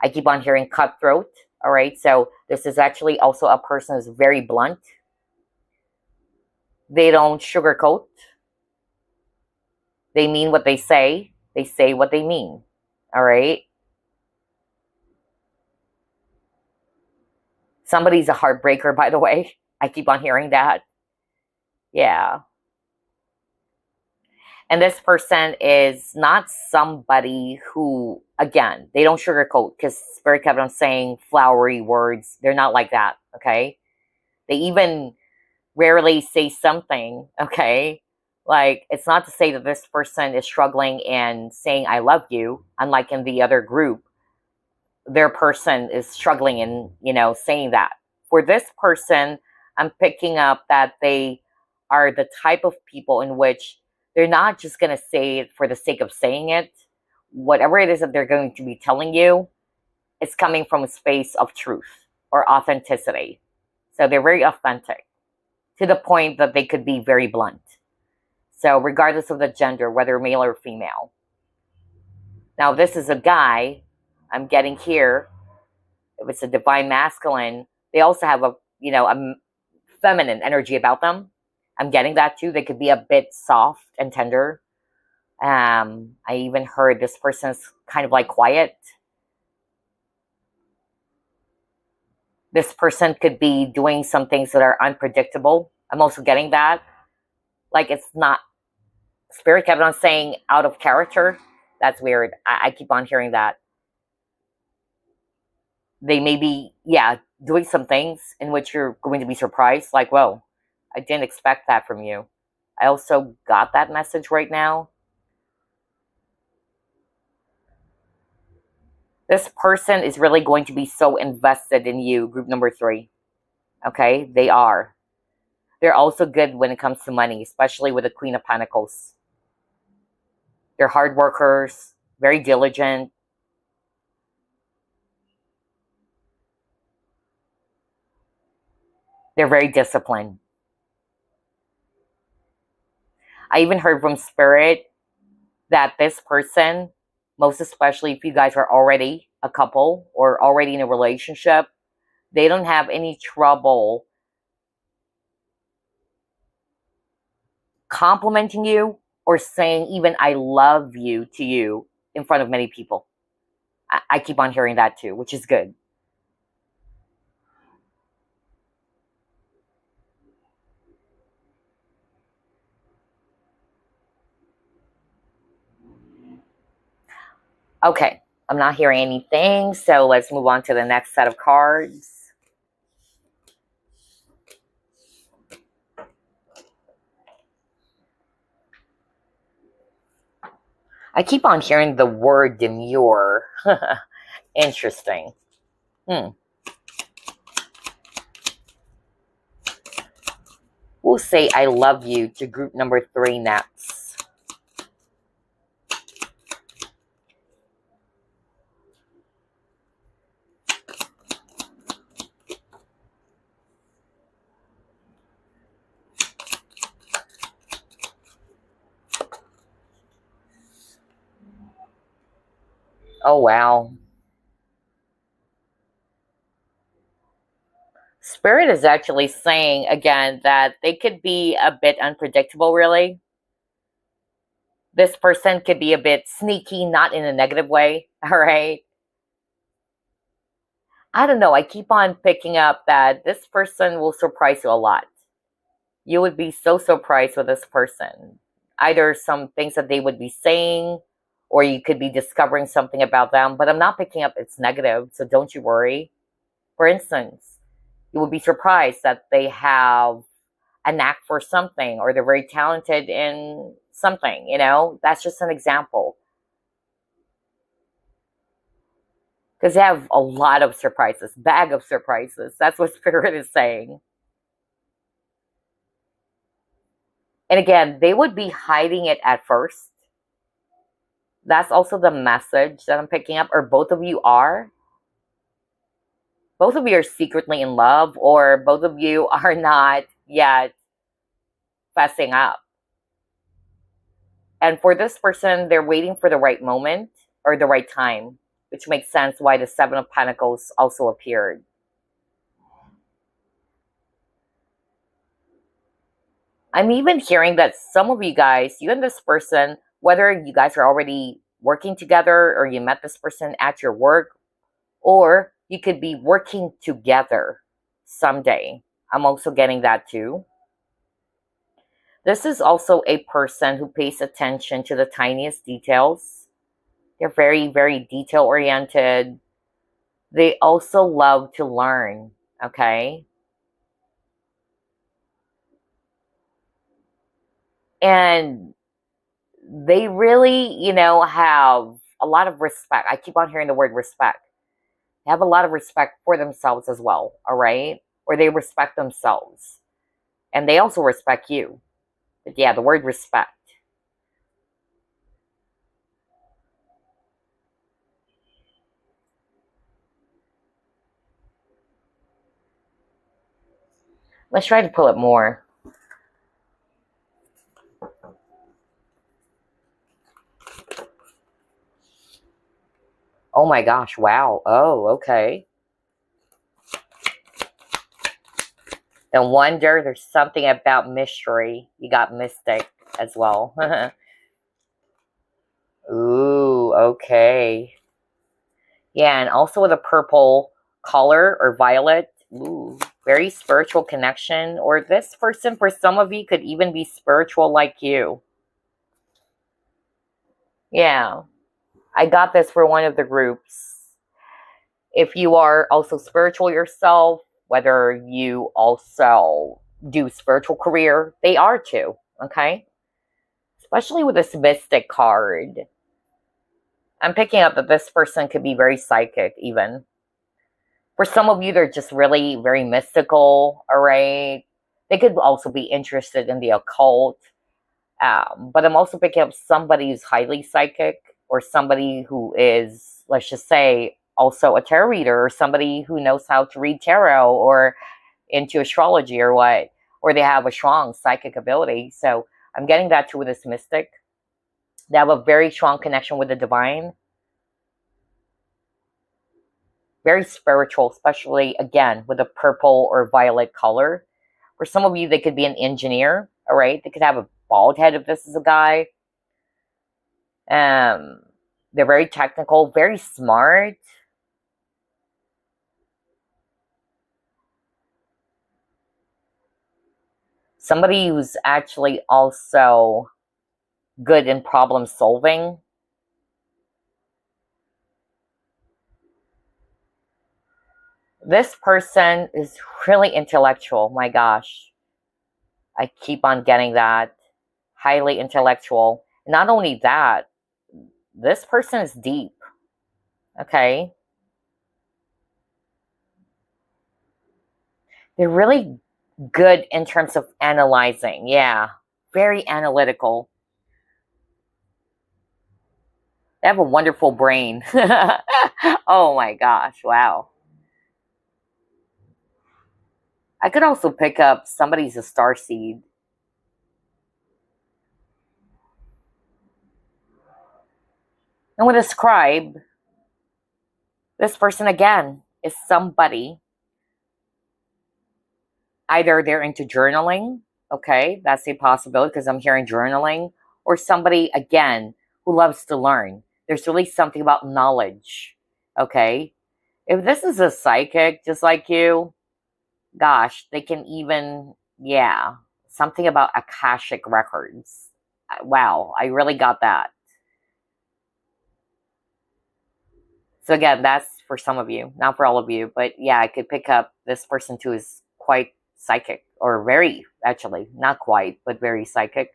I keep on hearing cutthroat, all right? So this is actually also a person who's very blunt. They don't sugarcoat. They mean what they say. They say what they mean, all right? Somebody's a heartbreaker, by the way. I keep on hearing that. Yeah. And this person is not somebody who, again, they don't sugarcoat, because Spirit kept on saying flowery words. They're not like that, okay? They even rarely say something, okay? Like, it's not to say that this person is struggling and saying, I love you, unlike in the other group. Their person is struggling and, saying that. For this person, I'm picking up that they are the type of people in which they're not just going to say it for the sake of saying it. Whatever it is that they're going to be telling you, it's coming from a space of truth or authenticity. So they're very authentic, to the point that they could be very blunt. So regardless of the gender, whether male or female. Now, this is a guy, I'm getting here, if it's a divine masculine, they also have a feminine energy about them. I'm getting that too. They could be a bit soft and tender. I even heard this person's kind of like quiet. This person could be doing some things that are unpredictable. I'm also getting that. Like, it's not, Spirit kept on saying out of character. That's weird. I keep on hearing that. They may be, doing some things in which you're going to be surprised. Like, whoa, I didn't expect that from you. I also got that message right now. This person is really going to be so invested in you, group number 3. Okay, they are. They're also good when it comes to money, especially with the Queen of Pentacles. They're hard workers, very diligent. They're very disciplined. I even heard from Spirit that this person, most especially if you guys are already a couple or already in a relationship, they don't have any trouble complimenting you or saying even I love you to you in front of many people. I keep on hearing that too, which is good. Okay, I'm not hearing anything, so let's move on to the next set of cards. I keep on hearing the word demure. Interesting. We'll say I love you to group number 3 next. Oh, wow. Spirit is actually saying, again, that they could be a bit unpredictable, really. This person could be a bit sneaky, not in a negative way, all right? I don't know. I keep on picking up that this person will surprise you a lot. You would be so surprised with this person. Either some things that they would be saying, or you could be discovering something about them, but I'm not picking up it's negative, so don't you worry. For instance, you would be surprised that they have a knack for something, or they're very talented in something, you know? That's just an example. Because they have a lot of surprises, bag of surprises. That's what Spirit is saying. And again, they would be hiding it at first. That's also the message that I'm picking up, or both of you are. Both of you are secretly in love, or both of you are not yet fessing up. And for this person, they're waiting for the right moment or the right time, which makes sense why the 7 of Pentacles also appeared. I'm even hearing that some of you guys, you and this person, whether you guys are already working together or you met this person at your work, or you could be working together someday. I'm also getting that too. This is also a person who pays attention to the tiniest details. They're very, very detail-oriented. They also love to learn, okay? And they really, you know, have a lot of respect. I keep on hearing the word respect. They have a lot of respect for themselves as well, all right? Or they respect themselves. And they also respect you. But yeah, the word respect. Let's try to pull it more. Oh my gosh, wow. Oh, okay. The wonder, there's something about mystery. You got mystic as well. Ooh, okay. Yeah, and also with a purple color or violet. Ooh, very spiritual connection. Or this person, for some of you, could even be spiritual like you. Yeah, I got this for one of the groups. If you are also spiritual yourself, whether you also do spiritual career, they are too, okay? Especially with this mystic card. I'm picking up that this person could be very psychic even. For some of you, they're just really very mystical, all right? They could also be interested in the occult. But I'm also picking up somebody who's highly psychic, or somebody who is, let's just say, also a tarot reader, or somebody who knows how to read tarot or into astrology or what, or they have a strong psychic ability. So I'm getting that too with this mystic. They have a very strong connection with the divine. Very spiritual, especially, again, with a purple or violet color. For some of you, they could be an engineer, all right? They could have a bald head if this is a guy. They're very technical, very smart. Somebody who's actually also good in problem solving. This person is really intellectual. My gosh. I keep on getting that. Highly intellectual. Not only that, this person is deep. Okay. They're really good in terms of analyzing. Yeah. Very analytical. They have a wonderful brain. Oh my gosh. Wow. I could also pick up somebody's a starseed. And with a scribe, this person again is somebody. Either they're into journaling, okay, that's a possibility because I'm hearing journaling, or somebody, again, who loves to learn. There's really something about knowledge, okay? If this is a psychic just like you, gosh, they can even, yeah, something about Akashic records. Wow, I really got that. So again, that's for some of you, not for all of you, but yeah, I could pick up this person too is quite psychic, or very, actually, not quite, but very psychic.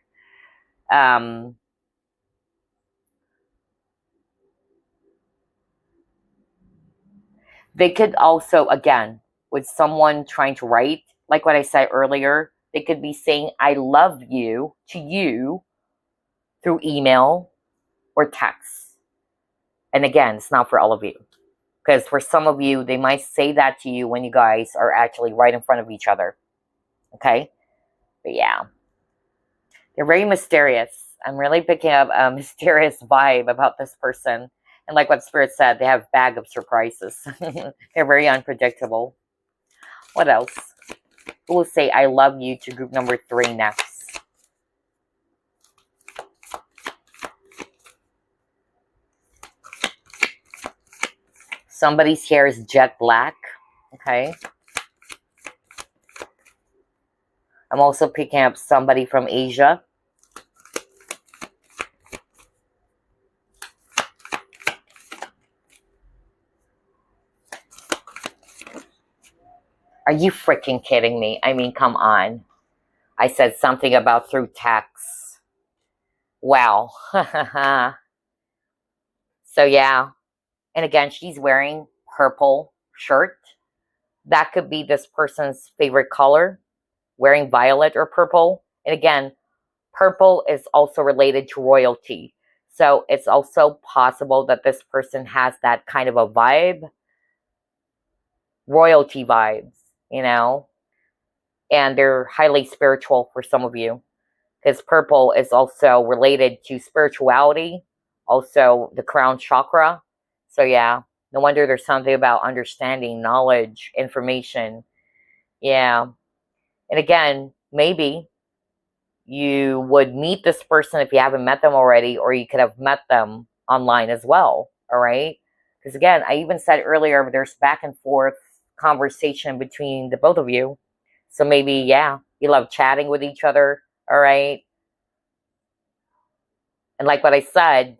They could also, again, with someone trying to write, like what I said earlier, they could be saying, I love you to you through email or text. And again, it's not for all of you. Because for some of you, they might say that to you when you guys are actually right in front of each other. Okay? But yeah. They're very mysterious. I'm really picking up a mysterious vibe about this person. And like what Spirit said, they have a bag of surprises. They're very unpredictable. What else? Who will say I love you to group number 3 next? Somebody's hair is jet black. Okay. I'm also picking up somebody from Asia. Are you freaking kidding me? I mean, come on. I said something about through text. Wow. So yeah. And again, she's wearing purple shirt. That could be this person's favorite color. Wearing violet or purple. And again, purple is also related to royalty. So it's also possible that this person has that kind of a vibe. Royalty vibes, you know. And they're highly spiritual for some of you. Because purple is also related to spirituality. Also the crown chakra. So yeah, no wonder there's something about understanding, knowledge, information. Yeah. And again, maybe you would meet this person if you haven't met them already, or you could have met them online as well. All right. Because again, I even said earlier, there's back and forth conversation between the both of you. So maybe, yeah, you love chatting with each other. All right. And like what I said,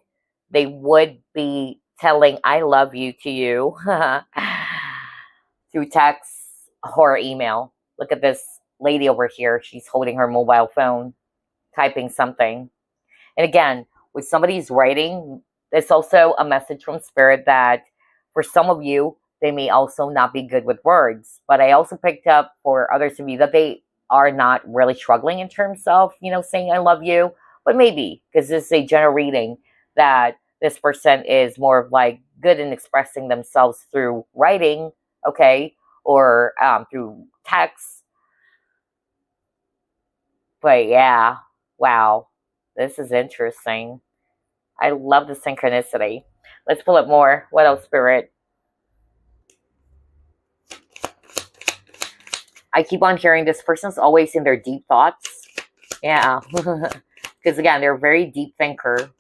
they would be telling I love you to you through text or email. Look at this lady over here. She's holding her mobile phone, typing something. And again, when somebody's writing, it's also a message from Spirit that for some of you, they may also not be good with words. But I also picked up for others of you that they are not really struggling in terms of, you know, saying I love you. But maybe, because this is a general reading, that this person is more of like good in expressing themselves through writing, okay, or through text. But yeah, wow, this is interesting. I love the synchronicity. Let's pull up more. What else, Spirit? I keep on hearing this person's always in their deep thoughts. Yeah. Because again, they're a very deep thinker.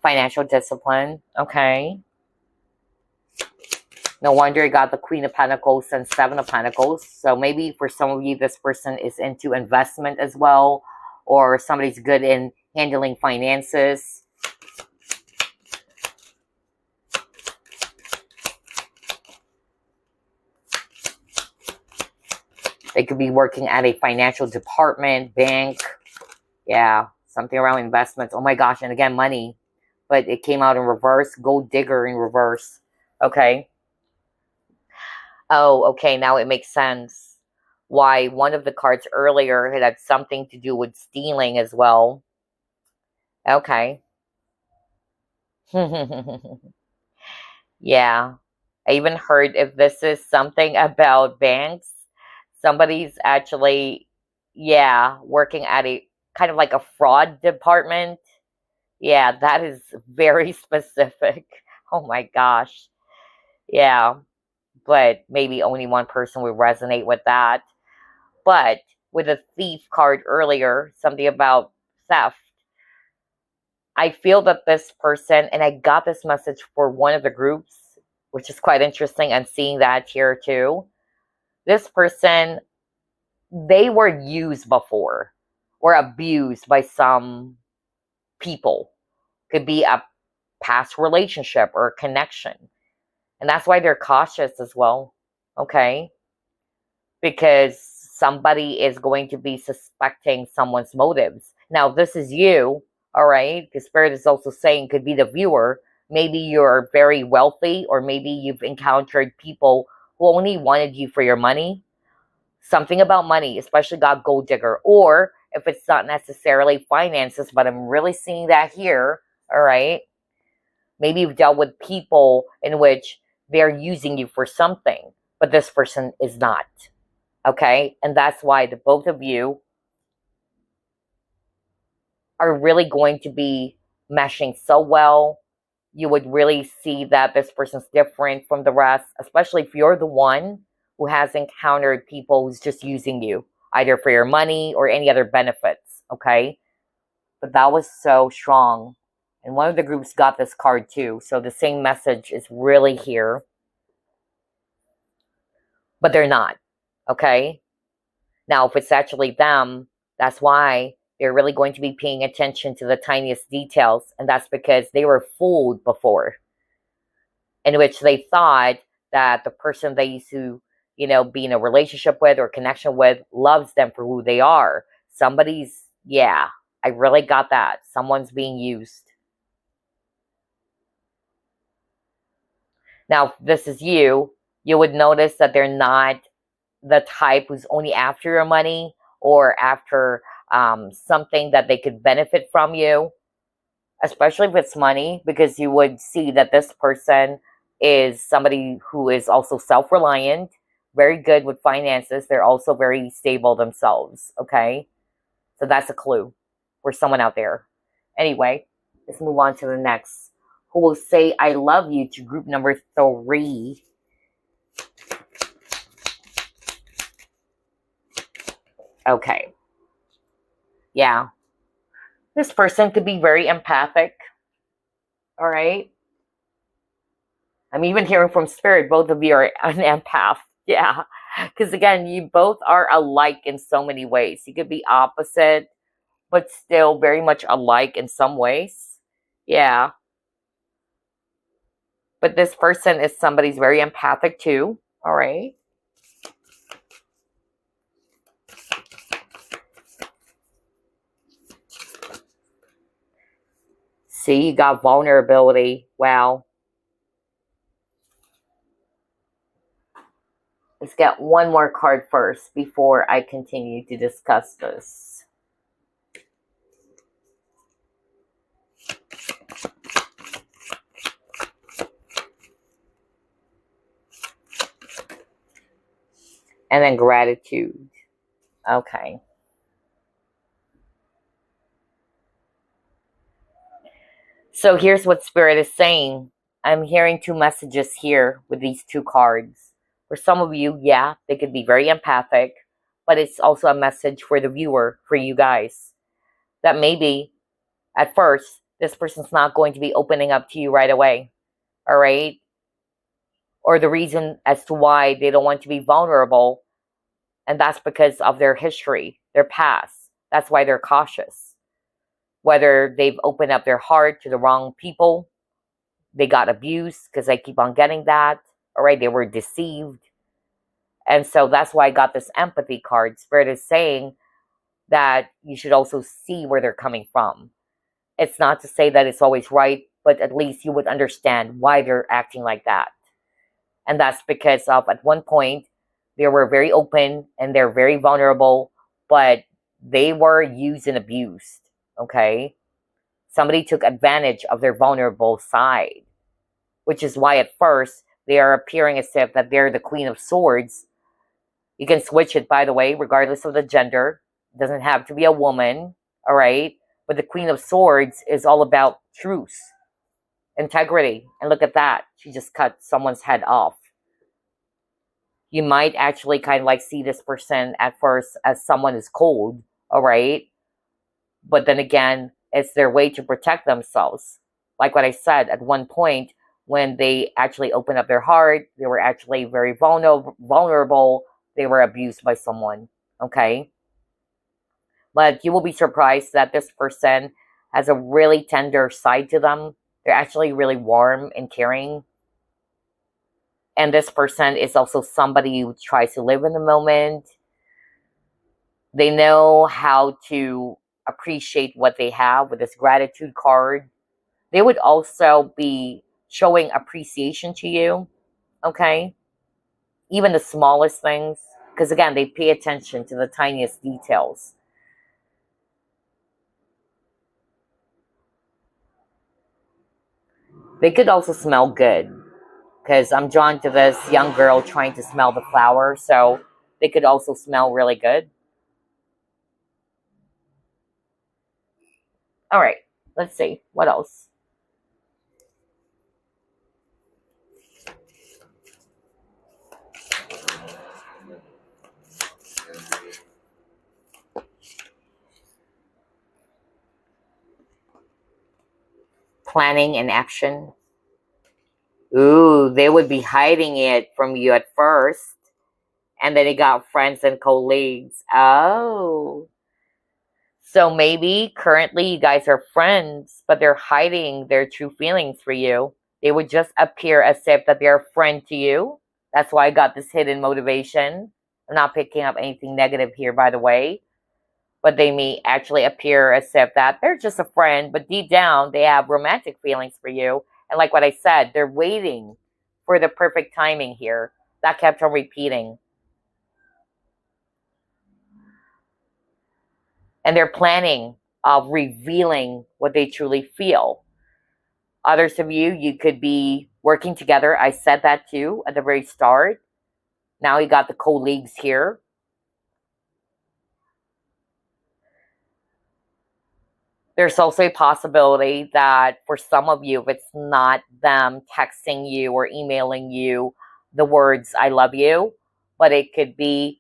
Financial discipline. Okay. No wonder you got the Queen of Pentacles and 7 of Pentacles. So maybe for some of you, this person is into investment as well. Or somebody's good in handling finances. They could be working at a financial department, bank. Yeah, something around investments. Oh my gosh, and again, money. But it came out in reverse. Gold digger in reverse. Okay. Oh, okay, now it makes sense why one of the cards earlier had something to do with stealing as well. Okay. Yeah. I even heard if this is something about banks, somebody's actually, yeah, working at a kind of like a fraud department. Yeah, that is very specific. Oh my gosh. Yeah, but maybe only one person would resonate with that. But with the thief card earlier, something about theft, I feel that this person, and I got this message for one of the groups, which is quite interesting, and seeing that here too. This person, they were used before or abused by some people. Could be a past relationship or connection. And that's why they're cautious as well. Okay? Because somebody is going to be suspecting someone's motives. Now, this is you, all right? Because Spirit is also saying could be the viewer. Maybe you're very wealthy, or maybe you've encountered people who only wanted you for your money. Something about money, especially got gold digger. Or if it's not necessarily finances, but I'm really seeing that here, all right? Maybe you've dealt with people in which they're using you for something, but this person is not. Okay? And that's why the both of you are really going to be meshing so well. You would really see that this person's different from the rest, especially if you're the one who has encountered people who's just using you, either for your money or any other benefits. Okay? But that was so strong. And one of the groups got this card too. So the same message is really here. But they're not. Okay? Now, if it's actually them, that's why they're really going to be paying attention to the tiniest details. And that's because they were fooled before, in which they thought that the person they used to, be in a relationship with or connection with loves them for who they are. Somebody's, yeah, I really got that. Someone's being used. Now, if this is you, you would notice that they're not the type who's only after your money or after something that they could benefit from you, especially if it's money, because you would see that this person is somebody who is also self-reliant, very good with finances. They're also very stable themselves, okay? So that's a clue for someone out there. Anyway, let's move on to the next. Who will say I love you to group number 3. Okay. Yeah. This person could be very empathic. All right. I'm even hearing from Spirit, both of you are an empath. Yeah. Because again, you both are alike in so many ways. You could be opposite, but still very much alike in some ways. Yeah. But this person is somebody's very empathic too. All right. See, you got vulnerability. Wow. Let's get one more card first before I continue to discuss this. And then gratitude. Okay. So here's what Spirit is saying. I'm hearing 2 messages here with these 2 cards. For some of you, yeah, they could be very empathic, but it's also a message for the viewer, for you guys, that maybe at first, this person's not going to be opening up to you right away. All right? Or the reason as to why they don't want to be vulnerable, and that's because of their history, their past. That's why they're cautious. Whether they've opened up their heart to the wrong people, they got abused, because I keep on getting that. All right, they were deceived. And so that's why I got this empathy card. Spirit is saying, that you should also see where they're coming from. It's not to say that it's always right, but at least you would understand why they're acting like that. And that's because of, at one point, they were very open and they're very vulnerable, but they were used and abused. Okay? Somebody took advantage of their vulnerable side, which is why at first they are appearing as if that they're the Queen of Swords. You can switch it, by the way, regardless of the gender. It doesn't have to be a woman, all right? But the Queen of Swords is all about truth, integrity. And look at that. She just cut someone's head off. You might actually kind of like see this person at first as someone who's cold, all right? But then again, it's their way to protect themselves. Like what I said, at one point, when they actually opened up their heart, they were actually very vulnerable. They were abused by someone, okay? But you will be surprised that this person has a really tender side to them. They're actually really warm and caring. And this person is also somebody who tries to live in the moment. They know how to appreciate what they have with this gratitude card. They would also be showing appreciation to you, okay? Even the smallest things. Because again, they pay attention to the tiniest details. They could also smell good. Because I'm drawn to this young girl trying to smell the flower. So they could also smell really good. All right. Let's see. What else? Planning and action. Ooh, they would be hiding it from you at first. And then it got friends and colleagues. Oh. So maybe currently you guys are friends, but they're hiding their true feelings for you. They would just appear as if that they're a friend to you. That's why I got this hidden motivation. I'm not picking up anything negative here, by the way. But they may actually appear as if that they're just a friend, but deep down they have romantic feelings for you. And like what I said, they're waiting for the perfect timing here. That kept on repeating. And they're planning of revealing what they truly feel. Others of you, you could be working together. I said that too at the very start. Now you got the colleagues here. There's also a possibility that for some of you, if it's not them texting you or emailing you the words, I love you, but it could be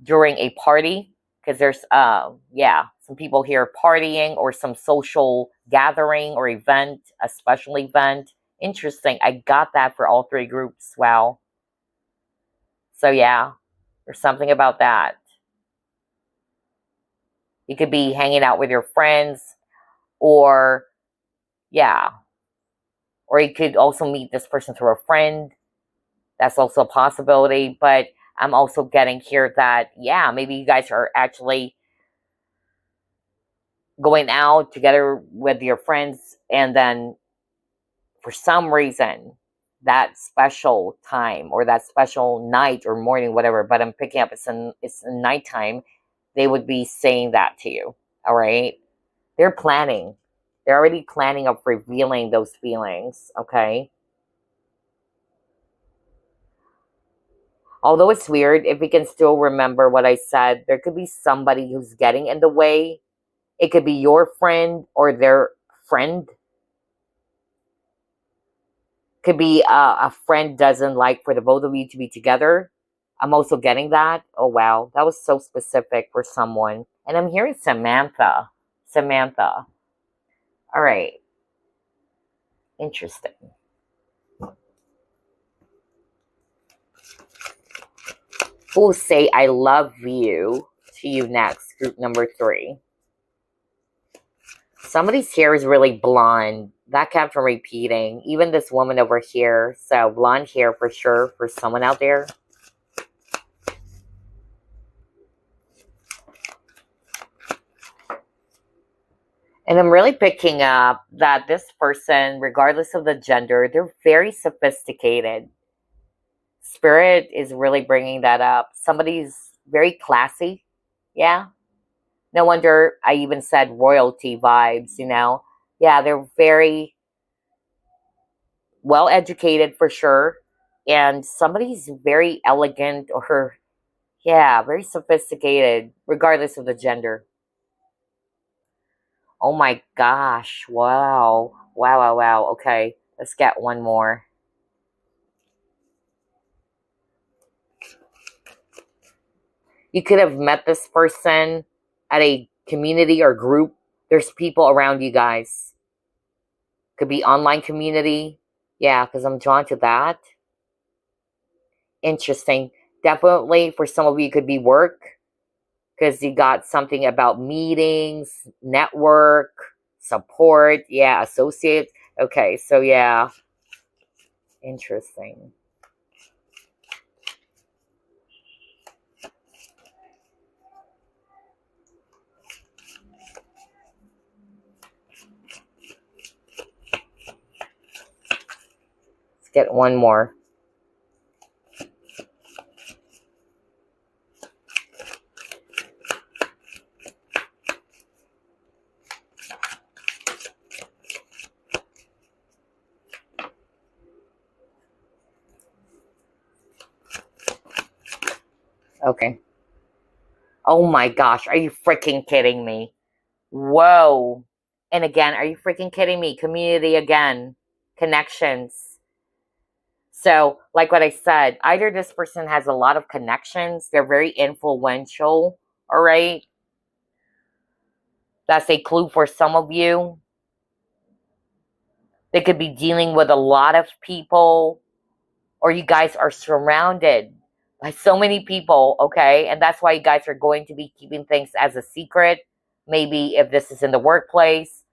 during a party, because there's, some people here partying or some social gathering or event, a special event. Interesting. I got that for all three groups. Wow. So yeah, there's something about that. You could be hanging out with your friends, or or you could also meet this person through a friend. That's also a possibility. But I'm also getting here that, maybe you guys are actually going out together with your friends, and then for some reason, that special time or that special night or morning, whatever, but I'm picking up it's nighttime, they would be saying that to you, all right? They're planning. They're already planning of revealing those feelings, okay? Although it's weird, if we can still remember what I said, there could be somebody who's getting in the way. It could be your friend or their friend. Could be a friend doesn't like for the both of you to be together. I'm also getting that. Oh, wow. That was so specific for someone. And I'm hearing Samantha. Samantha. All right. Interesting. Who'll say I love you to you next? Group number 3. Somebody's hair is really blonde. That kept on repeating. Even this woman over here. So blonde hair for sure for someone out there. And I'm really picking up that this person, regardless of the gender, they're very sophisticated. Spirit is really bringing that up. Somebody's very classy. Yeah. No wonder I even said royalty vibes, you know. Yeah, they're very well educated for sure. And somebody's very elegant or, yeah, very sophisticated, regardless of the gender. Oh my gosh. Wow. Wow, wow, wow. Okay, let's get one more. You could have met this person at a community or group. There's people around you guys. Could be online community. Yeah, because I'm drawn to that. Interesting. Definitely for some of you, it could be work because you got something about meetings, network, support. Yeah, associates. Okay, so yeah. Interesting. Let's get one more. Okay. Oh my gosh, are you freaking kidding me? Whoa. And again, are you freaking kidding me? Community again. Connections. So, like what I said, either this person has a lot of connections, they're very influential, all right? That's a clue for some of you. They could be dealing with a lot of people, or you guys are surrounded by so many people, okay? And that's why you guys are going to be keeping things as a secret. Maybe if this is in the workplace,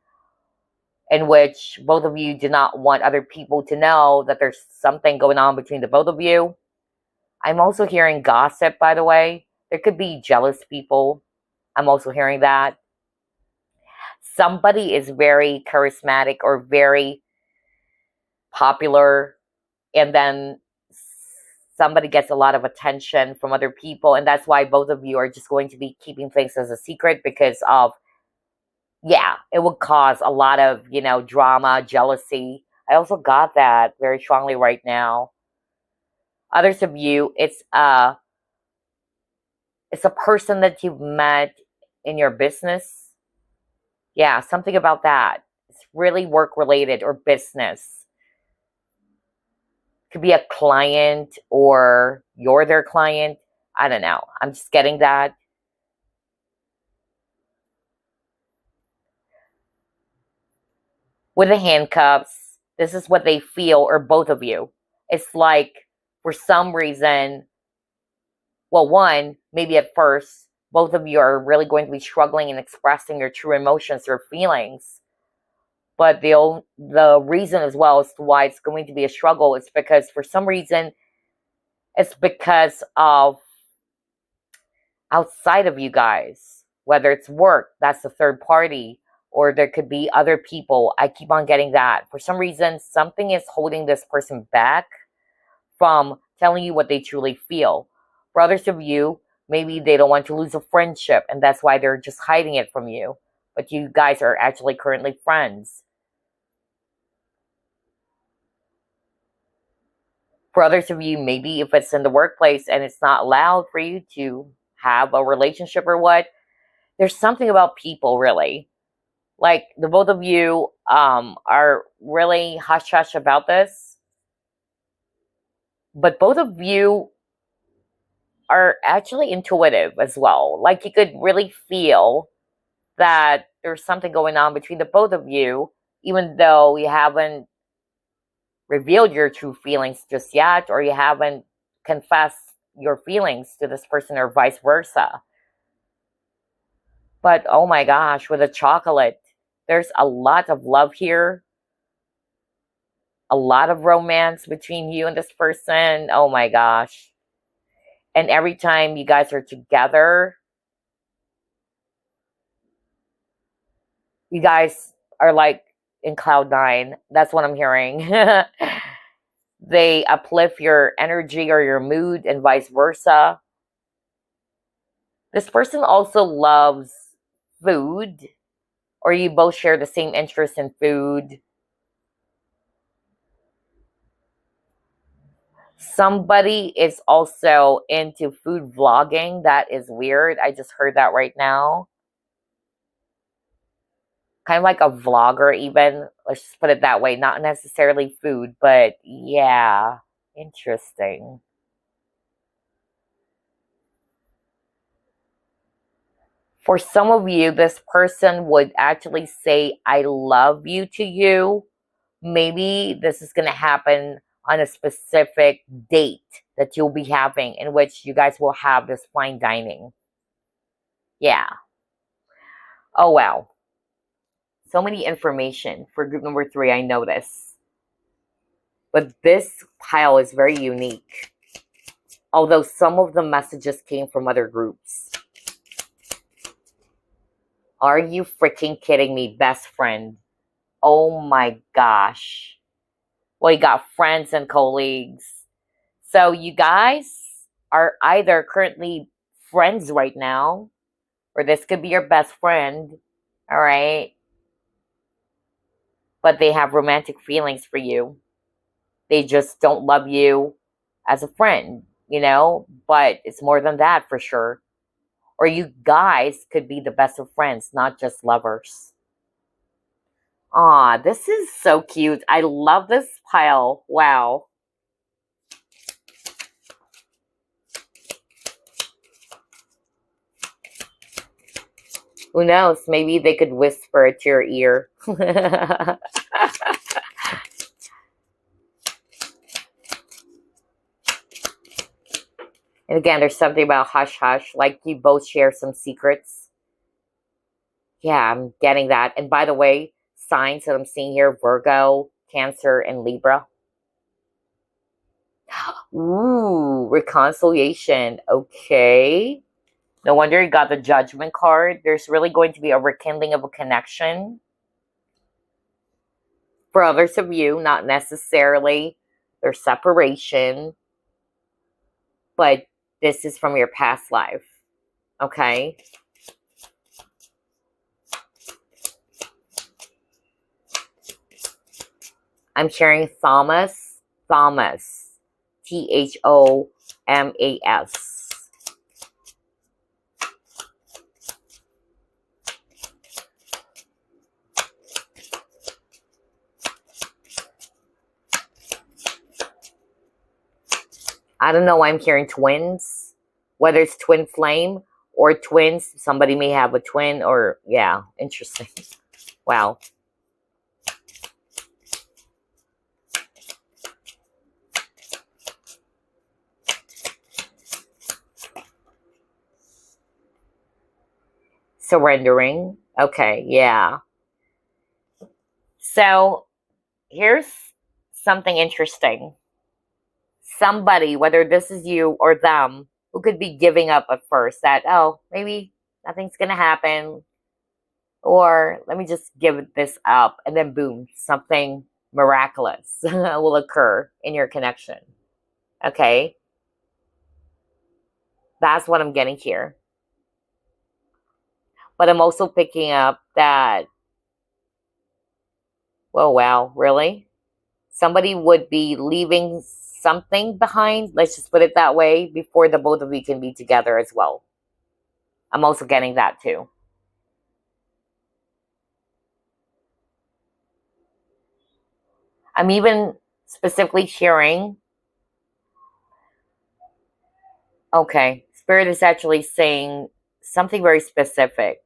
in which both of you do not want other people to know that there's something going on between the both of you. I'm also hearing gossip, by the way. There could be jealous people. I'm also hearing that. Somebody is very charismatic or very popular, and then somebody gets a lot of attention from other people, and that's why both of you are just going to be keeping things as a secret because of, yeah, it would cause a lot of, drama, jealousy. I also got that very strongly right now. Others of you, it's a person that you've met in your business. Yeah, something about that. It's really work related or business. Could be a client or you're their client. I don't know. I'm just getting that. With the handcuffs, this is what they feel, or both of you. It's like for some reason, well, one, maybe at first, both of you are really going to be struggling and expressing your true emotions or feelings. But the reason as well as to why it's going to be a struggle is because for some reason, it's because of outside of you guys, whether it's work, that's the third party, or there could be other people. I keep on getting that. For some reason, something is holding this person back from telling you what they truly feel. For others of you, maybe they don't want to lose a friendship, and that's why they're just hiding it from you. But you guys are actually currently friends. For others of you, maybe if it's in the workplace and it's not allowed for you to have a relationship or what, there's something about people, really. Like, the both of you are really hush-hush about this. But both of you are actually intuitive as well. Like, you could really feel that there's something going on between the both of you, even though you haven't revealed your true feelings just yet, or you haven't confessed your feelings to this person, or vice versa. But oh my gosh, with the chocolate, there's a lot of love here, a lot of romance between you and this person. Oh my gosh. And every time you guys are together, You guys are like in cloud nine. That's what I'm hearing. They uplift your energy or your mood and vice versa. This person also loves food, or you both share the same interest in food. Somebody is also into food vlogging. That is weird. I just heard that right now. Kind of like a vlogger, even. Let's just put it that way. Not necessarily food, but yeah. Interesting. For some of you, this person would actually say, I love you to you. Maybe this is going to happen on a specific date that you'll be having, in which you guys will have this fine dining. Yeah. Oh, wow. So many information for group number 3, I notice. But this pile is very unique. Although some of the messages came from other groups. Are you freaking kidding me, best friend? Oh my gosh. Well, you got friends and colleagues. So you guys are either currently friends right now, or this could be your best friend, all right? But they have romantic feelings for you. They just don't love you as a friend, you know? But it's more than that for sure. Or you guys could be the best of friends, not just lovers. Aw, this is so cute. I love this pile. Wow. Who knows? Maybe they could whisper it to your ear. And again, there's something about hush hush, like you both share some secrets. Yeah, I'm getting that. And by the way, signs that I'm seeing here, Virgo, Cancer, and Libra. Ooh, reconciliation. Okay. No wonder you got the Judgment card. There's really going to be a rekindling of a connection. For others of you, not necessarily their separation, but this is from your past life. Okay? I'm sharing Thomas. Thomas. I don't know why I'm hearing twins. Whether it's twin flame or twins. Somebody may have a twin or, yeah, interesting. Wow. Surrendering. Okay, yeah. So, here's something interesting. Somebody, whether this is you or them, who could be giving up at first, that, oh, maybe nothing's going to happen, or let me just give this up, and then boom, something miraculous will occur in your connection. Okay? That's what I'm getting here. But I'm also picking up that, well, wow, really? Somebody would be leaving something behind, let's just put it that way, before the both of you can be together as well. I'm also getting that too. I'm even specifically hearing, okay, Spirit is actually saying something very specific.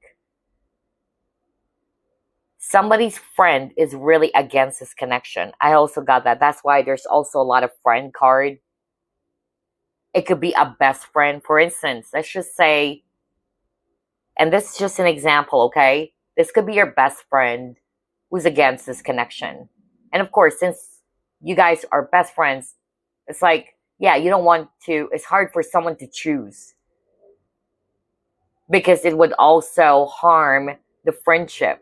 Somebody's friend is really against this connection. I also got that. That's why there's also a lot of friend card. It could be a best friend. For instance, let's just say, and this is just an example, okay? This could be your best friend who's against this connection. And of course, since you guys are best friends, it's like, yeah, you don't want to, it's hard for someone to choose. Because it would also harm the friendship.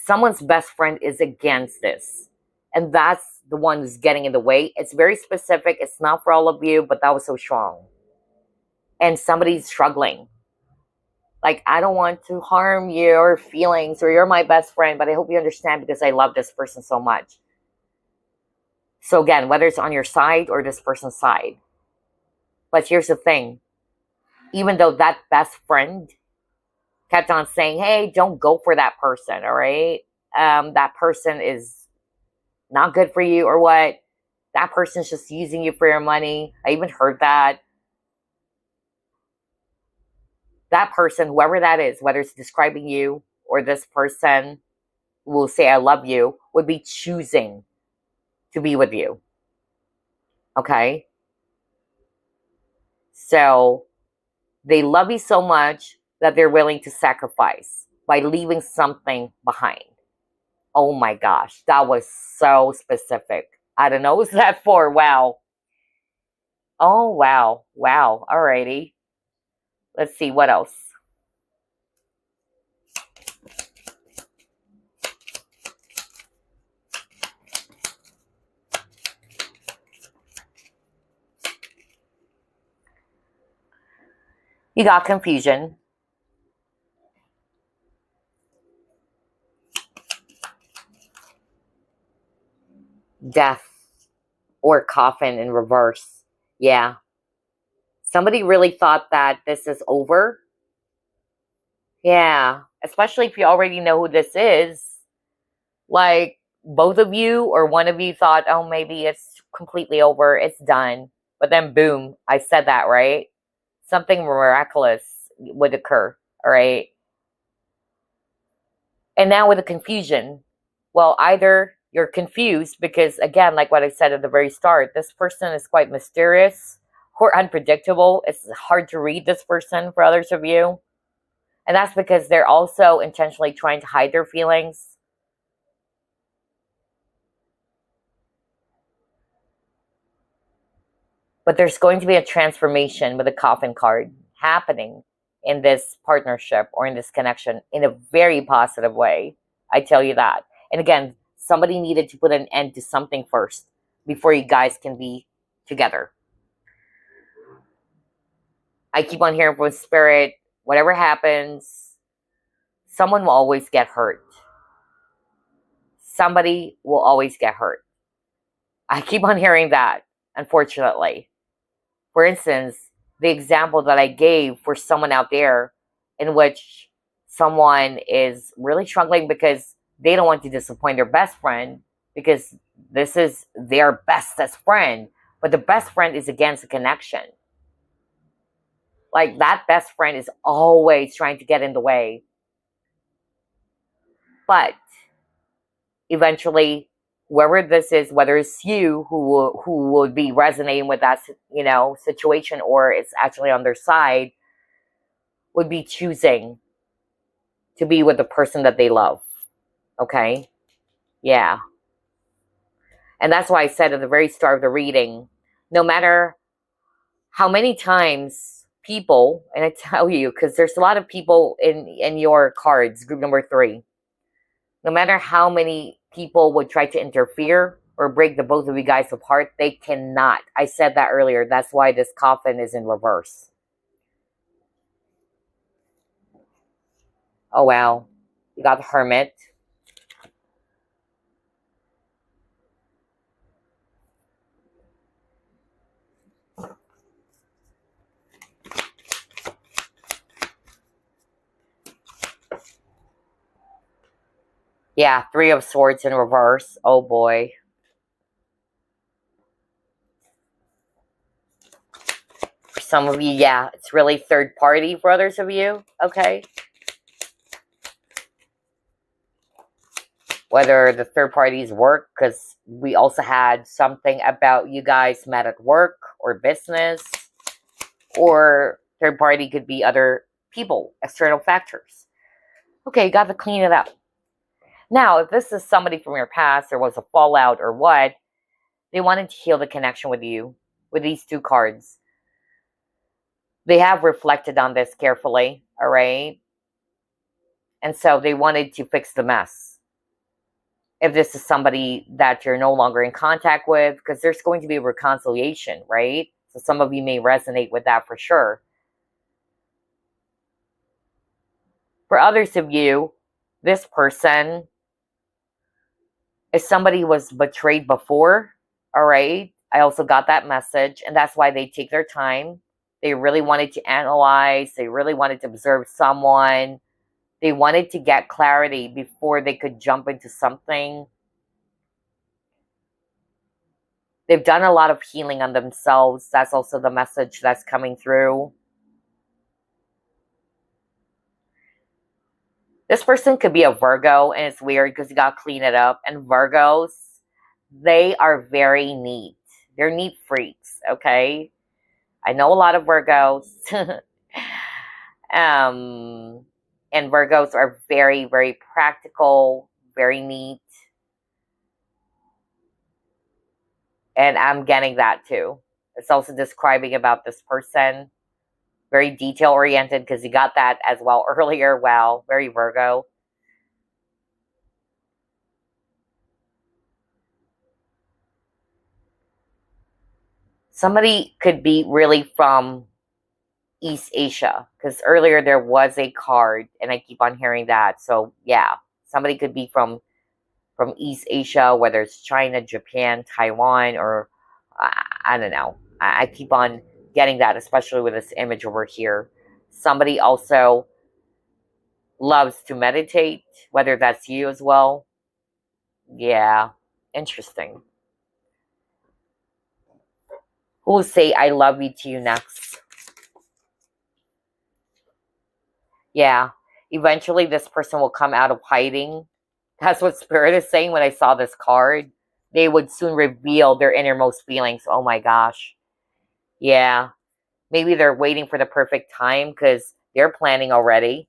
someone's best friend is against this. And that's the one who's getting in the way. It's very specific. It's not for all of you, but that was so strong. And somebody's struggling. Like, I don't want to harm your feelings, or you're my best friend, but I hope you understand because I love this person so much. So again, whether it's on your side or this person's side. But here's the thing. Even though that best friend kept on saying, hey, don't go for that person, all right? That person is not good for you, or what? That person's just using you for your money. I even heard that. That person, whoever that is, whether it's describing you or this person who will say I love you, would be choosing to be with you. Okay? So they love you so much that they're willing to sacrifice by leaving something behind. Oh my gosh, that was so specific. I don't know, what was that for? Wow. Oh, wow. Wow. Alrighty. Let's see, what else? You got confusion. Death or coffin in reverse. Yeah. Somebody really thought that this is over. Yeah. Especially if you already know who this is. Like, both of you or one of you thought, oh, maybe it's completely over. It's done. But then, boom, I said that, right? Something miraculous would occur, all right? And now with the confusion, well, either you're confused because, again, like what I said at the very start, this person is quite mysterious or unpredictable. It's hard to read this person for others of you. And that's because they're also intentionally trying to hide their feelings. But there's going to be a transformation with the coffin card happening in this partnership or in this connection in a very positive way. I tell you that. And again, somebody needed to put an end to something first before you guys can be together. I keep on hearing from Spirit, whatever happens, someone will always get hurt. Somebody will always get hurt. I keep on hearing that, unfortunately. For instance, the example that I gave for someone out there in which someone is really struggling because they don't want to disappoint their best friend because this is their bestest friend, but the best friend is against the connection. Like, that best friend is always trying to get in the way. But eventually, whoever this is, whether it's you who would be resonating with that, situation, or it's actually on their side, would be choosing to be with the person that they love. Okay? Yeah. And that's why I said at the very start of the reading, no matter how many times people, and I tell you, because there's a lot of people in your cards, group number 3, no matter how many people would try to interfere or break the both of you guys apart, they cannot. I said that earlier. That's why this coffin is in reverse. Oh, wow. You got the Hermit. Yeah, 3 of Swords in reverse. Oh, boy. For some of you, yeah, it's really third party for others of you. Okay. Whether the third parties work, because we also had something about you guys met at work or business, or third party could be other people, external factors. Okay, you got to clean it up. Now, if this is somebody from your past, there was a fallout or what, they wanted to heal the connection with you with these 2 cards. They have reflected on this carefully, all right? And so they wanted to fix the mess. if this is somebody that you're no longer in contact with, because there's going to be a reconciliation, right? So some of you may resonate with that for sure. For others of you, this person is somebody who was betrayed before, all right? I also got that message, and that's why they take their time. They really wanted to analyze. They really wanted to observe someone. They wanted to get clarity before they could jump into something. They've done a lot of healing on themselves. That's also the message that's coming through. This person could be a Virgo, and it's weird because you got to clean it up. And Virgos, they are very neat. They're neat freaks, okay? I know a lot of Virgos. And Virgos are very, very practical, very neat. And I'm getting that too. It's also describing about this person. Very detail-oriented, because you got that as well earlier. Wow, very Virgo. Somebody could be really from East Asia, because earlier there was a card, and I keep on hearing that. So, yeah, somebody could be from East Asia, whether it's China, Japan, Taiwan, or I don't know. I keep on getting that, especially with this image over here. Somebody also loves to meditate, whether that's you as well. Yeah, interesting. Who will say I love you to you next? Yeah, eventually this person will come out of hiding. That's what Spirit is saying when I saw this card. They would soon reveal their innermost feelings. Oh my gosh. Yeah. Maybe they're waiting for the perfect time because they're planning already.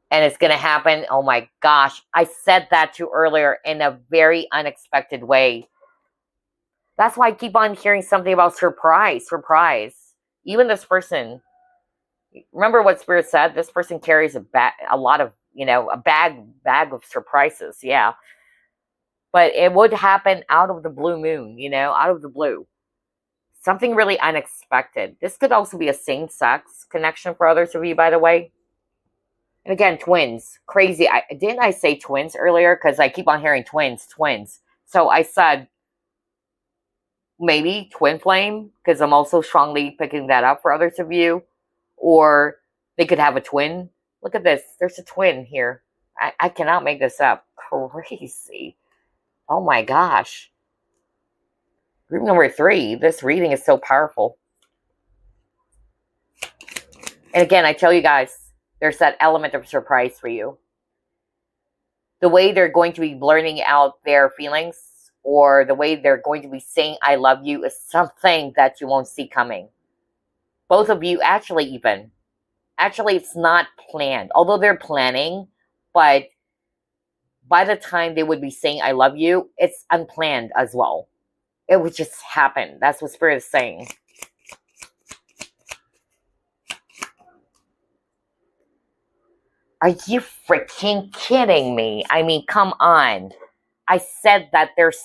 And it's going to happen. Oh my gosh. I said that too earlier in a very unexpected way. That's why I keep on hearing something about surprise. Surprise. Even this person. Remember what Spirit said? This person carries a lot of, a bag of surprises. Yeah. But it would happen out of the blue moon, out of the blue. Something really unexpected. This could also be a same-sex connection for others of you, by the way. And again, twins. Crazy. Didn't I say twins earlier? Because I keep on hearing twins. So I said maybe twin flame, because I'm also strongly picking that up for others of you. Or they could have a twin. Look at this. There's a twin here. I cannot make this up. Crazy. Oh my gosh. Group number 3. This reading is so powerful. And again, I tell you guys, there's that element of surprise for you. The way they're going to be blurting out their feelings, or the way they're going to be saying I love you, is something that you won't see coming. Both of you, actually, it's not planned. Although they're planning, but by the time they would be saying I love you, it's unplanned as well. It would just happen. That's what Spirit is saying. Are you freaking kidding me? I mean, come on. I said that there's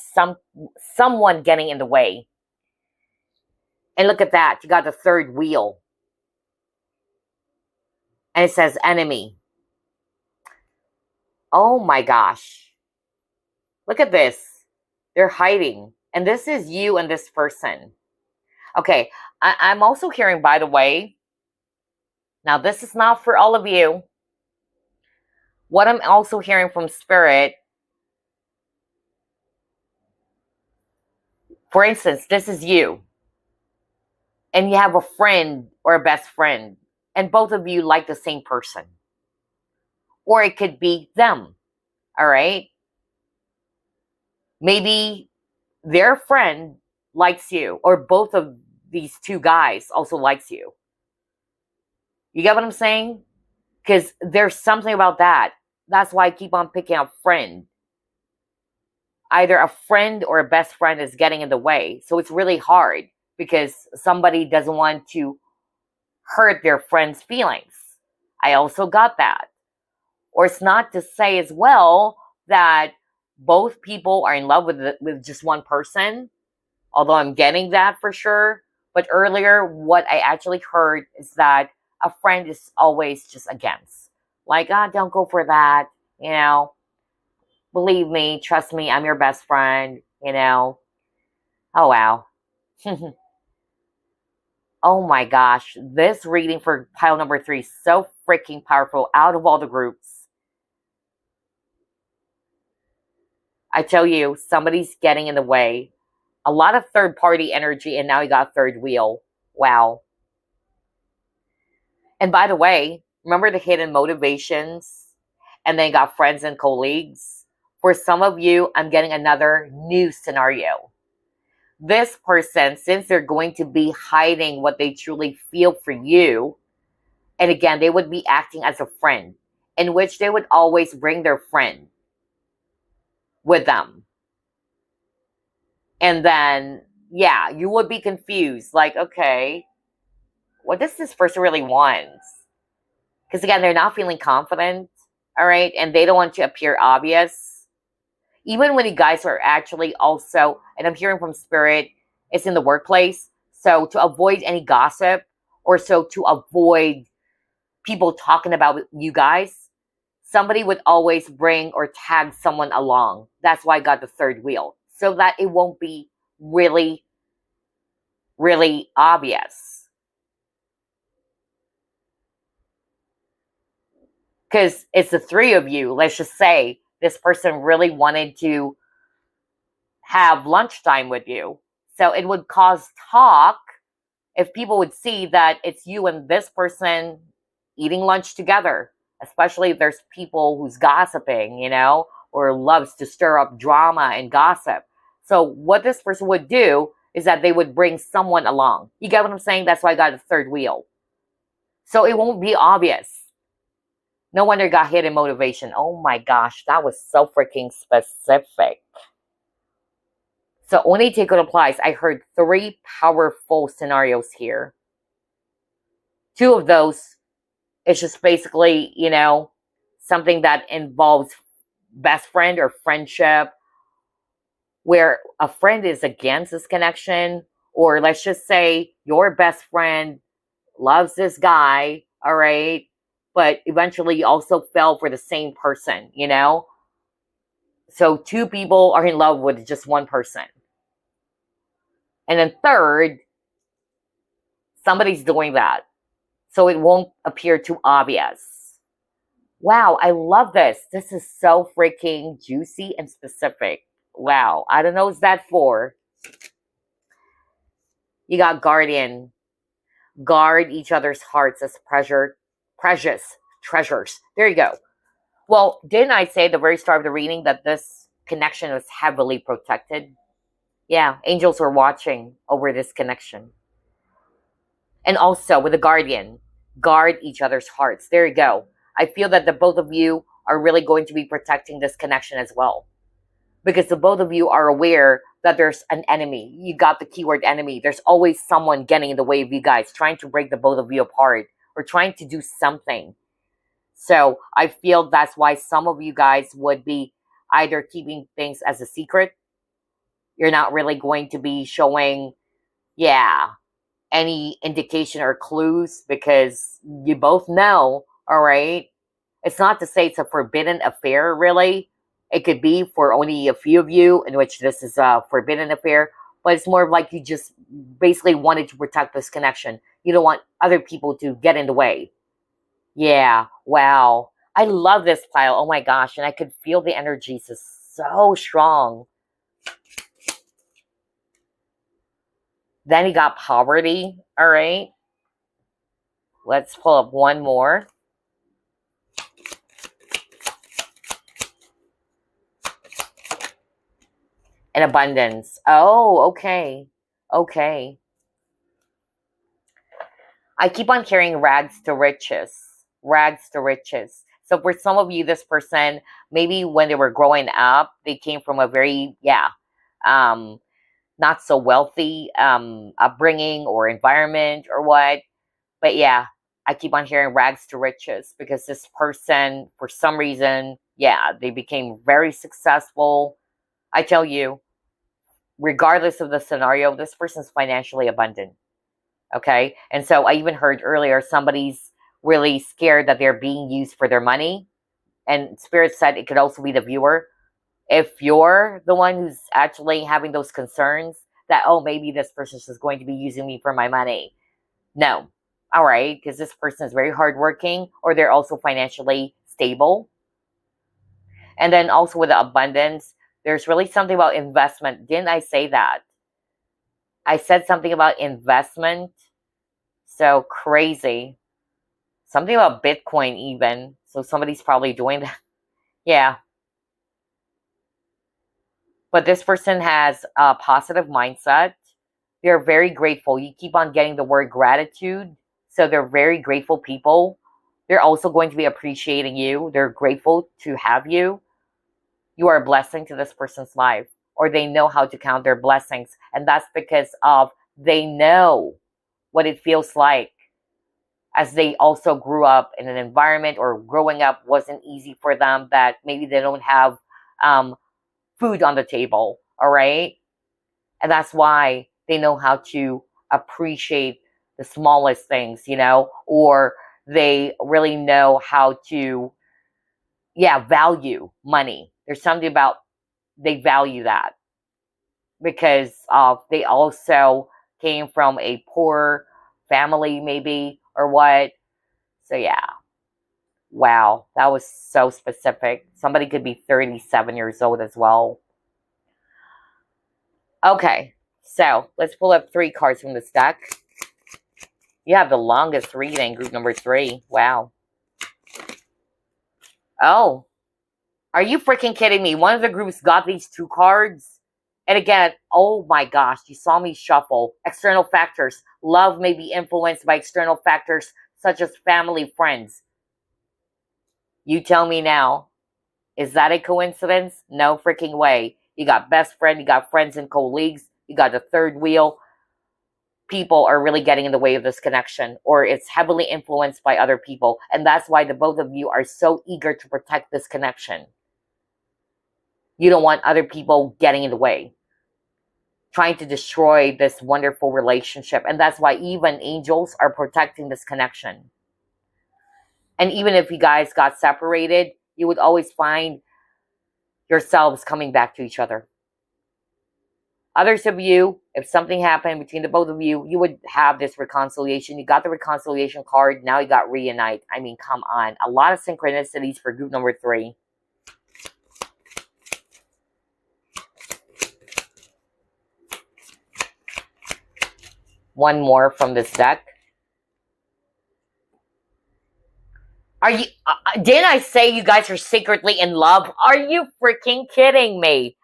someone getting in the way. And look at that. You got the third wheel. And it says enemy. Oh my gosh. Look at this. They're hiding. And this is you and this person. Okay. I'm also hearing, by the way, now this is not for all of you. What I'm also hearing from Spirit, for instance, this is you. And you have a friend or a best friend. And both of you like the same person. Or it could be them. All right? Maybe their friend likes you. Or both of these two guys also likes you. You get what I'm saying? Because there's something about that. That's why I keep on picking up friend. Either a friend or a best friend is getting in the way. So it's really hard. Because somebody doesn't want to hurt their friend's feelings. I also got that. Or it's not to say as well that both people are in love with just one person, although I'm getting that for sure. But earlier, what I actually heard is that a friend is always just against. Like, don't go for that, you know. Believe me, trust me, I'm your best friend, you know. Oh, wow. Oh my gosh, this reading for pile number 3 is so freaking powerful out of all the groups. I tell you, somebody's getting in the way. A lot of third party energy, and now you got third wheel. Wow. And by the way, remember the hidden motivations? And then you got friends and colleagues? For some of you, I'm getting another new scenario. This person, since they're going to be hiding what they truly feel for you, and again, they would be acting as a friend, in which they would always bring their friend with them. And then, yeah, you would be confused. Like, okay, what does this person really want? Because again, they're not feeling confident, all right? And they don't want to appear obvious. Even when you guys are actually also, and I'm hearing from Spirit, it's in the workplace. So to avoid any gossip, or so to avoid people talking about you guys, somebody would always bring or tag someone along. That's why I got the third wheel. So that it won't be really, really obvious. Because it's the 3 of you. Let's just say this person really wanted to have lunchtime with you. So it would cause talk if people would see that it's you and this person eating lunch together. Especially if there's people who's gossiping, you know, or loves to stir up drama and gossip. So what this person would do is that they would bring someone along. You get what I'm saying? That's why I got the third wheel. So it won't be obvious. No wonder got hidden motivation. Oh my gosh, that was so freaking specific. So only take what applies. I heard 3 powerful scenarios here. 2 of those, it's just basically, you know, something that involves best friend or friendship, where a friend is against this connection, or let's just say your best friend loves this guy, all right, but eventually you also fell for the same person, you know? So 2 people are in love with just one person. And then third, somebody's doing that. So it won't appear too obvious. Wow, I love this. This is so freaking juicy and specific. Wow, I don't know what's that for. You got guardian. Guard each other's hearts as precious treasures. There you go. Well, didn't I say at the very start of the reading that this connection was heavily protected? Yeah, angels were watching over this connection. And also with the guardian, guard each other's hearts. There you go. I feel that the both of you are really going to be protecting this connection as well. Because the both of you are aware that there's an enemy. You got the keyword enemy. There's always someone getting in the way of you guys, trying to break the both of you apart, or trying to do something. So I feel that's why some of you guys would be either keeping things as a secret. You're not really going to be showing, any indication or clues, because you both know, all right? It's not to say it's a forbidden affair, really. It could be for only a few of you, in which this is a forbidden affair, but it's more like you just basically wanted to protect this connection. You don't want other people to get in the way. Yeah, wow. I love this pile. Oh my gosh, and I could feel the energies is so strong. Then you got poverty, all right? Let's pull up one more. And abundance. Oh, okay. Okay. I keep on hearing rags to riches. Rags to riches. So for some of you, this person, maybe when they were growing up, they came from a very, not so wealthy upbringing or environment or what. But yeah, I keep on hearing rags to riches because this person, for some reason, yeah, they became very successful. I tell you, regardless of the scenario, this person's financially abundant. Okay. And so I even heard earlier somebody's really scared that they're being used for their money. And Spirit said it could also be the viewer. If you're the one who's actually having those concerns that, oh, maybe this person is going to be using me for my money. No. All right. Because this person is very hardworking, or they're also financially stable. And then also with the abundance, there's really something about investment. Didn't I say that? I said something about investment. So crazy. Something about Bitcoin even. So somebody's probably doing that. Yeah. But this person has a positive mindset. They're very grateful. You keep on getting the word gratitude. So they're very grateful people. They're also going to be appreciating you. They're grateful to have you. You are a blessing to this person's life. Or they know how to count their blessings. And that's because of they know what it feels like, as they also grew up in an environment, or growing up wasn't easy for them, that maybe they don't have food on the table, all right? And that's why they know how to appreciate the smallest things, or they really know how to, value money. There's something about they value that because they also came from a poor family maybe, or what. So yeah. Wow, that was so specific. Somebody could be 37 years old as well. Okay, so let's pull up 3 cards from this deck. You have the longest reading, group number 3. Wow. Oh, are you freaking kidding me? One of the groups got these 2 cards. And again, oh my gosh, you saw me shuffle. External factors. Love may be influenced by external factors such as family, friends. You tell me now. Is that a coincidence? No freaking way. You got best friend, you got friends and colleagues, you got the third wheel. People are really getting in the way of this connection, or it's heavily influenced by other people. And that's why the both of you are so eager to protect this connection. You don't want other people getting in the way, trying to destroy this wonderful relationship. And that's why even angels are protecting this connection. And even if you guys got separated, you would always find yourselves coming back to each other. Others of you, if something happened between the both of you, you would have this reconciliation. You got the reconciliation card. Now you got reunite. I mean, come on. A lot of synchronicities for group number 3. One more from this deck. Are you, didn't I say you guys are secretly in love? Are you freaking kidding me?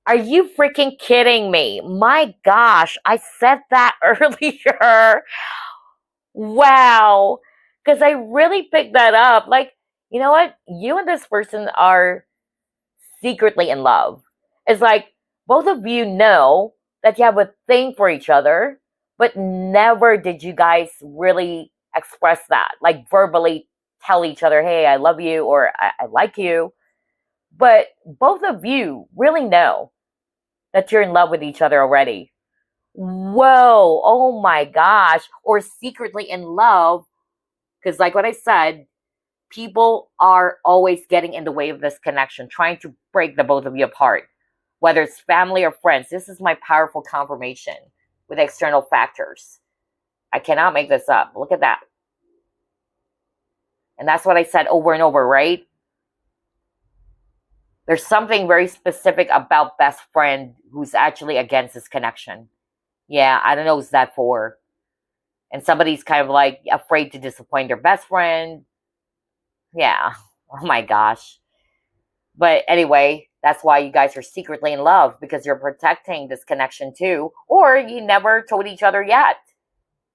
Are you freaking kidding me? My gosh, I said that earlier. Wow. Because I really picked that up. Like, you know what? You and this person are secretly in love. It's like both of you know that you have a thing for each other, but never did you guys really express that, like verbally tell each other, hey, I love you, or I like you. But both of you really know that you're in love with each other already. Whoa, oh my gosh. Or secretly in love, because like what I said, people are always getting in the way of this connection, trying to break the both of you apart, whether it's family or friends. This is my powerful confirmation with external factors. I cannot make this up. Look at that. And that's what I said over and over, right? There's something very specific about best friend who's actually against this connection. Yeah, I don't know who's that for. And somebody's kind of like afraid to disappoint their best friend. Yeah. Oh my gosh. But anyway, that's why you guys are secretly in love, because you're protecting this connection too. Or you never told each other yet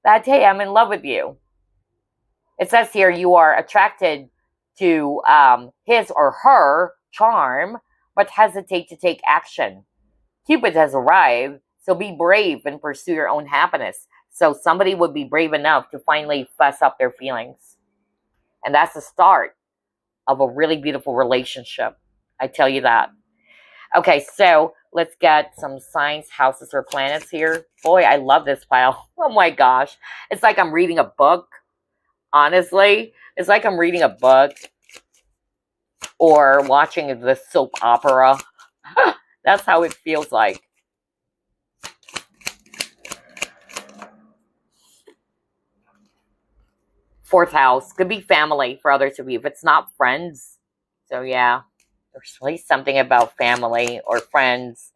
that, hey, I'm in love with you. It says here you are attracted to his or her charm, but hesitate to take action. Cupid has arrived, so be brave and pursue your own happiness. So somebody would be brave enough to finally fess up their feelings. And that's the start of a really beautiful relationship. I tell you that. Okay, so let's get some signs, houses, or planets here. Boy, I love this pile. Oh my gosh. It's like I'm reading a book. Honestly, it's like I'm reading a book or watching the soap opera. That's how it feels like. Fourth house could be family for others of you if it's not friends. So yeah, there's really something about family or friends.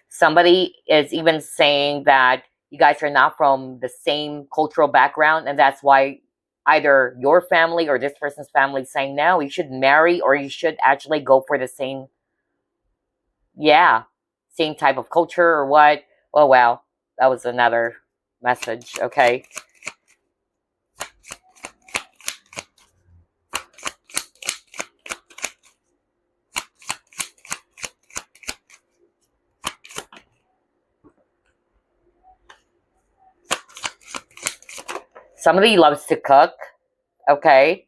Somebody is even saying that you guys are not from the same cultural background, and that's why either your family or this person's family is saying, no, you should marry, or you should actually go for the same, yeah, same type of culture or what. Oh, wow. That was another message, okay? Somebody loves to cook, okay?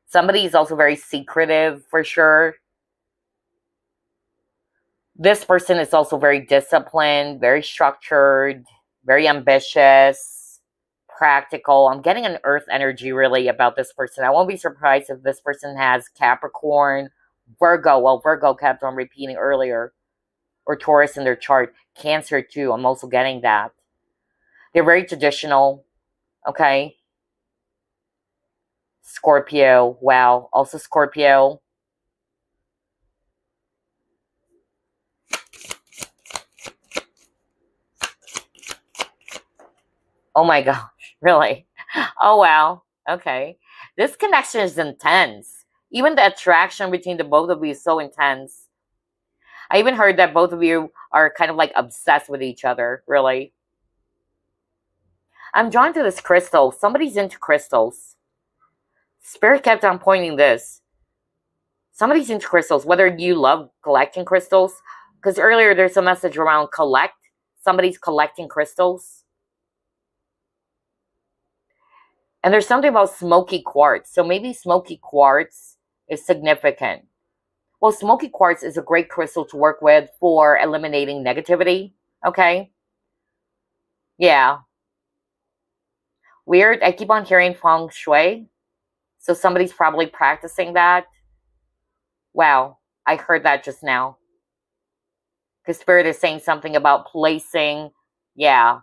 Somebody is also very secretive, for sure. This person is also very disciplined, very structured, very ambitious, practical. I'm getting an earth energy, really, about this person. I won't be surprised if this person has Capricorn, Virgo. Well, Virgo kept on repeating earlier. Or Taurus in their chart. Cancer, too. I'm also getting that. They're very traditional. Okay. Scorpio. Wow. Also Scorpio. Oh my gosh. Really? Oh wow. Okay. This connection is intense. Even the attraction between the both of you is so intense. I even heard that both of you are kind of like obsessed with each other. Really. I'm drawn to this crystal. Somebody's into crystals. Spirit kept on pointing this. Somebody's into crystals. Whether you love collecting crystals. Because earlier there's a message around collect. Somebody's collecting crystals. And there's something about smoky quartz. So maybe smoky quartz is significant. Well, smoky quartz is a great crystal to work with for eliminating negativity. Okay? Yeah. Weird. I keep on hearing feng shui. So somebody's probably practicing that. Wow. I heard that just now. Because Spirit is saying something about placing, yeah.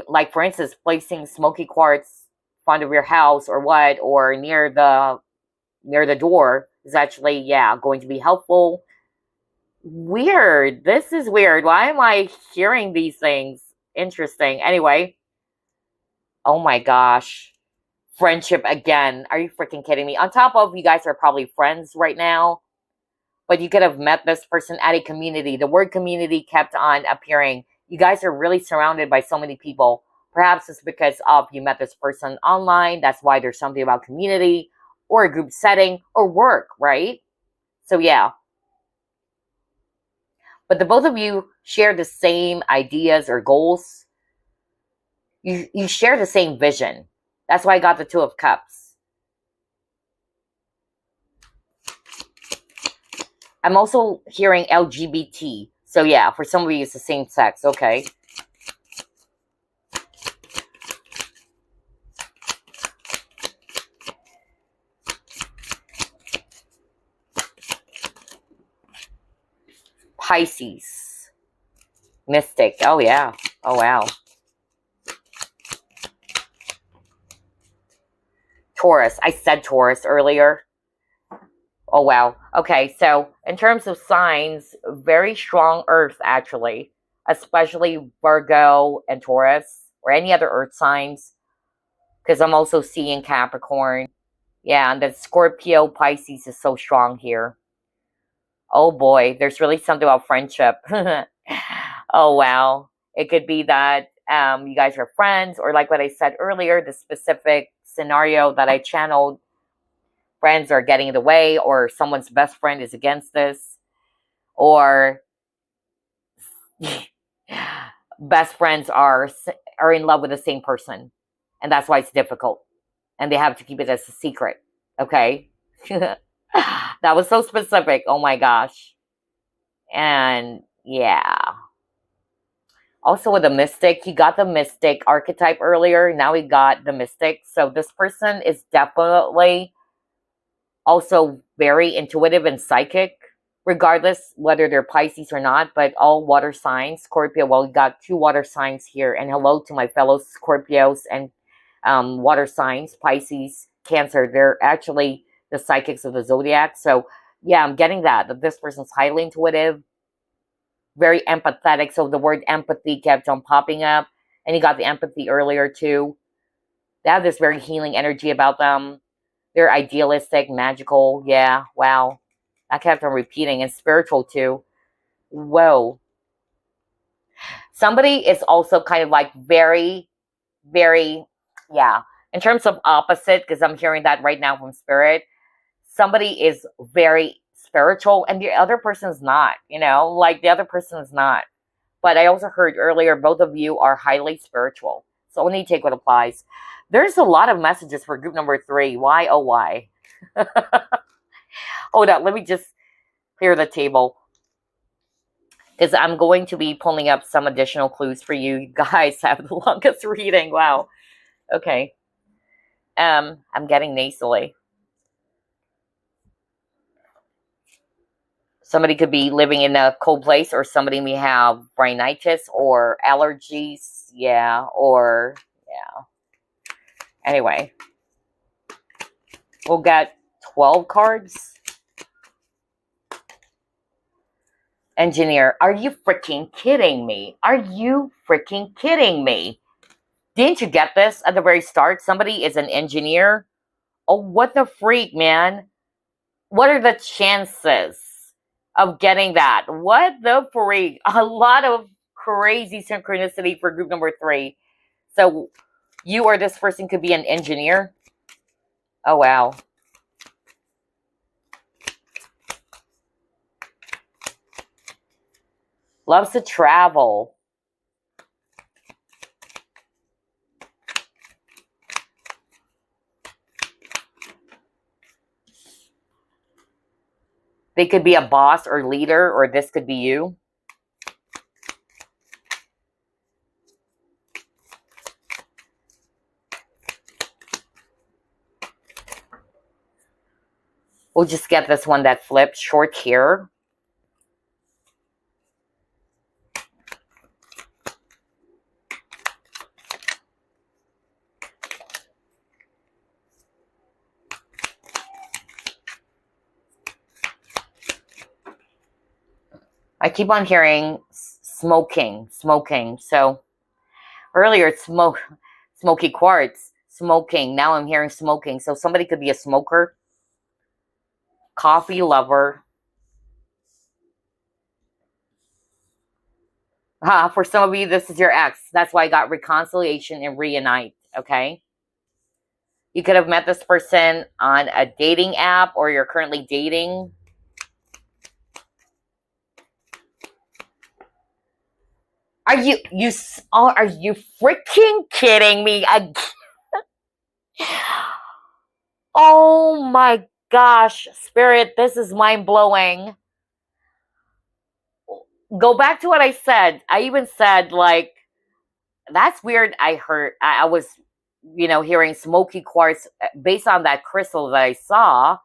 Like, for instance, placing smoky quartz in front of your house or what, or near the door is actually, yeah, going to be helpful. Weird. This is weird. Why am I hearing these things? Interesting. Anyway. Oh my gosh. Friendship again. Are you freaking kidding me? On top of, you guys are probably friends right now. But you could have met this person at a community. The word community kept on appearing. You guys are really surrounded by so many people. Perhaps it's because of you met this person online. That's why there's something about community or a group setting or work, right? So yeah. But the both of you share the same ideas or goals. You share the same vision. That's why I got the Two of Cups. I'm also hearing LGBT. So yeah, for some of you, it's the same sex. Okay. Pisces. Mystic. Oh yeah. Oh wow. Taurus. I said Taurus earlier. Oh, wow. Okay, so in terms of signs, very strong earth, actually, especially Virgo and Taurus or any other earth signs, because I'm also seeing Capricorn. Yeah, and the Scorpio Pisces is so strong here. Oh, boy, there's really something about friendship. Oh, wow. It could be that you guys are friends, or like what I said earlier, the specific scenario that I channeled, friends are getting in the way, or someone's best friend is against this, or best friends are in love with the same person. And that's why it's difficult. And they have to keep it as a secret. Okay? That was so specific. Oh my gosh. And yeah. Also with the mystic, he got the mystic archetype earlier. Now he got the mystic. So this person is definitely also very intuitive and psychic, regardless whether they're Pisces or not, but all water signs. Scorpio, well, we got 2 water signs here. And hello to my fellow Scorpios and water signs, Pisces, Cancer. They're actually the psychics of the zodiac. So yeah, I'm getting that this person's highly intuitive, very empathetic. So the word empathy kept on popping up. And you got the empathy earlier too. They have this very healing energy about them. They're idealistic, magical. Yeah, wow. I kept on repeating. And spiritual too. Whoa. Somebody is also kind of like very, very, yeah. In terms of opposite, because I'm hearing that right now from spirit. Somebody is very spiritual and the other person's not, you know, like the other person is not. But I also heard earlier, both of you are highly spiritual. So only take what applies. There's a lot of messages for group number 3. Why, oh, why? Hold on, let me just clear the table. Because I'm going to be pulling up some additional clues for you. You guys have the longest reading. Wow. Okay. I'm getting nasally. Somebody could be living in a cold place, or somebody may have rhinitis or allergies. Yeah, or, yeah. Anyway, we'll get 12 cards. Engineer, are you freaking kidding me? Are you freaking kidding me? Didn't you get this at the very start? Somebody is an engineer. Oh, what the freak, man. What are the chances of getting that? What the freak? A lot of crazy synchronicity for group number 3. So you or this person could be an engineer. Oh, wow. Loves to travel. They could be a boss or leader, or this could be you. We'll just get this one that flipped. Short hair. I keep on hearing smoking. So earlier it's smoky quartz, smoking. Now I'm hearing smoking. So somebody could be a smoker, coffee lover. For some of you, this is your ex. That's why I got reconciliation and reunite. Okay. You could have met this person on a dating app, or you're currently dating. Are you freaking kidding me? Oh my gosh, Spirit, this is mind-blowing. Go back to what I said. I even said, like, that's weird. I was, hearing smoky quartz based on that crystal that I saw.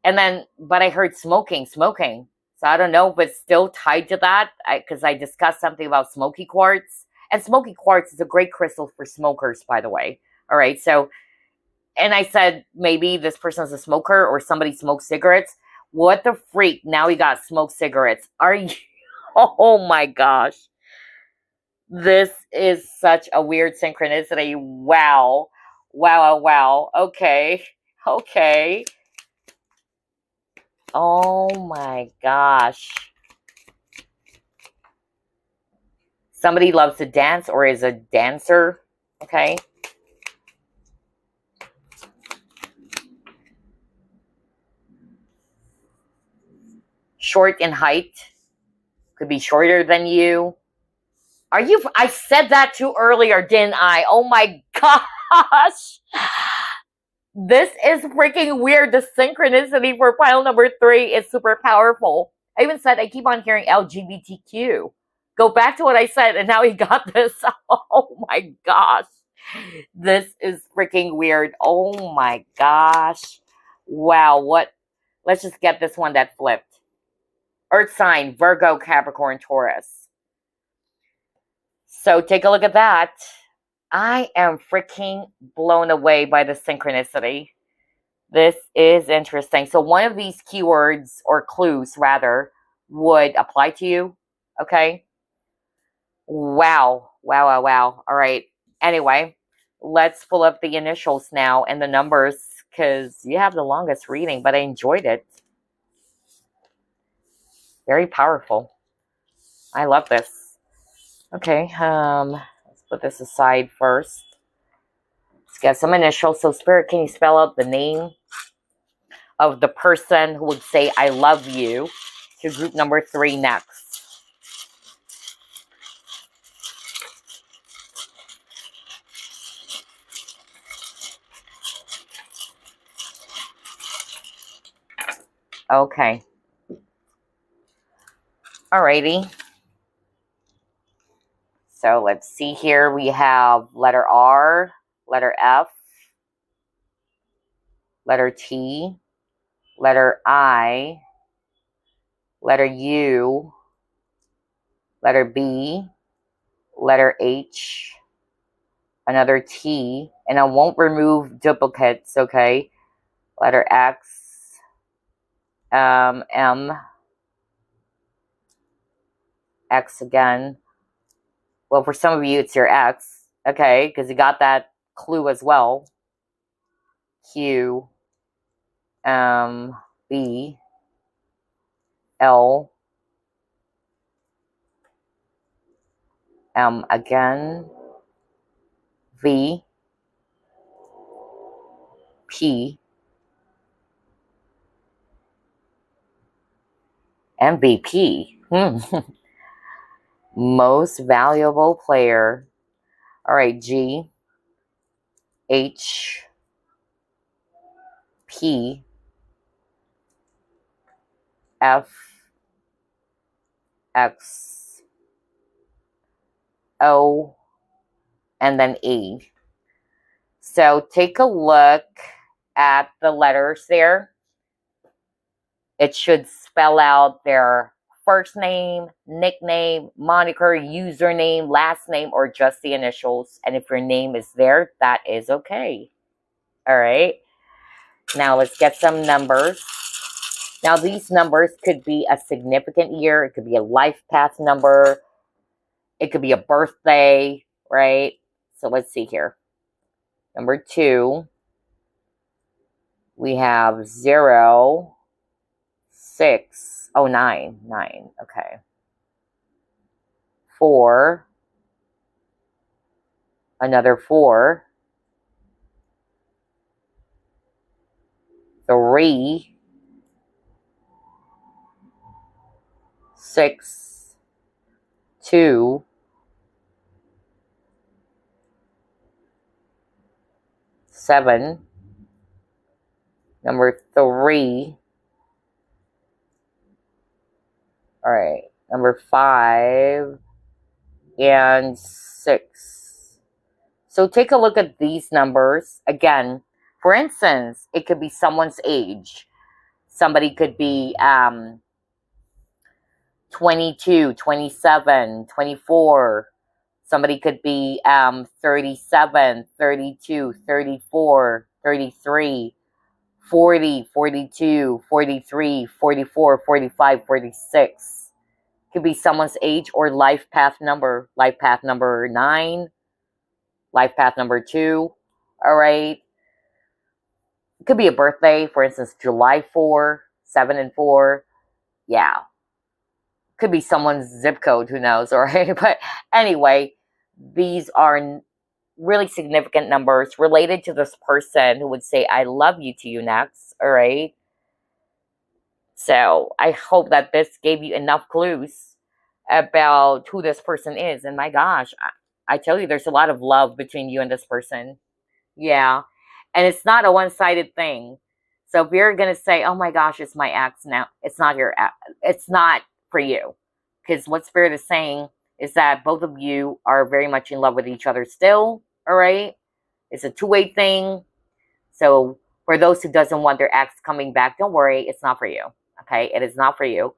And then, but I heard smoking. So I don't know if it's still tied to that, because I discussed something about smoky quartz. And smoky quartz is a great crystal for smokers, by the way. All right, so, and I said maybe this person's a smoker or somebody smokes cigarettes. What the freak? Now we got smoked cigarettes. Are you? Oh my gosh. This is such a weird synchronicity. Wow. Okay. Oh my gosh. Somebody loves to dance or is a dancer. Okay. Short in height. Could be shorter than you. I said that too earlier, didn't I? Oh my gosh. This is freaking weird. The synchronicity for pile number 3 is super powerful. I even said I keep on hearing LGBTQ. Go back to what I said, and now he got this. Oh my gosh. This is freaking weird. Oh my gosh. Wow, what? Let's just get this one that flipped. Earth sign, Virgo, Capricorn, Taurus. So take a look at that. I am freaking blown away by the synchronicity. This is interesting. So one of these keywords, or clues rather, would apply to you. Okay. Wow. Wow, wow, wow. All right. Anyway, let's pull up the initials now and the numbers, because you have the longest reading, but I enjoyed it. Very powerful. I love this. Okay, let's put this aside first. Let's get some initials. So, Spirit, can you spell out the name of the person who would say, I love you, to group number 3 next? Okay. Alrighty. So let's see here. We have letter R, letter F, letter T, letter I, letter U, letter B, letter H, another T, and I won't remove duplicates, okay? Letter X, M, X again. Well, for some of you, it's your X, okay? Because you got that clue as well. Q, B, L, M again, V, P, MVP. Most valuable player. All right, G, H, P, F, X, O, and then E. So take a look at the letters there. It should spell out their first name, nickname, moniker, username, last name, or just the initials. And if your name is there, that is okay. All right. Now let's get some numbers. Now these numbers could be a significant year. It could be a life path number. It could be a birthday, right? So let's see here. Number 2, we have 0, 6. Oh, 9. Okay. 4. Another 4. 3. 6. 2. 7. Number 3. All right, number 5 and 6. So take a look at these numbers. Again, for instance, it could be someone's age. Somebody could be 22, 27, 24. Somebody could be 37, 32, 34, 33, 40, 42, 43, 44, 45, 46. Could be someone's age or life path number. Life path number 9. Life path number 2. All right. It could be a birthday. For instance, July 4, 7 and 4. Yeah. Could be someone's zip code. Who knows? All right. But anyway, these are really significant numbers related to this person who would say, I love you to you next. All right. So I hope that this gave you enough clues. about who this person is. And my gosh, I tell you, there's a lot of love between you and this person. Yeah. And it's not a one-sided thing. So if you're going to say, oh my gosh, it's my ex now, it's not your ex. It's not for you. Because what Spirit is saying is that both of you are very much in love with each other still. All right. It's a two-way thing. So for those who doesn't want their ex coming back, don't worry. It's not for you. Okay. It is not for you.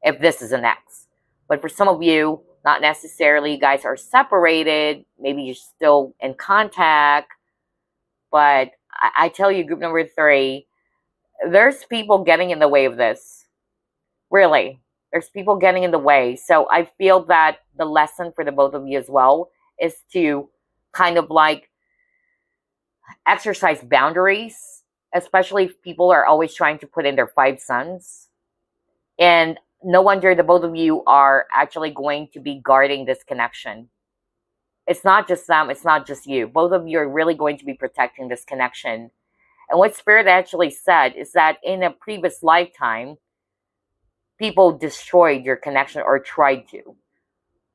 If this is an ex. But for some of you, not necessarily. You guys are separated. Maybe you're still in contact. But I tell you, group number 3, there's people getting in the way of this. Really. There's people getting in the way. So I feel that the lesson for the both of you as well is to kind of like exercise boundaries, especially if people are always trying to put in their 5 cents. And no wonder the both of you are actually going to be guarding this connection. It's not just them. It's not just you. Both of you are really going to be protecting this connection. And what Spirit actually said is that in a previous lifetime, people destroyed your connection or tried to.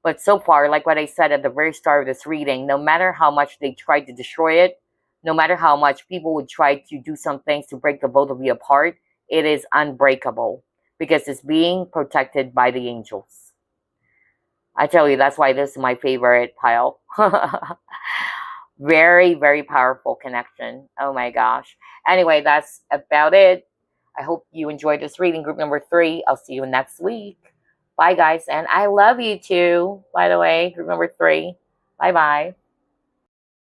But so far, like what I said at the very start of this reading, no matter how much they tried to destroy it, no matter how much people would try to do some things to break the both of you apart, it is unbreakable. Because it's being protected by the angels. I tell you, that's why this is my favorite pile. Very, very powerful connection. Oh my gosh. Anyway, that's about it. I hope you enjoyed this reading, group number 3. I'll see you next week. Bye, guys. And I love you too, by the way, group number 3. Bye-bye.